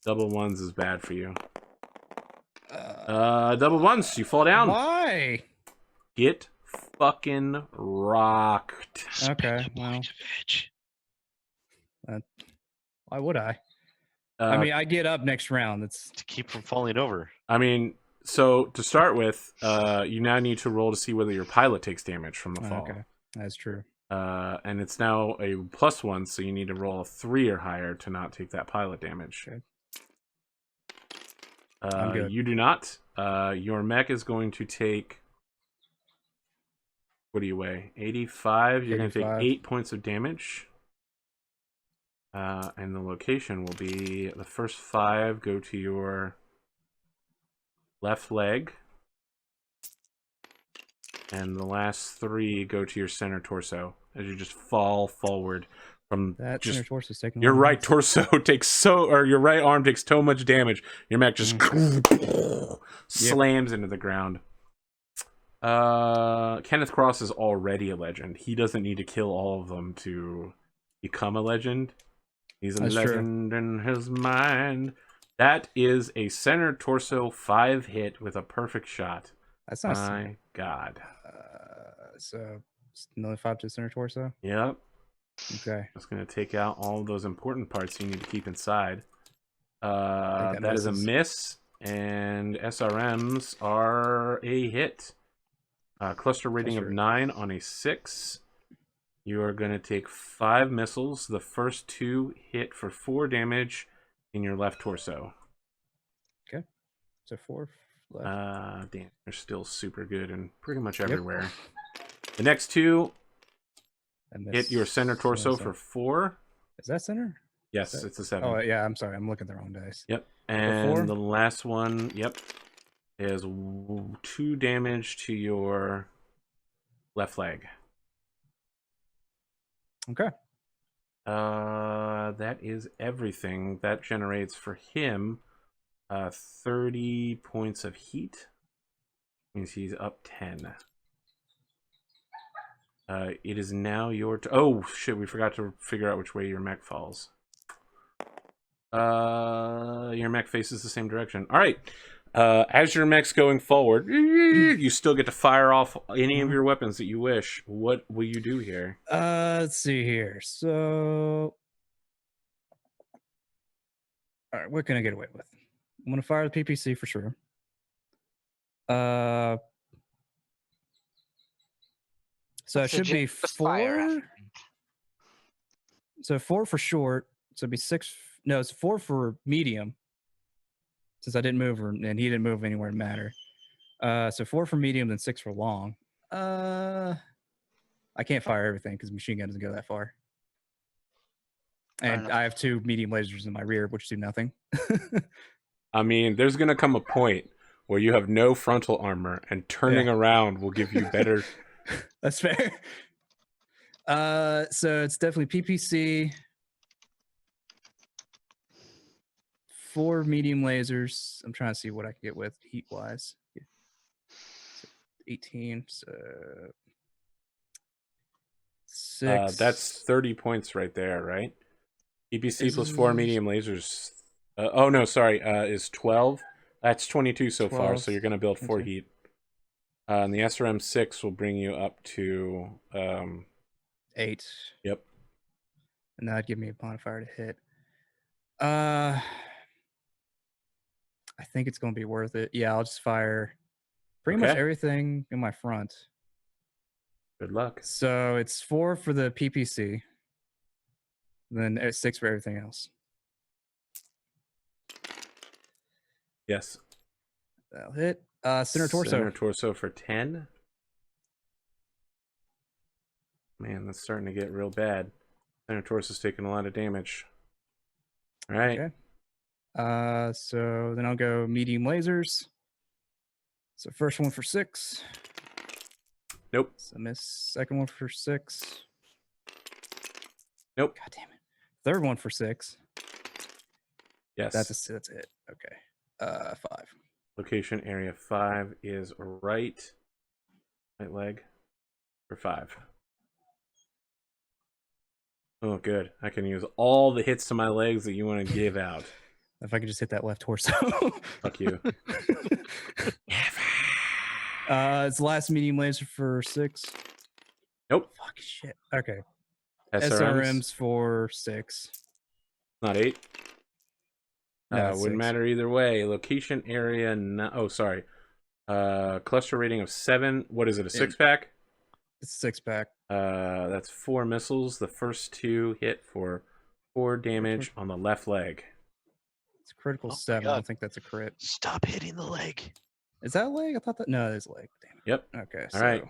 Double 1s is bad for you. Double 1s, you fall down. Why? Get fucking rocked. Okay, well. Why would I? I mean, I get up next round. That's to keep from falling over. I mean, so to start with, you now need to roll to see whether your pilot takes damage from the fall. Okay, that's true. And it's now a +1, so you need to roll a 3 or higher to not take that pilot damage. Okay. I'm good. You do not. Your mech is going to take. What do you weigh? 85. You're going to take 8 points of damage. And the location will be the first 5 go to your left leg. And the last 3 go to your center torso as you just fall forward from that center torso is taking your right torso takes your right arm takes so much damage. Your mech just slams into the ground. Kenneth Cross is already a legend. He doesn't need to kill all of them to become a legend. He's a legend in his mind. That is a center torso 5 hit with a perfect shot. That's not my God. So another 5 to center torso. Yep. Okay. That's going to take out all of those important parts you need to keep inside. That is a miss, and SRMs are a hit. Cluster rating of 9 on a 6. You are going to take 5 missiles. The first 2 hit for 4 damage in your left torso. Okay. So 4 left. Damn, they're still super good and pretty much everywhere. The next 2 hit your center torso for 4. Is that center? Yes, Is that... it's a 7. Oh yeah, I'm sorry, I'm looking at the wrong dice. Yep. Before? And the last one, yep, is 2 damage to your left leg. Okay. That is everything. That generates for him 30 points of heat. Means he's up 10. It is now your oh shit, we forgot to figure out which way your mech falls. Your mech faces the same direction. All right. As your mech's going forward, you still get to fire off any of your weapons that you wish. What will you do here? Let's see here. So, all right, what can I get away with? I'm gonna fire the PPC for sure. So it should be 4. So 4 for short. So it'd be 6. No, it's 4 for medium. Since I didn't move, and he didn't move anywhere to matter. So 4 for medium, then 6 for long. I can't fire everything because the machine gun doesn't go that far. And I have 2 medium lasers in my rear, which do nothing. I mean, there's gonna come a point where you have no frontal armor, and turning around will give you better. That's fair. So it's definitely PPC. 4 medium lasers. I'm trying to see what I can get with heat wise. 18. So 6. That's 30 points right there, right? PPC plus 4 medium lasers. Oh no, sorry. Is 12. That's 22 so 12, far. So you're gonna build 4 22. heat. And the SRM 6 will bring you up to 8. Yep. And that'd give me a bonfire to hit. I think it's going to be worth it. Yeah, I'll just fire pretty much everything in my front. Good luck. So it's 4 for the PPC. Then 6 for everything else. Yes. That'll hit. Center torso. Center torso for 10. Man, that's starting to get real bad. Center torso's taking a lot of damage. All right. Okay. So then I'll go medium lasers. So first one for 6. Nope. So miss. Second one for 6. Nope. God damn it. Third one for 6. Yes. That's it. Okay. 5. Location area 5 is right leg for 5. Oh, good. I can use all the hits to my legs that you want to give out. If I could just hit that left torso. Fuck you. It's last medium laser for 6. Nope. Fuck shit. Okay. SRMs SRMs for 6. Not 8. No, Wouldn't 6. matter either way. Location area. Oh, sorry. Cluster rating of 7. What is it? A 6-pack? It's a 6-pack. That's 4 missiles. The first 2 hit for 4 damage on the left leg. It's critical 7. I don't think that's a crit. Stop hitting the leg. Is that a leg? I thought that. No, it is a leg. Damn it. Yep. Okay. All right.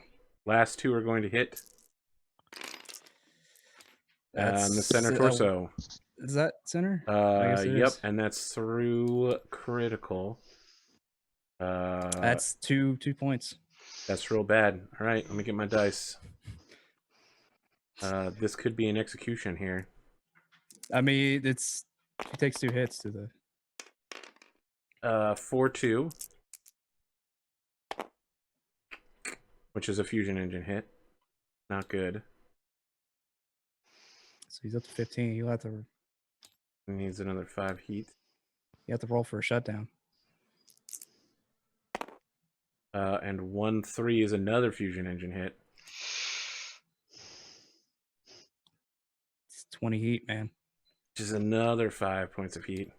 Last 2 are going to hit. That's the center torso. Is that center? Yep. And that's through critical. That's 2 points. That's real bad. All right. Let me get my dice. This could be an execution here. I mean, it takes 2 hits to the. 4-2, which is a fusion engine hit. Not good. So he's up to 15. You'll have to. He needs another 5 heat. You have to roll for a shutdown. And 1-3 is another fusion engine hit. It's 20 heat, man. Which is another 5 points of heat.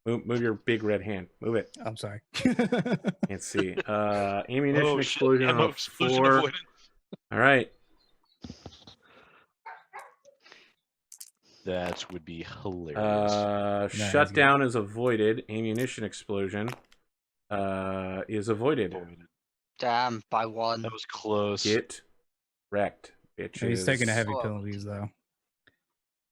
Move your big red hand. Move it. I'm sorry. Can't see. Ammunition explosion on 4. Avoidance. All right. That would be hilarious. Shutdown is avoided. Ammunition explosion is avoided. Damn, by 1. That was close. Get wrecked, bitches. He's taking a heavy penalties though.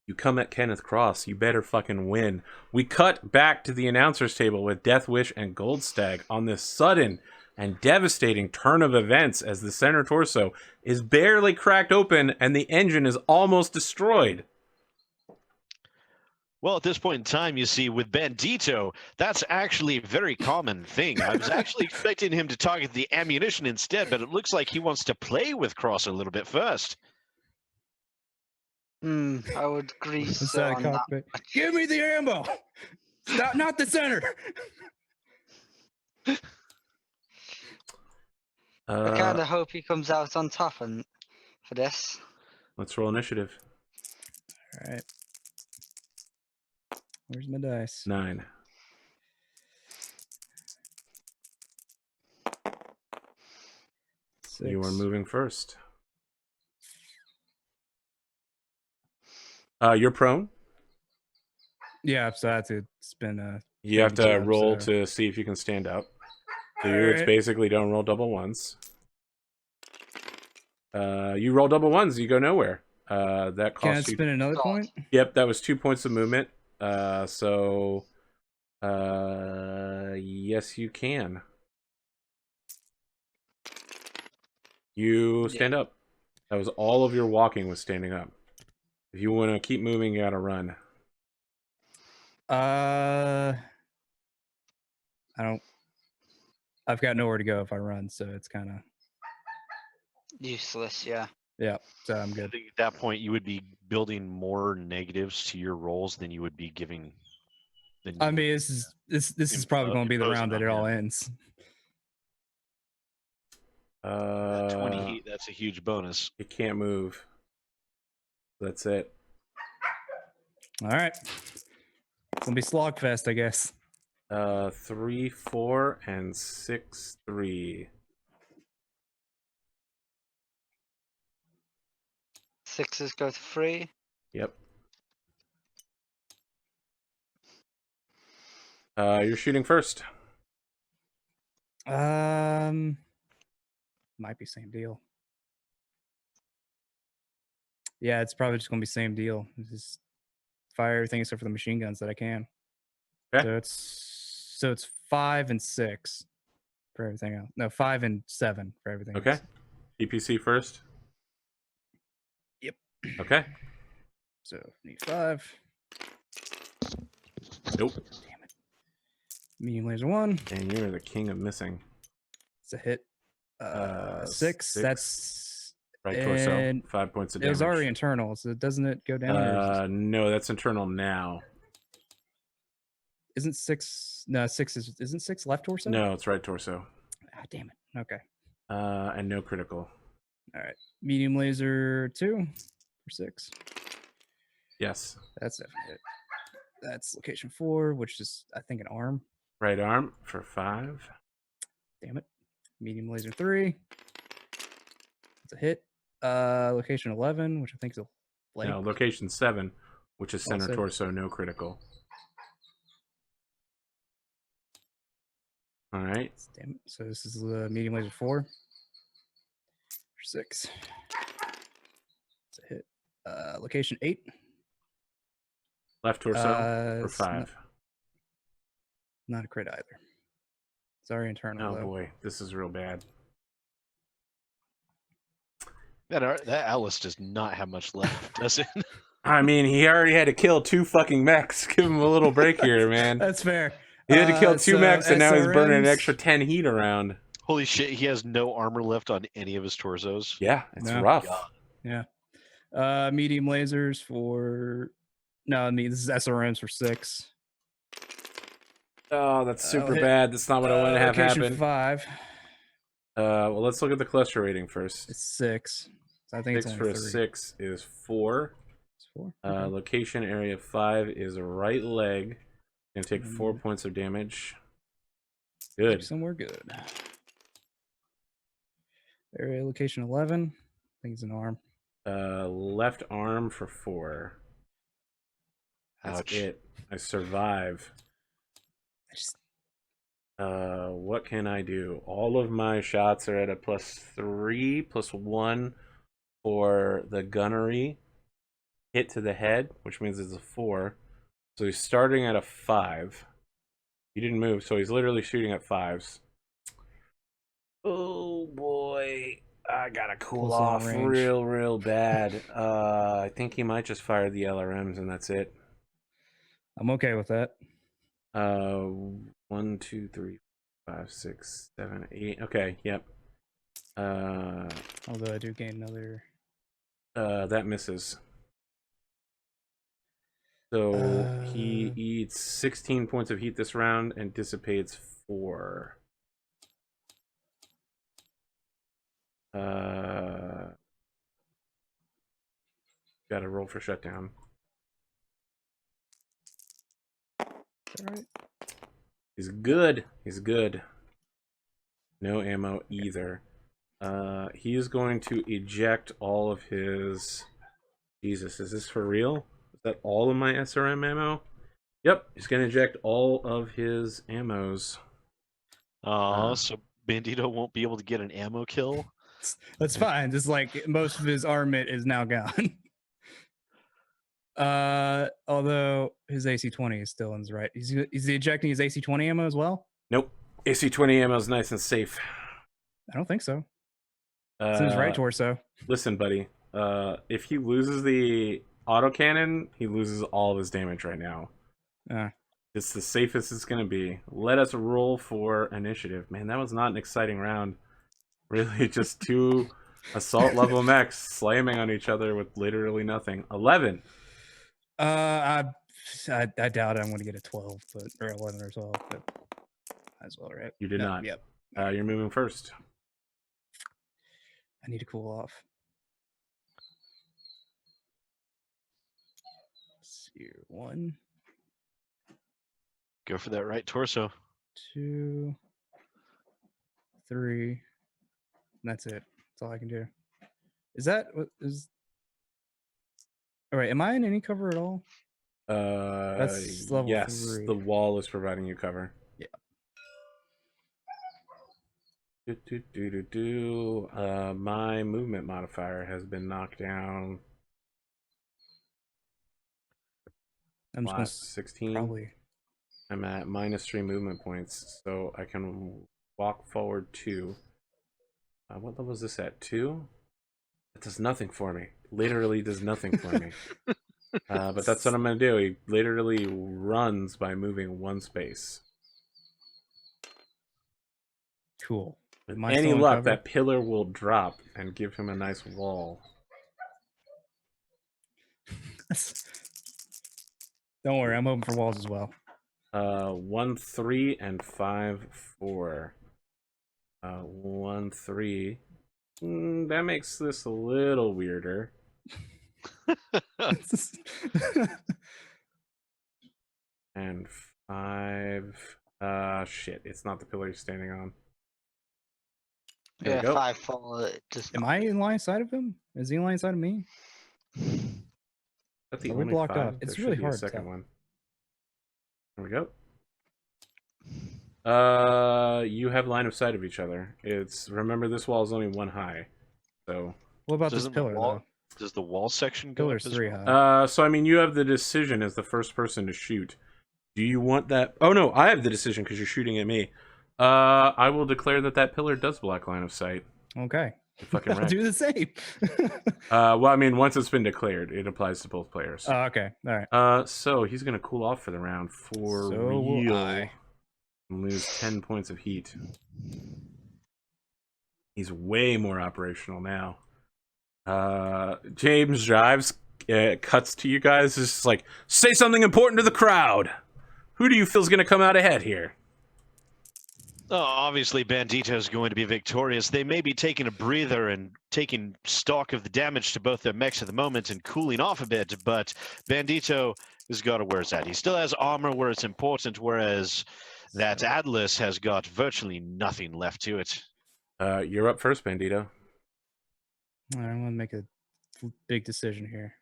You come at Kenneth Cross, you better fucking win. We cut back to the announcer's table with Death Wish and Goldstag on this sudden and devastating turn of events as the center torso is barely cracked open and the engine is almost destroyed. Well, at this point in time, you see, with Bandito, that's actually a very common thing. I was actually expecting him to target the ammunition instead, but it looks like he wants to play with Cross a little bit first. I would agree so Inside on that. cockpit. Give me the ammo. Not the center. I kind of hope he comes out on top and for this. Let's roll initiative. All right. Where's my dice? 9. Six. You are moving first. You're prone. Yeah, so I have to spin You have to jump, roll so- to see if you can stand up. So All it's right. basically don't roll double ones. You roll double ones, you go nowhere. That Can I costs you. spin another God. point? Yep, that was 2 points of movement. Yes, you can. You stand up. That was all of your walking was standing up. If you want to keep moving, you gotta run. I don't. I've got nowhere to go if I run, so it's kind of Useless, yeah. yeah. So I'm I good. think at that point, you would be building more negatives to your rolls than you would be giving. I mean, this is probably going to be the imposing round that on it all him. ends. 28, that's a huge bonus. You can't move. That's it. All right, it's gonna be slogfest, I guess. 3, 4, and 6, 3. 6s go to 3. Yep. You're shooting first. Might be same deal. Yeah, it's probably just gonna be same deal. Just fire everything except for the machine guns that I can. Okay. So it's 5 and 6 for everything else. No, 5 and 7 for everything Okay. else. DPC first. Yep. Okay. So need 5. Nope. Damn it. Medium laser 1. And you're the king of missing. It's a hit. 6. 6. That's Right torso. and 5 points of it damage. was already internal, so doesn't it go down? Or is No, that's internal now. isn't 6? No, 6 isn't 6 left torso? No, it's right torso. Ah, damn it. Okay. And no critical. All right. Medium laser 2 for 6. Yes. That's definitely it. That's location 4, which is I think an arm. Right arm for 5. Damn it. Medium laser 3. That's a hit. Location 11, which I think is a leg. No, location 7, which is center Also- torso, no critical. All right. Damn it. So this is the medium laser 4 for 6. It's a hit. Location 8. Left torso for It's 5. Not a crit either. Sorry, internal. Oh though. boy, this is real bad. That Atlas does not have much left, does it? I mean, he already had to kill 2 fucking mechs. Give him a little break here, man. That's fair. He had to kill 2 so mechs, and now he's burning an SRMs extra 10 heat around. Holy shit, he has no armor left on any of his torsos. Yeah, it's No. rough. God. Yeah. Medium lasers for. No, I mean, this is SRMs for 6. Oh, that's super hit. bad. That's not what I want to have Location happen. 5. Well, let's look at the cluster rating first. It's 6. So I think 6 it's for only a 3. 6 is 4. It's 4. Okay. Location area 5 is right leg. Gonna take 4 points of damage. Good. Somewhere good. Area location 11. I think it's an arm. Left arm for 4. That's Ouch. it. I survive. I just What can I do? All of my shots are at a +3, +1 for the gunnery. hit to the head, which means it's a 4. So he's starting at a 5. He didn't move, so he's literally shooting at 5s. Oh boy, I gotta cool Close in off range. real bad. I think he might just fire the LRMs and that's it. I'm okay with that. 1, 2, 3, 5, 6, 7, 8. Okay, yep. Although I do gain another. That misses. So he eats 16 points of heat this round and dissipates 4. Got to roll for shutdown. All right. He's good. He's good. No ammo either. He is going to eject all of his... Jesus, is this for real? Is that all of my SRM ammo? Yep, he's going to eject all of his ammos. So Bandito won't be able to get an ammo kill? That's fine. Just like most of his armament is now gone. Although his AC-20 is still in his right. Is he ejecting his AC-20 ammo as well? Nope. AC-20 ammo is nice and safe. I don't think so. It's in his right torso. Listen, buddy. If he loses the autocannon, he loses all of his damage right now. It's the safest it's going to be. Let us roll for initiative. Man, that was not an exciting round. Really, just 2 assault level mechs slamming on each other with literally nothing. 11. I doubt I'm going to get a 12, or 11 or 12. But as well, right? You did not. Yep. You're moving first. I need to cool off. Let's see here. 1, Go for that right torso. 2, 3. And that's it. That's all I can do. Is that what is? All right. Am I in any cover at all? That's level yes, 3. the wall is providing you cover. Yeah. My movement modifier has been knocked down. I'm just Last 16. probably. I'm at -3 movement points, so I can walk forward 2. What level is this at? 2? It does nothing for me. Literally does nothing for me. But that's what I'm going to do. He literally runs by moving 1 space. Cool. With Am I any still in luck, cover? that pillar will drop and give him a nice wall. Don't worry, I'm hoping for walls as well. 1, 3, and 5, 4. 1, 3. That makes this a little weirder. And 5. Shit, it's not the pillar he's standing on. There we go. 5 4. Am I in line side of him? Is he in line side of me? That's the Are we only blocked 5? up? It's There really should be a hard to second tell. one. There we go. You have line of sight of each other. Remember, this wall is only 1 high, so. What about this Doesn't the pillar wall- though? Does the wall section go Pillar's up as 3 well? high. So I mean, you have the decision as the first person to shoot. Do you want that? Oh no, I have the decision because you're shooting at me. I will declare that pillar does block line of sight. Okay. You're fucking I'll right. do the same. Well, I mean, once it's been declared, it applies to both players. Oh, okay. All right. So he's gonna cool off for the round for So real. will I. And lose 10 points of heat. He's way more operational now. James drives, cuts to you guys. Is just like, say something important to the crowd. Who do you feel is going to come out ahead here? Oh, obviously, Bandito is going to be victorious. They may be taking a breather and taking stock of the damage to both their mechs at the moment and cooling off a bit, but Bandito has got to where it's at. He still has armor where it's important, whereas that Atlas has got virtually nothing left to it. You're up first, Bandito. All right, I'm gonna make a big decision here.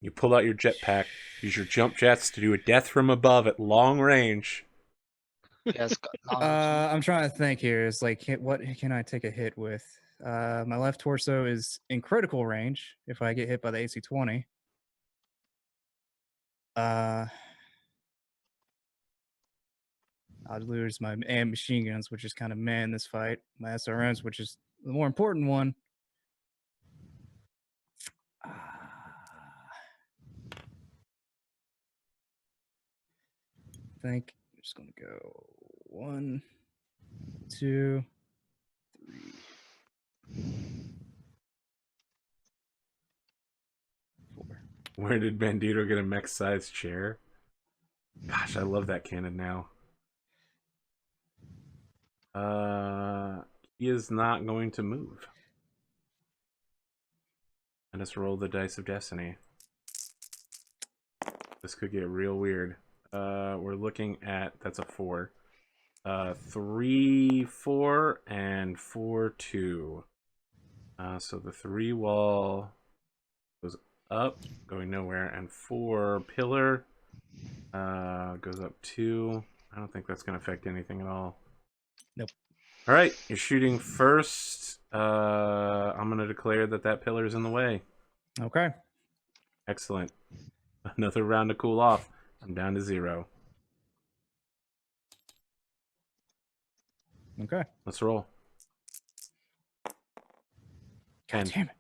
You pull out your jetpack, use your jump jets to do a death from above at long range. Yes, got knowledge. I'm trying to think here. It's like, what can I take a hit with? My left torso is in critical range if I get hit by the AC-20. I'll lose my machine guns, which is kind of meh in this fight. My SRMs, which is the more important one. I think I'm just going to go 1, 2, 3, 4. Where did Bandito get a mech-sized chair? Gosh, I love that cannon now. He is not going to move. Let us roll the dice of destiny. This could get real weird. We're looking at, that's a 4. 3, 4, and 4, 2. So the 3 wall goes up, going nowhere, and 4 pillar goes up 2. I don't think that's going to affect anything at all. Nope. All right, you're shooting first. I'm going to declare that pillar is in the way. Okay. Excellent. Another round to cool off. I'm down to 0. Okay. Let's roll. God 10. damn it.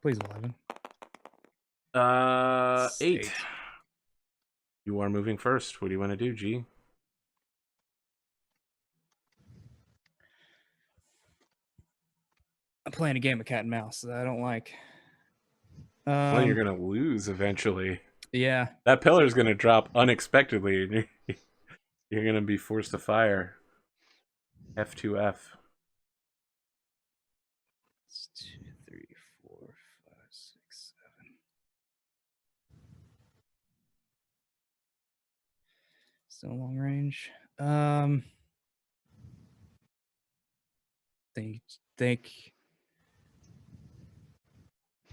Please 11. 8. You are moving first. What do you want to do, G? I'm playing a game of cat and mouse that I don't like. Well, you're gonna lose eventually. Yeah. That pillar is gonna drop unexpectedly, and you're gonna be forced to fire. F2F. 2, 3, 4, 5, 6, 7. Still long range. Think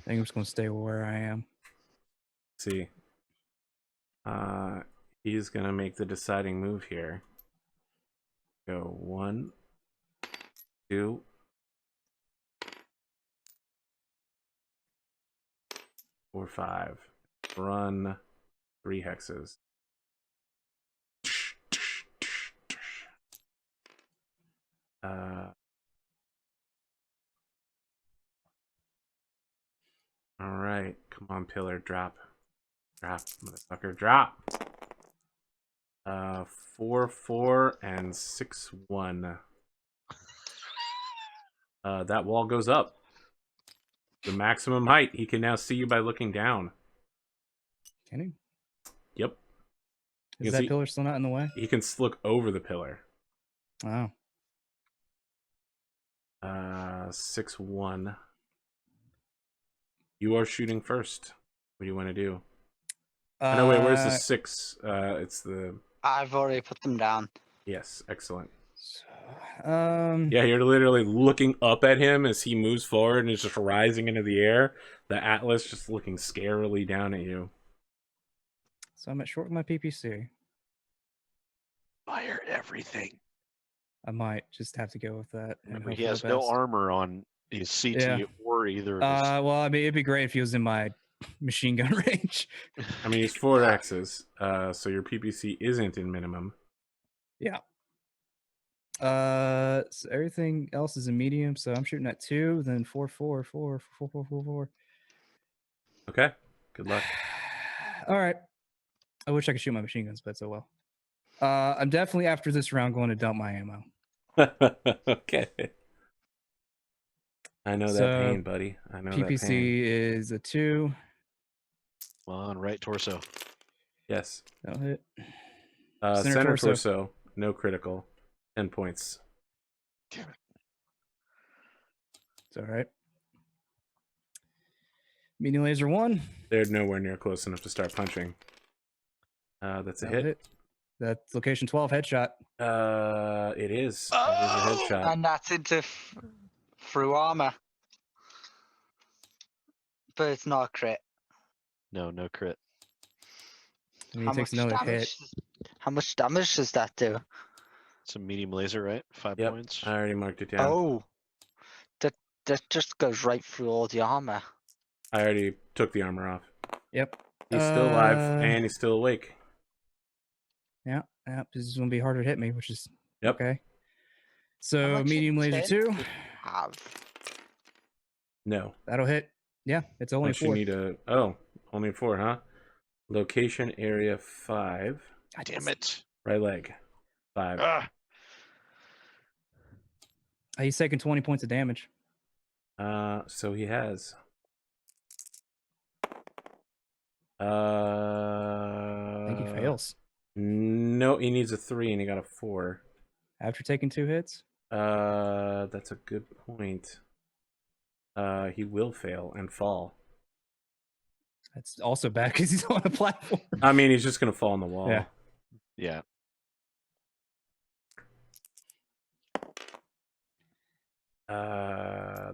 I'm just gonna stay where I am. See. He's gonna make the deciding move here. Go 1, 2, 4, 5. Run 3 hexes. All right, come on, pillar, drop, motherfucker, drop. 4, 4, and 6, 1. That wall goes up. The maximum height. He can now see you by looking down. Can he? Yep. Is that pillar still not in the way? He can look over the pillar. Oh. 6, 1. You are shooting first. What do you want to do? No, wait, where's the 6? It's the... I've already put them down. Yes, excellent. So, yeah, you're literally looking up at him as he moves forward and is just rising into the air. The Atlas just looking scarily down at you. So I'm at short with my PPC. Fire everything. I might just have to go with that. Remember, he has no armor on his CT or either of his... well, I mean, it'd be great if he was in my machine gun range. I mean, he's 4 X's, so your PPC isn't in minimum. Yeah. So everything else is in medium, so I'm shooting at 2, then 4, 4, 4, 4, 4, 4, 4. Okay. Good luck. All right. I wish I could shoot my machine guns, but so well. I'm definitely after this round going to dump my ammo. Okay. I know that pain, buddy. I know PPC that pain. is a 2. Come on, right torso. Yes. That'll hit. Center torso. No critical. 10 points. Damn it. It's all right. Medium laser 1. They're nowhere near close enough to start punching. That's a hit. That's location 12 headshot. It is. It is a headshot. And that's into through armor. But it's not a crit. No crit. I mean, he takes another hit. How much damage does that do? It's a medium laser, right? 5 Yep, points. I already marked it down. Oh, that just goes right through all the armor. I already took the armor off. Yep. He's still alive, and he's still awake. Yeah. This is gonna be harder to hit me, which is Yep. okay. How So much medium laser intent 2. do you have? No. That'll hit. Yeah, it's only Unless you 4. need a... Oh, only 4, huh? Location area 5. God damn it. Right leg. 5. Ah. He's taking 20 points of damage. So he has... I think he fails. No, he needs a 3 and he got a 4. After taking 2 hits? That's a good point. He will fail and fall. That's also bad because he's on a platform. I mean, he's just gonna fall on the wall. Yeah. Yeah.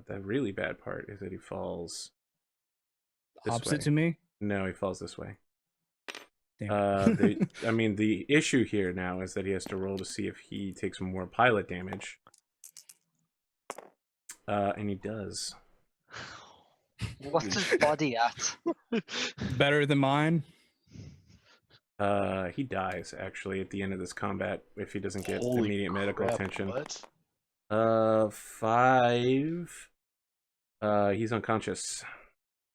The really bad part is that he falls this Opposite way. to me? No, he falls this way. Damn. I mean, the issue here now is that he has to roll to see if he takes more pilot damage. And he does. What's his body at? Better than mine? He dies, actually, at the end of this combat if he doesn't get Holy immediate medical crap, attention. What? 5. He's unconscious.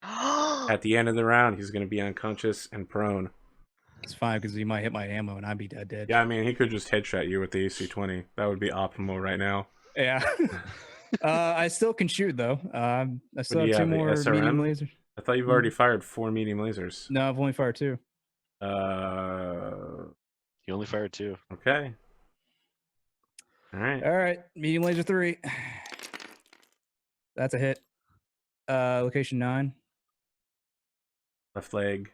At the end of the round, he's going to be unconscious and prone. It's fine because he might hit my ammo and I'd be dead. Yeah, I mean, he could just headshot you with the AC-20. That would be optimal right now. Yeah. I still can shoot, though. I still do have you 2 have, the more SRM? medium lasers. I thought you've already fired 4 medium lasers. No, I've only fired 2. He only fired 2. Okay. All right. All right, medium laser 3. That's a hit. Location 9. Left leg.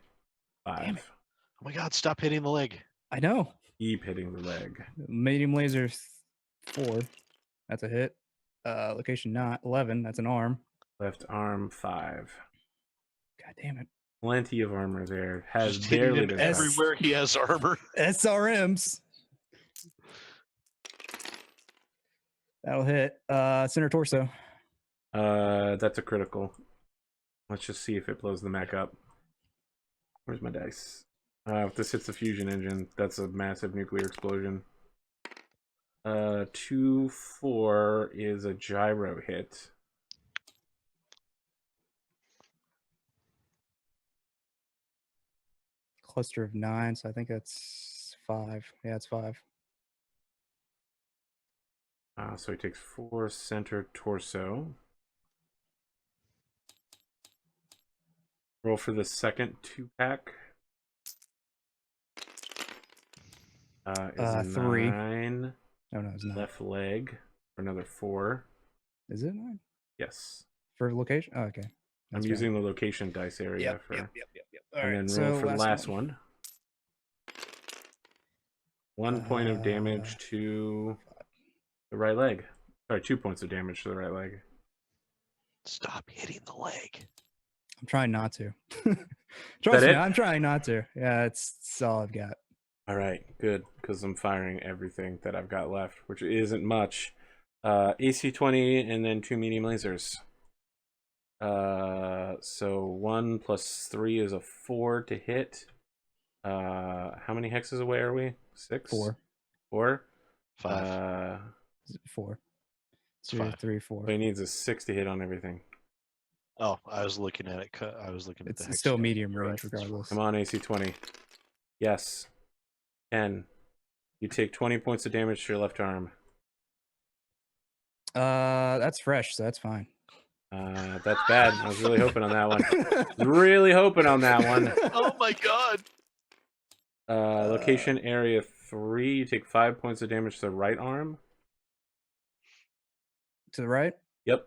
Damn 5. it. Oh my god, stop hitting the leg. I know. Keep hitting the leg. Medium laser 4. That's a hit. Location 11. That's an arm. Left arm 5. God damn it. Plenty of armor there. Has Just hitting barely him been everywhere he has armor. SRMs. That'll hit. Center torso. That's a critical. Let's just see if it blows the mech up. Where's my dice? If this hits the fusion engine, that's a massive nuclear explosion. 2-4 is a gyro hit. Cluster of 9, so I think that's 5. Yeah, it's 5. So he takes 4 center torso. Roll for the second 2-pack. Is 3. 9. Oh, no, it's not. Left leg for another 4. Is it 9? Yes. For location? Oh, okay. I'm That's using the location dice area Yep, for. yep. All And right, then roll so for the last one. 1 point of damage to the right leg. Sorry, 2 points of damage to the right leg. Stop hitting the leg. I'm trying not to. That Trust me, it? I'm trying not to. Yeah, it's all I've got. All right, good, because I'm firing everything that I've got left, which isn't much. AC-20 and then 2 medium lasers. So 1 plus 3 is a 4 to hit. How many hexes away are we? 6? 4. 4? 5. 4. It's 2, 5. 3, 4. So he needs a 6 to hit on everything. Oh, I was looking at it. I was looking at the It's hex still count. medium You're range right. regardless. Come on, AC-20. Yes. 10. You take 20 points of damage to your left arm. That's fresh, so that's fine. That's bad. I was really hoping on that one. Really hoping on that one. Oh my god. Location area 3. You take 5 points of damage to the right arm. To the right? Yep.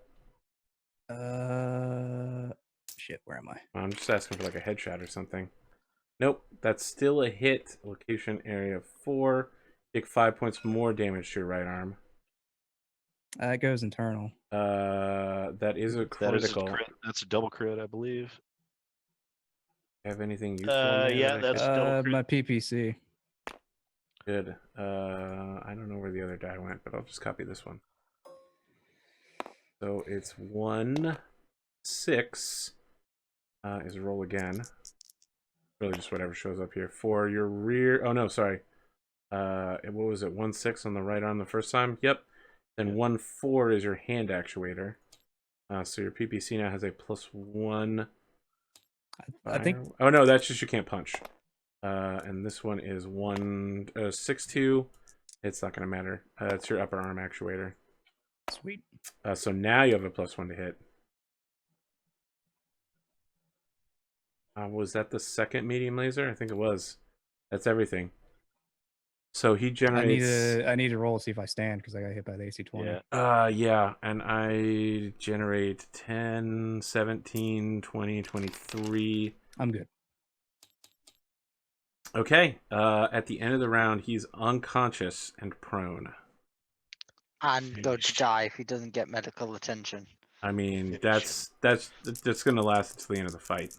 Shit, where am I? I'm just asking for like a headshot or something. Nope. That's still a hit. Location area 4. Take 5 points more damage to your right arm. That goes internal. That is a That is a critical. crit. That's a double crit, I believe. Have anything useful? in there Yeah, that I that's could- double crit. My PPC. Good. I don't know where the other die went, but I'll just copy this one. So it's 1, 6. Is roll again. Really just whatever shows up here. For your rear... Oh, no, sorry. What was it? 1, 6 on the right arm the first time? Yep. Then 1, 4 is your hand actuator. So your PPC now has a +1. I think. Oh, no, that's just you can't punch. And this one is 6, 2. It's not going to matter. It's your upper arm actuator. Sweet. So now you have a +1 to hit. Was that the second medium laser? I think it was. That's everything. So he generates... I need to roll to see if I stand because I got hit by the AC-20. Yeah. Yeah, and I generate 10, 17, 20, 23. I'm good. Okay. At the end of the round, he's unconscious and prone. And going to die if he doesn't get medical attention. I mean, Finish that's going to last until the end of the fight.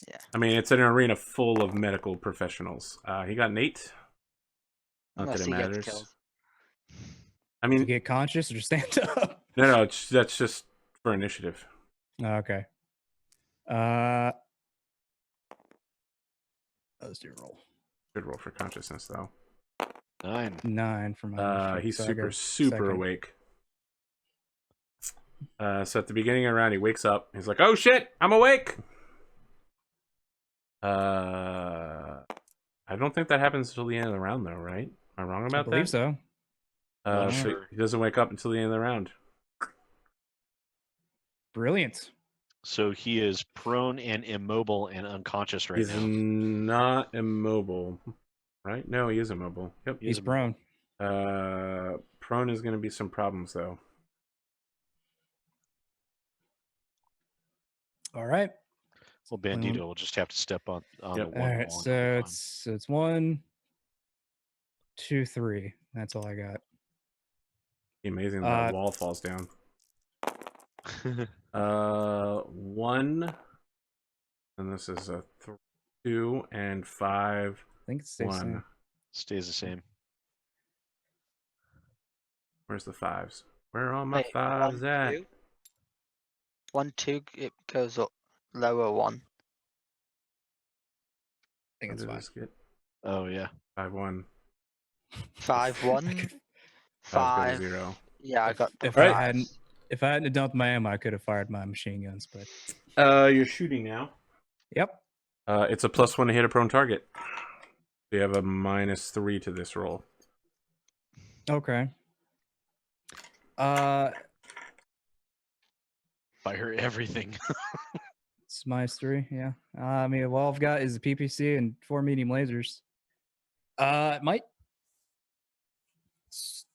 Yeah. I mean, it's an arena full of medical professionals. He got an 8. Not Unless that it he matters. gets killed. I To mean, get conscious or to stand up? no, that's just for initiative. Okay. Let's do a roll. Good roll for consciousness, though. 9. 9 for my initiative, He's so I super go super second. awake. So at the beginning of the round, he wakes up. He's like, "Oh shit, I'm awake." I don't think that happens until the end of the round, though, right? Am I wrong I about believe that? so. Not So sure. he doesn't wake up until the end of the round. Brilliant. So he is prone and immobile and unconscious right He's now. not immobile, right? No, he is immobile. Yep. He's prone. Prone is going to be some problems, though. All right. Well, Bandito will just have to step on Yep. the All one right. wall. So it's 1, 2, 3. That's all I got. Amazing that wall falls down. 1, and this is a 2 and 5. I think it stays the 1. same. Stays the same. Where's the 5s? Where are all my Wait, 5s 1, at? 2. 1, 2. It goes up. Lower 1. I think What it's did fine. this get? Oh, yeah. 5, 1. 5, 1. 5 goes 5. 0. Yeah, I got. If Right. I hadn't dumped my ammo, I could have fired my machine guns. But You're shooting now. yep. It's a +1 to hit a prone target. You have a -3 to this roll. Okay. Fire everything. It's -3. Yeah. I mean, all I've got is a PPC and 4 medium lasers. It might.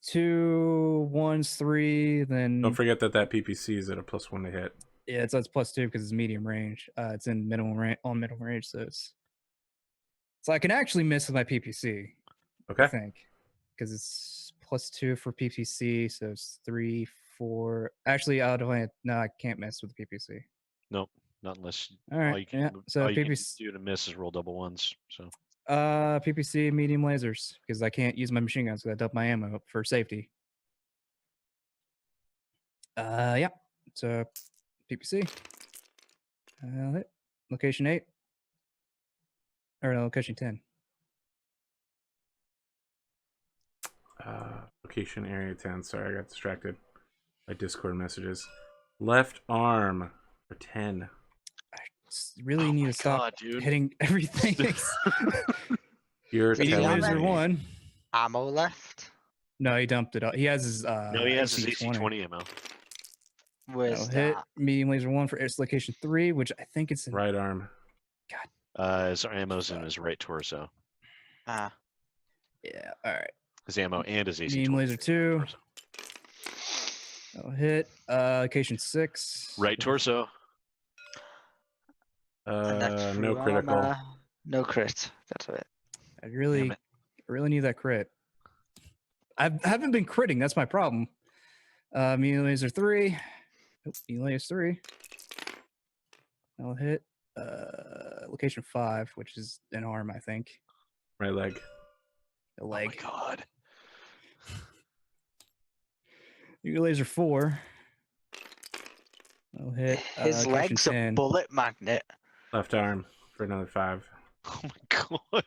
2 1s, 3. Then Don't forget that PPC is at a +1 to hit. yeah, it's +2 because it's medium range. It's in middle range, so I can actually miss with my PPC. Okay. I think because it's +2 for PPC, so it's 3, 4. Actually, no, I can't miss with the PPC. Nope. Not unless All right, all you can, yeah. So all you can PPC, do to miss is roll double ones. So PPC medium lasers because I can't use my machine guns because I dumped my ammo for safety. Yeah. So PPC. Hit location 8 or no, location 10. Location area 10. Sorry, I got distracted by Discord messages. Left arm for 10. I really need to stop hitting everything. You're Does he Medium have telling laser me. 1. Ammo left. No, he dumped it. He has his no, he has his AC-20. AC-20 ammo. Where's Hit that? medium laser 1 for its location 3, which I think it's in. Right arm. His ammo's in his right torso. Ah. Yeah. All right. His ammo and his AC-20. Medium laser 2. I'll hit location 6. Right torso. And that's No true critical. armor. No crit. That's it. I really need that crit. I haven't been critting. That's my problem. Medium laser 3. Medium laser 3. I'll hit location 5, which is an arm, I think. Right leg. A leg. Oh my god. You laser 4. I'll hit. His Christian leg's a 10. bullet magnet. Left arm for another 5. Oh my god.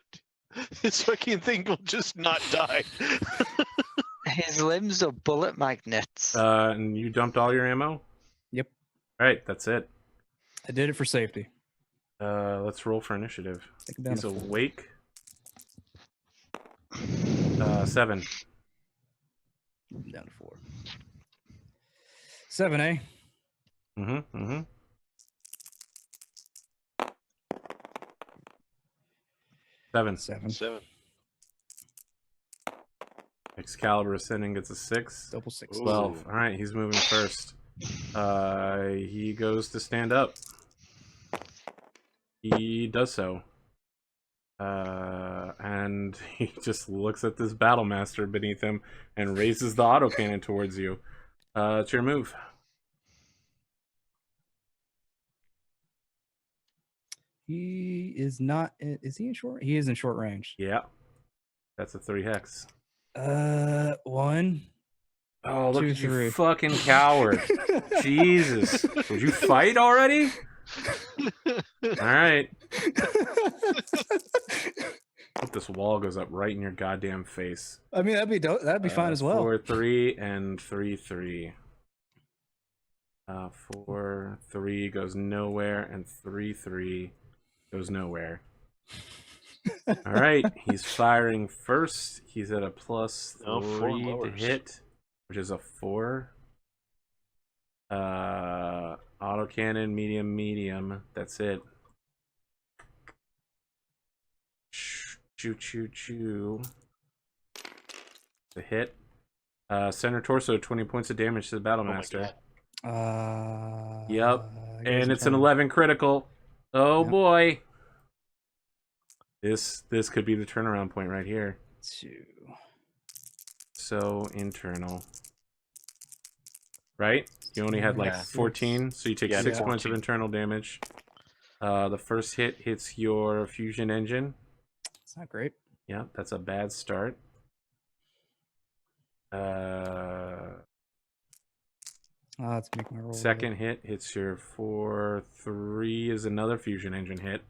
This fucking thing will just not die. His limbs are bullet magnets. And you dumped all your ammo? Yep. All right, that's it. I did it for safety. Let's roll for initiative. Take him down He's to 4. awake. 7. Down to 4. 7, eh? Mm-hmm. Mm-hmm. 7. 7. Excalibur Ascending gets a 6. Double 6. 12. All right, he's moving first. He goes to stand up. He does so. And he just looks at this Battlemaster beneath him and raises the autocannon towards you. It's your move. He is not. Is he in short? He is in short range. Yeah. That's a 3 hex. 1. Oh, look 2, at you, 3. fucking coward. Jesus. Would you fight already? Alright. Hope this wall goes up right in your goddamn face. I mean, that'd be dope. That'd be fine as well. 4, 3, and 3, 3. 4, 3 goes nowhere, and 3, 3 goes nowhere. Alright, he's firing first. He's at a +3 to lowers. hit, which is a 4. Autocannon, medium. That's it. Choo. The hit. Center torso, 20 points of damage to the Battlemaster. Yep. And it's an 11 critical. Oh Yep. boy. This could be the turnaround point right here. 2. So internal. Right? You only had like Yeah. 14, so you take Yeah, 6 14. points of internal damage. The first hit hits your fusion engine. It's not great. Yeah, that's a bad start. Let's make my roll. Second hit hits your 4. 3 is another fusion engine hit.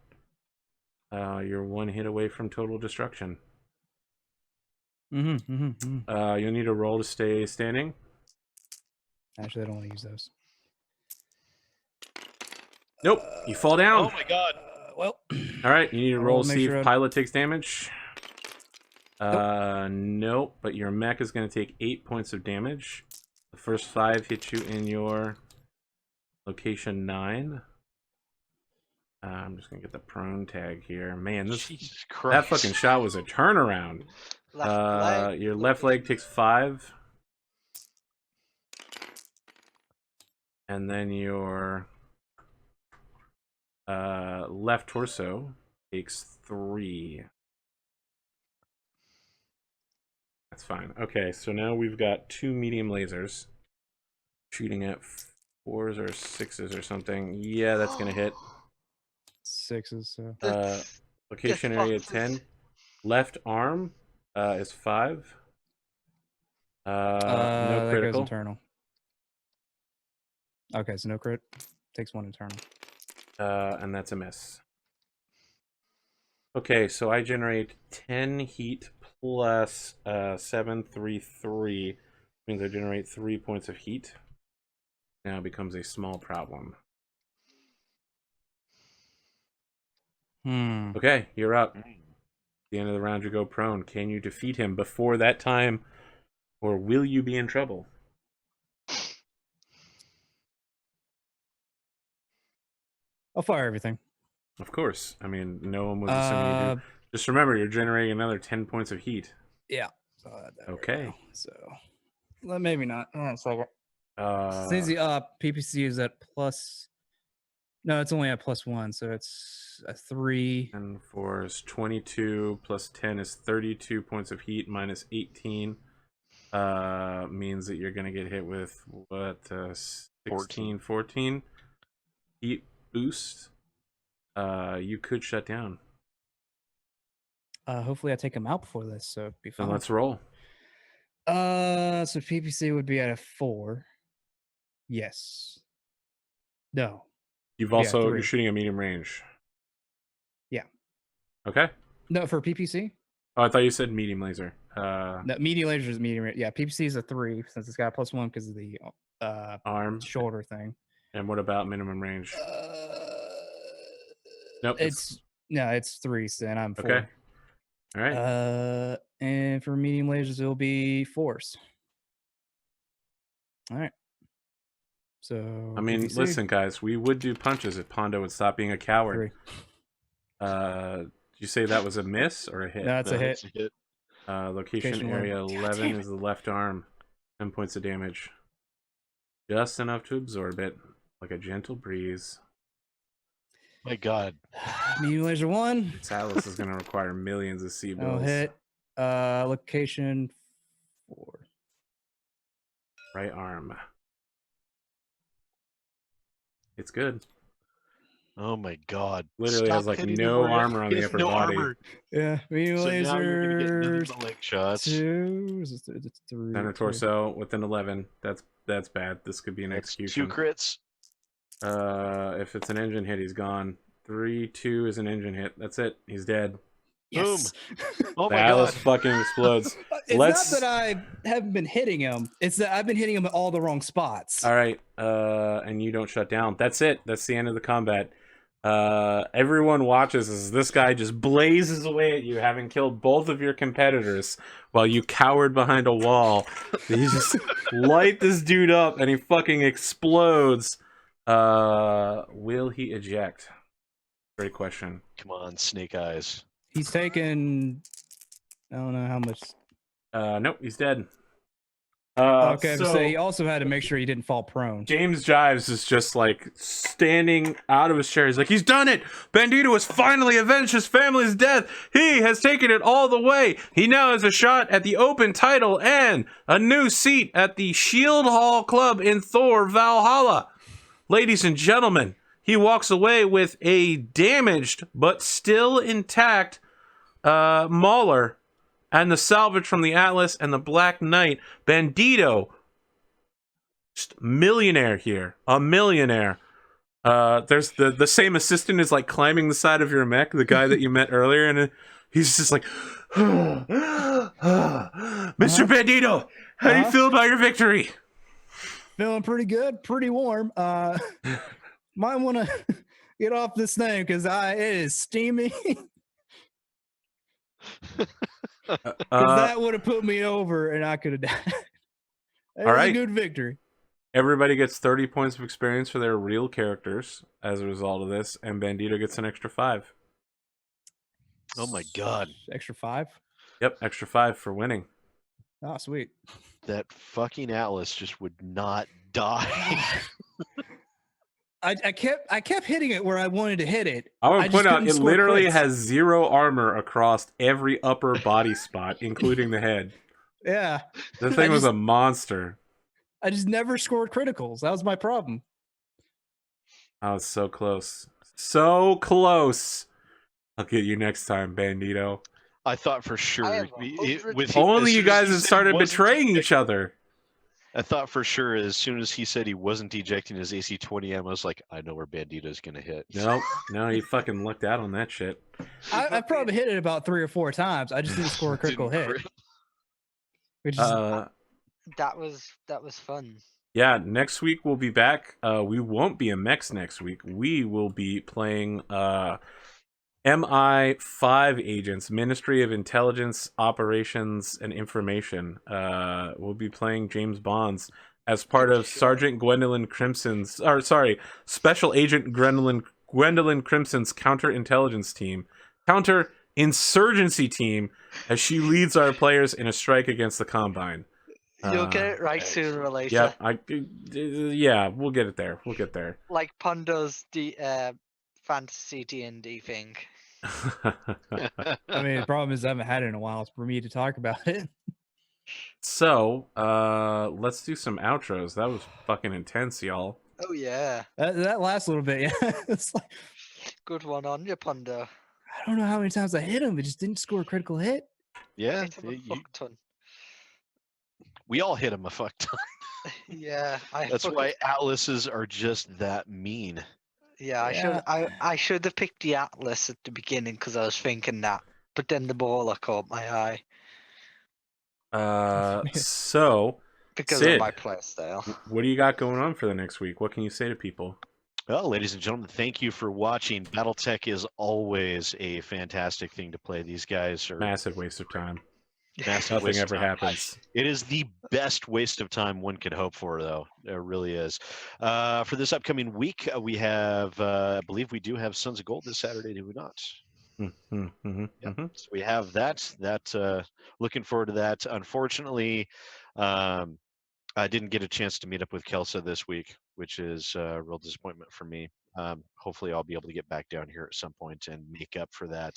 You're 1 hit away from total destruction. You'll need a roll to stay standing. Actually, I don't want to use those. Nope, you fall down. Oh my god. Well, All right, you need to I'll roll to make see sure if I- pilot takes damage. Nope, but your mech is going to take 8 points of damage. The first 5 hit you in your location 9. I'm just going to get the prone tag here. Man, Jesus that Christ. fucking shot was a turnaround. Left leg. Your left leg takes 5. And then your left torso takes 3. That's fine. Okay, so now we've got 2 medium lasers shooting at 4s or 6s or something. Yeah, that's gonna hit. 6s. So Location Get area fucked. 10. Left arm is 5. No that goes critical. internal. Okay, so no crit. Takes 1 internal. And that's a miss. Okay, so I generate 10 heat plus 7, 3, 3. Means I generate 3 points of heat. Now it becomes a small problem. Okay, you're up. At the end of the round, you go prone. Can you defeat him before that time, or will you be in trouble? I'll fire everything. Of course. I mean, no one was assuming you do. Just remember, you're generating another 10 points of heat. Yeah. So I'll add that right Okay. now. So well, maybe not. Hold on a second. Uh, Since the up, PPC is at plus. No, it's only at +1, so it's a 3. and 4 is 22, plus 10 is 32 points of heat, minus 18 means that you're going to get hit with, what, 16, 14 heat boost. You could shut down. Hopefully I take him out before this, so it'd be Then fine. let's roll. So PPC would be at a 4. Yes. No. You've Yeah, also 3. you're shooting a medium range. Yeah. Okay. No, for PPC? Oh, I thought you said medium laser. No, medium laser is medium. Yeah, PPC is a 3 since it's got +1 because of the Arm. shoulder thing. And what about minimum range? Nope. It's 3, so and I'm 4. Okay. All right. And for medium lasers, it'll be 4s. All right. So I mean, PPC, listen, guys, we would do punches if Pondo would stop being a coward. 3. Did you say that was a miss or a hit? No, that's a hit. It's a hit. Location Location area 11. 11 is the left arm. 10 points of damage. Just enough to absorb it, like a gentle breeze. My God. Medium laser 1. This Atlas is going to require millions of C I'll bills. hit. Location 4. Right arm. It's good. Oh my God. Literally Stop has like hitting no him where armor on he the has upper no body. armor. Yeah, medium So now you're gonna get nothing laser but leg shots. 2. Is this 3? Center torso with an 11. That's bad. This could be an That's execution. 2 crits. If it's an engine hit, he's gone. 3-2 is an engine hit. That's it. He's dead. Yes. Oh The my Atlas God. fucking explodes. It's Let's- not that I haven't been hitting him. It's that I've been hitting him at all the wrong spots. All right, and you don't shut down. That's it. That's the end of the combat. Everyone watches as this guy just blazes away at you, having killed both of your competitors, while you cowered behind a wall. You just light this dude up, and he fucking explodes. Will he eject? Great question. Come on, Snake Eyes. He's taken. I don't know how much. Nope, he's dead. Okay, so so he also had to make sure he didn't fall prone. James Jives is just like standing out of his chair. He's like, he's done it! Bandito has finally avenged his family's death! He has taken it all the way! He now has a shot at the open title and a new seat at the Shield Hall Club in Thor Valhalla. Ladies and gentlemen, he walks away with a damaged but still intact Mauler and the salvage from the Atlas and the Black Knight. Bandito, just millionaire here, a millionaire. There's the same assistant is like climbing the side of your mech, the guy that you met earlier, and he's just like, Mr. Bandito, how do you feel about your victory? Feeling pretty good, pretty warm. Might want to get off this thing because it is steamy. Because that would have put me over, and I could have died. It was right. a good victory. Everybody gets 30 points of experience for their real characters as a result of this, and Bandito gets an extra 5. Oh my God. Extra 5. Yep, extra 5 for winning. Oh, sweet. That fucking Atlas just would not die. I kept hitting it where I wanted to hit it. I want to just point out, couldn't it score literally crits. has 0 armor across every upper body spot, including the head. Yeah. The thing was a monster. I just never scored criticals. That was my problem. I was so close. So close. I'll get you next time, Bandito. I thought for I sure. have With Only as you soon as guys he had said started wasn't betraying ejecting- each other. I thought for sure as soon as he said he wasn't ejecting his AC-20M, I was like, I know where Bandito's gonna hit. No, he fucking lucked out on that shit. I probably hit it about 3 or 4 times. I just didn't score a critical Didn't hit. crit. Which is, That was fun. Yeah, next week we'll be back. We won't be a Mechs next week. We will be playing MI5 agents, Ministry of Intelligence, Operations, and Information. We'll be playing James Bonds as part of Sergeant Gwendolyn Crimson's, Special Agent Gwendolyn Crimson's counterintelligence team, counterinsurgency team, as she leads our players in a strike against the Combine. You'll get it right sooner or later. Yeah, we'll get it there. We'll get there. Like Pondo's fantasy D&D thing. I mean, the problem is I haven't had it in a while for me to talk about it. So, let's do some outros. That was fucking intense, y'all. Oh yeah, That last little bit, yeah. It's like, good one on you, Pondo. I don't know how many times I hit him. It just didn't score a critical hit. Yeah, Hit him a fuck ton. we all hit him a fuck ton. Yeah, That's why Atlases are just that mean. Yeah, I should have picked the Atlas at the beginning because I was thinking that, but then the Bowler caught my eye So, because Sid, of my playstyle. what do you got going on for the next week? What can you say to people? Well, ladies and gentlemen, thank you for watching. Battletech is always a fantastic thing to play. These guys are Massive waste of time. massive Nothing waste of ever time. happens. It is the best waste of time one could hope for, though. It really is. For this upcoming week, we have, I believe we do have Sons of Gold this Saturday, do we not? So we have that. Looking forward to that. Unfortunately, I didn't get a chance to meet up with Kelsa this week, which is a real disappointment for me. Hopefully, I'll be able to get back down here at some point and make up for that.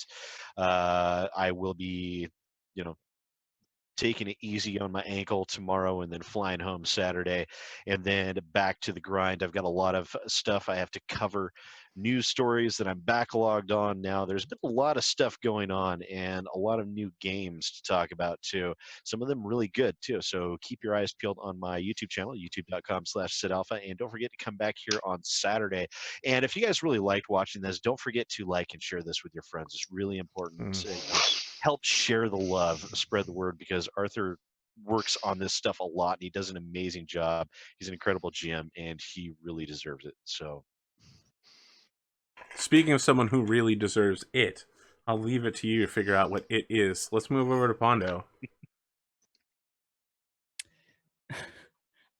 I will be, taking it easy on my ankle tomorrow and then flying home Saturday and then back to the grind. I've got a lot of stuff I have to cover, news stories that I'm backlogged on now. There's been a lot of stuff going on and a lot of new games to talk about too. Some of them really good too. So keep your eyes peeled on my YouTube channel, youtube.com/SidAlpha. And don't forget to come back here on Saturday. And if you guys really liked watching this, don't forget to like and share this with your friends. It's really important. Help share the love, spread the word, because Arthur works on this stuff a lot and he does an amazing job. He's an incredible GM and he really deserves it. So, speaking of someone who really deserves it, I'll leave it to you to figure out what it is. Let's move over to Pondo.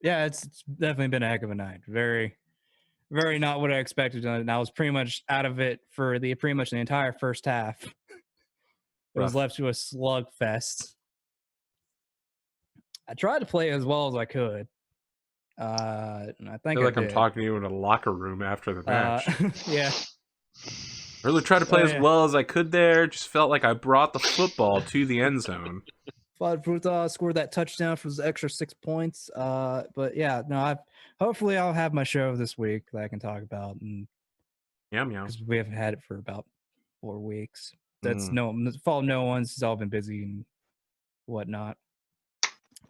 Yeah, it's definitely been a heck of a night. Very, very not what I expected. And I was pretty much out of it for pretty much the entire first half. It was left to a slugfest. I tried to play as well as I could. And I think I feel like I I'm did. talking to you in a locker room after the match. Yeah. Really tried to play as well as I could there. Just felt like I brought the football to the end zone. Vlad Fruta scored that touchdown for the extra 6 points. But yeah, no, hopefully I'll have my show this week that I can talk about. And Meow meow. because we haven't had it for about 4 weeks. That's the fault of no one's. It's all been busy and whatnot.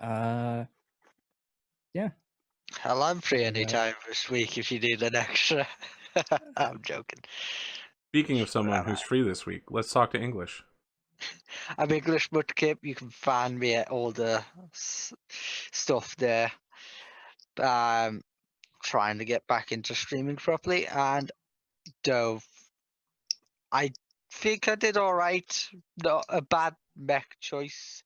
Yeah. Hell, I'm free anytime this week if you need an extra. I'm joking. Speaking of someone who's free this week, let's talk to English. I'm Englishmudkip. You can find me at all the stuff there. Trying to get back into streaming properly, and Dove. I think I did all right. Not a bad mech choice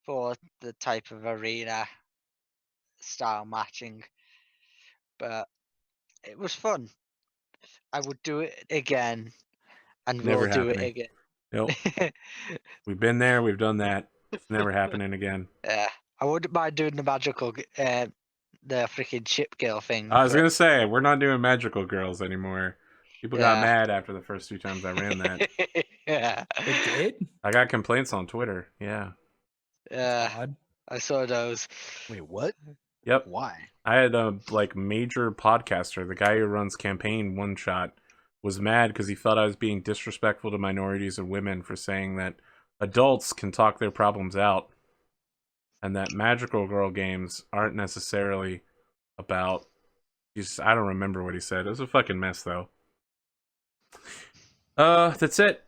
for the type of arena style matching, but it was fun. I would do it again, and Never we'll do it happening. again. Nope. We've been there. We've done that. It's never happening again. Yeah, I wouldn't mind doing the magical, the freaking ship girl thing. I was going to say, we're not doing magical girls anymore. People got mad after the first 2 times I ran that. Yeah. They did? I got complaints on Twitter. Yeah. Yeah. I saw those. wait, what? Yep. Why? I had a major podcaster, the guy who runs Campaign One Shot, was mad because he felt I was being disrespectful to minorities and women for saying that adults can talk their problems out and that magical girl games aren't necessarily about... I don't remember what he said. It was a fucking mess, though. That's it.